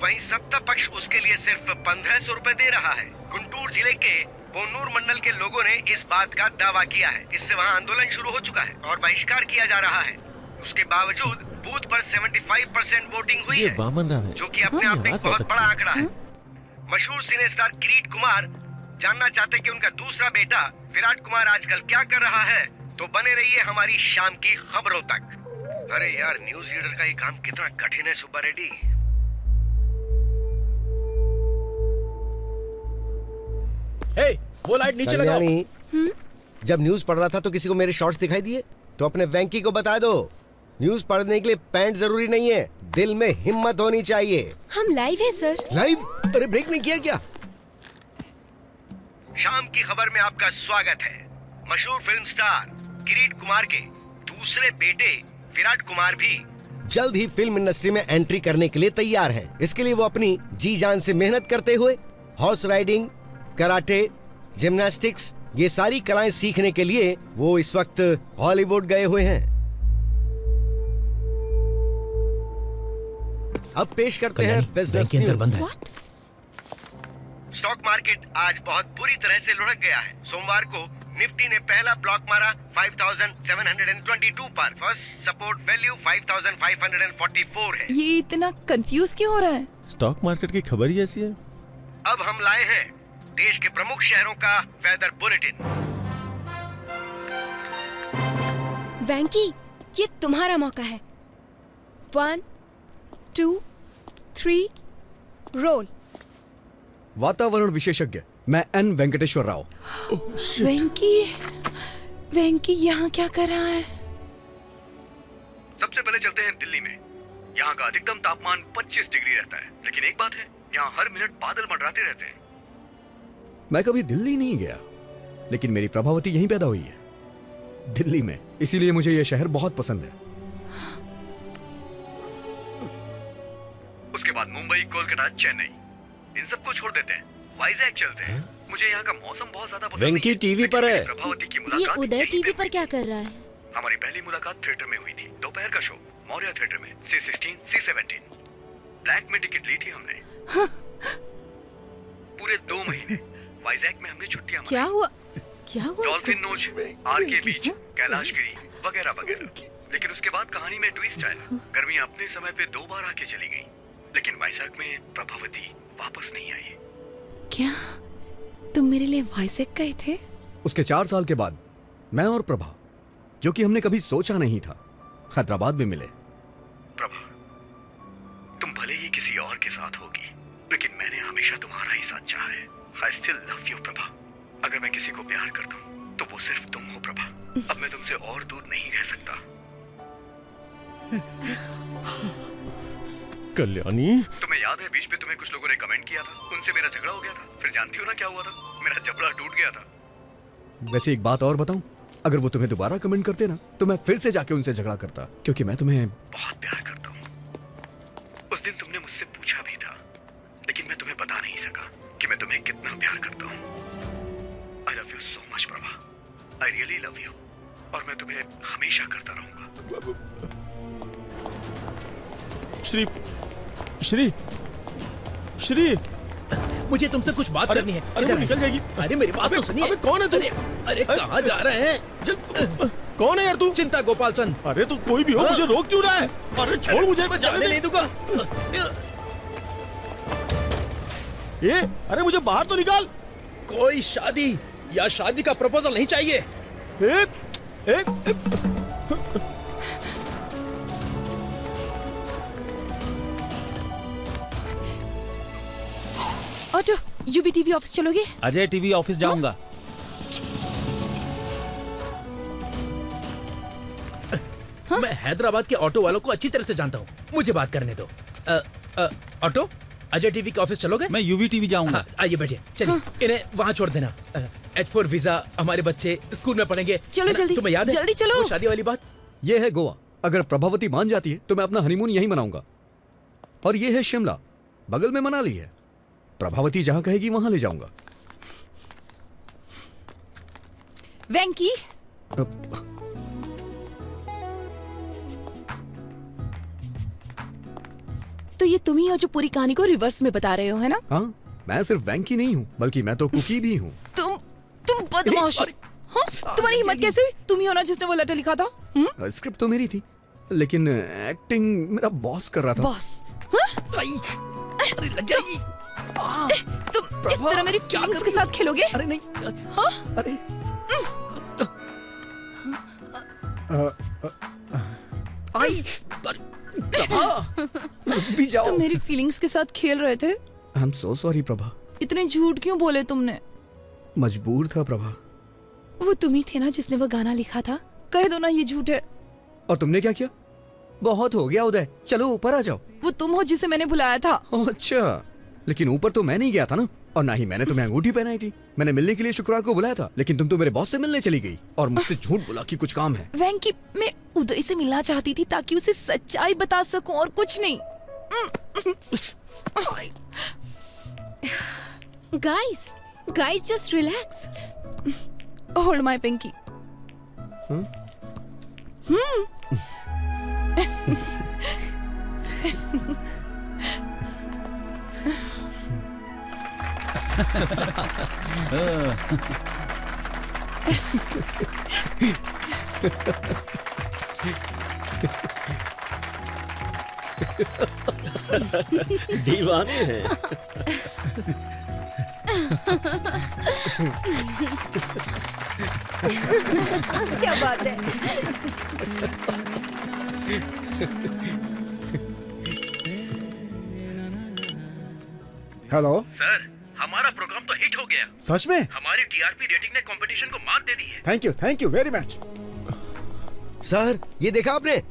वहीं सत्ता पक्ष उसके लिए सिर्फ 1500 रुपए दे रहा है। गुंटूर जिले के पोन्नूर मंडल के लोगों ने इस बात का दावा किया है। इससे वहाँ आंदोलन शुरू हो चुका है और बहिष्कार किया जा रहा है। उसके बावजूद बूथ पर 75% वोटिंग हुई है, जो कि अपने आप में एक बहुत बड़ा आंकड़ा है। मशहूर सिने स्टार किरीट कुमार जानना चाहते कि उनका दूसरा बेटा विराट कुमार आजकल क्या कर रहा है, तो बने रहिए हमारी शाम की खबरों तक। अरे यार, न्यूज रीडर का ये काम कितना कठिन है सुब्बा रेड्डी। हे, वो लाइट नीचे लगाओ। कल्याणी, जब न्यूज पढ़ रहा था तो किसी को मेरे शॉर्ट्स दिखाई दिए? तो अपने वेंकी को बता दो, न्यूज पढ़ने के लिए पैंट जरूरी नहीं है, दिल में हिम्मत होनी चाहिए। हम लाइव है सर। लाइव? अरे ब्रेक नहीं किया क्या? शाम की खबर में आपका स्वागत है। मशहूर फिल्म स्टार किरीट कुमार के दूसरे बेटे विराट कुमार भी जल्द ही फिल्म इंडस्ट्री में एंट्री करने के लिए तैयार है। इसके लिए वो अपनी जी जान से मेहनत करते हुए हॉर्स राइडिंग, कराटे, जिम्नास्टिक्स, ये सारी कलाएं सीखने के लिए वो इस वक्त हॉलीवुड गए हुए हैं। अब पेश करते हैं बिजनेस न्यूज। स्टॉक मार्केट आज बहुत बुरी तरह से लुढ़क गया है। सोमवार को निफ्टी ने पहला ब्लॉक मारा 5722 पर। फर्स्ट सपोर्ट वैल्यू 5544 है। ये इतना कंफ्यूज क्यों हो रहा है? स्टॉक मार्केट की खबर ही ऐसी है। अब हम लाए हैं देश के प्रमुख शहरों का वेदर बुलेटिन। वेंकी, ये तुम्हारा मौका है। 1 2 3 रोल। वातावरण विशेषज्ञ मैं एन वेंकटेश्वर राव। वेंकी यहाँ क्या कर रहा है? सबसे पहले चलते हैं दिल्ली में। यहाँ का अधिकतम तापमान 25 डिग्री रहता है, लेकिन एक बात है, यहाँ हर मिनट बादल मंडराते रहते हैं। मैं कभी दिल्ली नहीं गया, लेकिन मेरी प्रभावती यहीं पैदा हुई है, दिल्ली में। इसीलिए मुझे यह शहर बहुत पसंद है। उसके बाद मुंबई, कोलकाता, चेन्नई, इन सबको छोड़ देते हैं, वाइजैक चलते हैं। मुझे यहाँ का मौसम बहुत ज्यादा पसंद वेंकी टीवी पर है। प्रभावती की ये मुलाकात उदय टीवी पर क्या कर रहा है? हमारी पहली मुलाकात थिएटर में हुई थी। दोपहर का शो मौर्य थिएटर में, C16, C17। ब्लैक में टिकट ली थी हमने। पूरे 2 महीने वाइजैक में हमने छुट्टियां क्या हुआ? क्या हुआ? डॉल्फिन नोच, आरके बीच, कैलाशगिरी वगैरह वगैरह। लेकिन उसके बाद कहानी में ट्विस्ट आया। गर्मियां अपने समय पे 2 बार आके चली गई, लेकिन वैशाख में प्रभावती वापस नहीं आई। क्या? तुम मेरे लिए वाइसेक गए थे? उसके 4 साल के बाद मैं और प्रभा, जो कि हमने कभी सोचा नहीं था, हैदराबाद में मिले। प्रभा, तुम भले ही किसी और के साथ होगी, लेकिन मैंने हमेशा तुम्हारा ही साथ चाहा है। I still love you, Prabha. अगर मैं किसी को प्यार करता हूँ तो वो सिर्फ तुम हो प्रभा। अब मैं तुमसे और दूर नहीं रह सकता। कल्याणी, तुम्हें याद है बीच में तुम्हें कुछ लोगों ने कमेंट किया था, उनसे मेरा झगड़ा हो गया था। फिर जानती हो ना क्या हुआ था? मेरा जबड़ा टूट गया था। वैसे एक बात और बताऊं, अगर वो तुम्हें दोबारा कमेंट करते ना तो मैं फिर से जाके उनसे झगड़ा करता, क्योंकि मैं तुम्हें बहुत प्यार करता हूँ। उस दिन तुमने मुझसे पूछा भी था, लेकिन मैं तुम्हें बता नहीं सका कि मैं तुम्हें कितना प्यार करता हूँ। I love you so much, Prabha. I really love you। और मैं तुम्हें हमेशा करता रहूंगा। श्री श्री श्री, मुझे तुमसे कुछ बात करनी है। अरे वो निकल जाएगी। अरे मेरी बात तो सुनिए। अबे कौन है तू? अरे कहाँ जा रहे हैं? कौन है यार तू? चिंता गोपाल चंद। अरे तू कोई भी हो, मुझे रोक क्यों रहा है? अरे छोड़ मुझे, मैं जाने नहीं दूंगा। ये, अरे मुझे बाहर तो निकाल। कोई शादी या शादी का प्रपोजल नहीं चाहिए। ऑटो, यूबी टीवी ऑफिस चलोगे? अजय टीवी ऑफिस जाऊंगा। मैं हैदराबाद के ऑटो वालों को अच्छी तरह से जानता हूँ, मुझे बात करने दो। ऑटो, अजय टीवी के ऑफिस चलोगे? मैं यूवी टीवी जाऊंगा। आइए बैठिए, चलिए इन्हें वहाँ छोड़ देना। H4 वीजा, हमारे बच्चे स्कूल में पढ़ेंगे। चलो जल्दी, तुम्हें याद है जल्दी चलो। वो शादी वाली बात? ये है गोवा। अगर प्रभावती मान जाती है तो मैं अपना हनीमून यहीं मनाऊंगा। और ये है शिमला, बगल में मनाली है। प्रभावती जहां कहेगी वहां ले जाऊंगा। वेंकी, तो ये तुम ही हो जो पूरी कहानी को रिवर्स में बता रहे हो, है ना? हाँ, मैं सिर्फ वेंकी नहीं हूँ, बल्कि मैं तो कुकी भी हूँ। तुम बदमाश हो। हाँ? तुम्हारी हिम्मत कैसे हुई? तुम ही हो ना जिसने वो लेटर लिखा था? स्क्रिप्ट तो मेरी थी, लेकिन एक्टिंग मेरा बॉस कर रहा था। बॉस? अरे लग जाएगी। तुम इस तरह मेरी फीलिंग्स के साथ खेलोगे? अरे नहीं। हाँ? अरे भी जाओ। तुम मेरी फीलिंग्स के साथ खेल रहे थे। I am so sorry Prabha. इतने झूठ क्यों बोले तुमने? मजबूर था प्रभा। वो तुम ही थे ना जिसने वो गाना लिखा था? कह दो ना ये झूठ है। और तुमने क्या किया? बहुत हो गया उदय, चलो ऊपर आ जाओ। वो तुम हो जिसे मैंने बुलाया था। अच्छा, लेकिन ऊपर तो मैं नहीं गया था ना, और ना ही मैंने तुम्हें अंगूठी पहनाई थी। मैंने मिलने के लिए शुक्रवार को बुलाया था, लेकिन तुम तो मेरे बॉस से मिलने चली गई और मुझसे झूठ बोला कि कुछ काम है। वेंकी, मैं उदय से मिलना चाहती थी ताकि उसे सच्चाई बता सकूं और कुछ नहीं। Guys just relax. Hold my pinky. दीवाने हैं। क्या बात है? हेलो सर, हमारा प्रोग्राम तो हिट हो गया। सच में? हमारी टीआरपी रेटिंग ने कंपटीशन को मात दे दी है। Thank you very much. Sir, ये देखा आपने?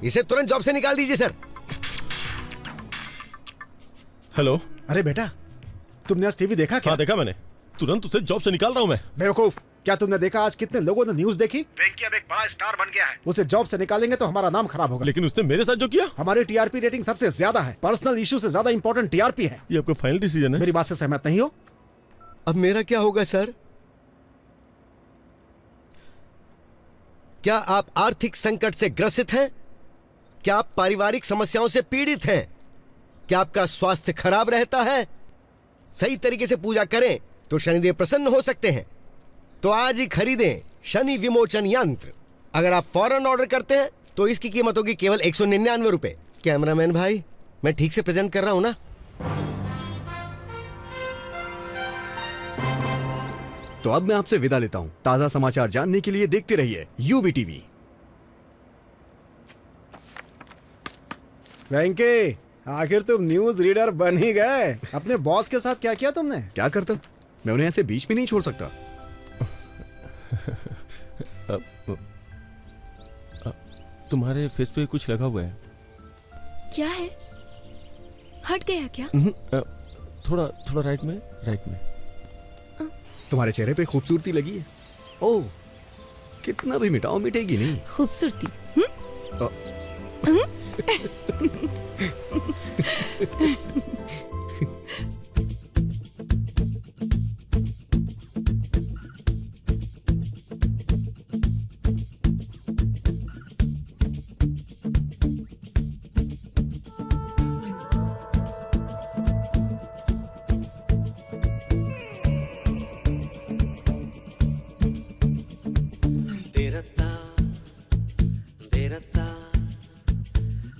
इसे तुरंत जॉब से निकाल दीजिए सर। हेलो। अरे बेटा, तुमने आज टीवी देखा क्या? हाँ देखा मैंने, तुरंत उसे जॉब से निकाल रहा हूँ मैं। बेवकूफ, क्या तुमने देखा आज कितने लोगों ने न्यूज देखी? वेंकी अब एक बड़ा स्टार बन गया है। उसे जॉब से निकालेंगे तो हमारा नाम खराब होगा। लेकिन उसने मेरे साथ जो किया। हमारी टीआरपी रेटिंग सबसे ज्यादा है। पर्सनल इशू से ज्यादा इंपॉर्टेंट टीआरपी है। ये आपका फाइनल डिसीजन है? मेरी बात से सहमत नहीं हो? अब मेरा क्या होगा सर? क्या आप आर्थिक संकट से ग्रसित हैं? क्या आप पारिवारिक समस्याओं से पीड़ित हैं? क्या आपका स्वास्थ्य खराब रहता है? सही तरीके से पूजा करें तो शनिदेव प्रसन्न हो सकते हैं। तो आज ही खरीदें शनि विमोचन यंत्र। अगर आप फौरन ऑर्डर करते हैं तो इसकी कीमत होगी केवल 199 रुपए। कैमरामैन भाई, मैं ठीक से प्रेजेंट कर रहा हूं ना? तो अब मैं आपसे विदा लेता हूँ। ताज़ा समाचार जानने के लिए देखते रहिए यूबी टीवी। वेंकी, आखिर तुम न्यूज रीडर बन ही गए। अपने बॉस के साथ क्या किया तुमने? क्या करता, मैं उन्हें ऐसे बीच में नहीं छोड़ सकता। तुम्हारे फेस पे कुछ लगा हुआ है। क्या है? हट गया क्या? थोड़ा थोड़ा राइट में, राइट में। तुम्हारे चेहरे पे खूबसूरती लगी है। ओह, कितना भी मिटाओ मिटेगी नहीं। खूबसूरती।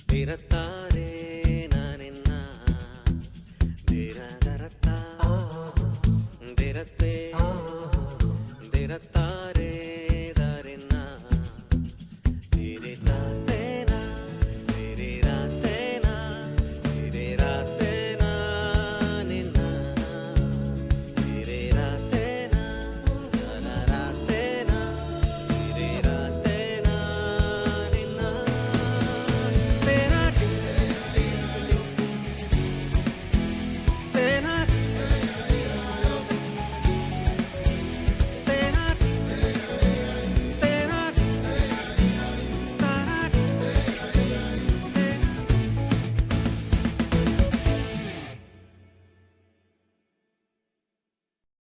तेरा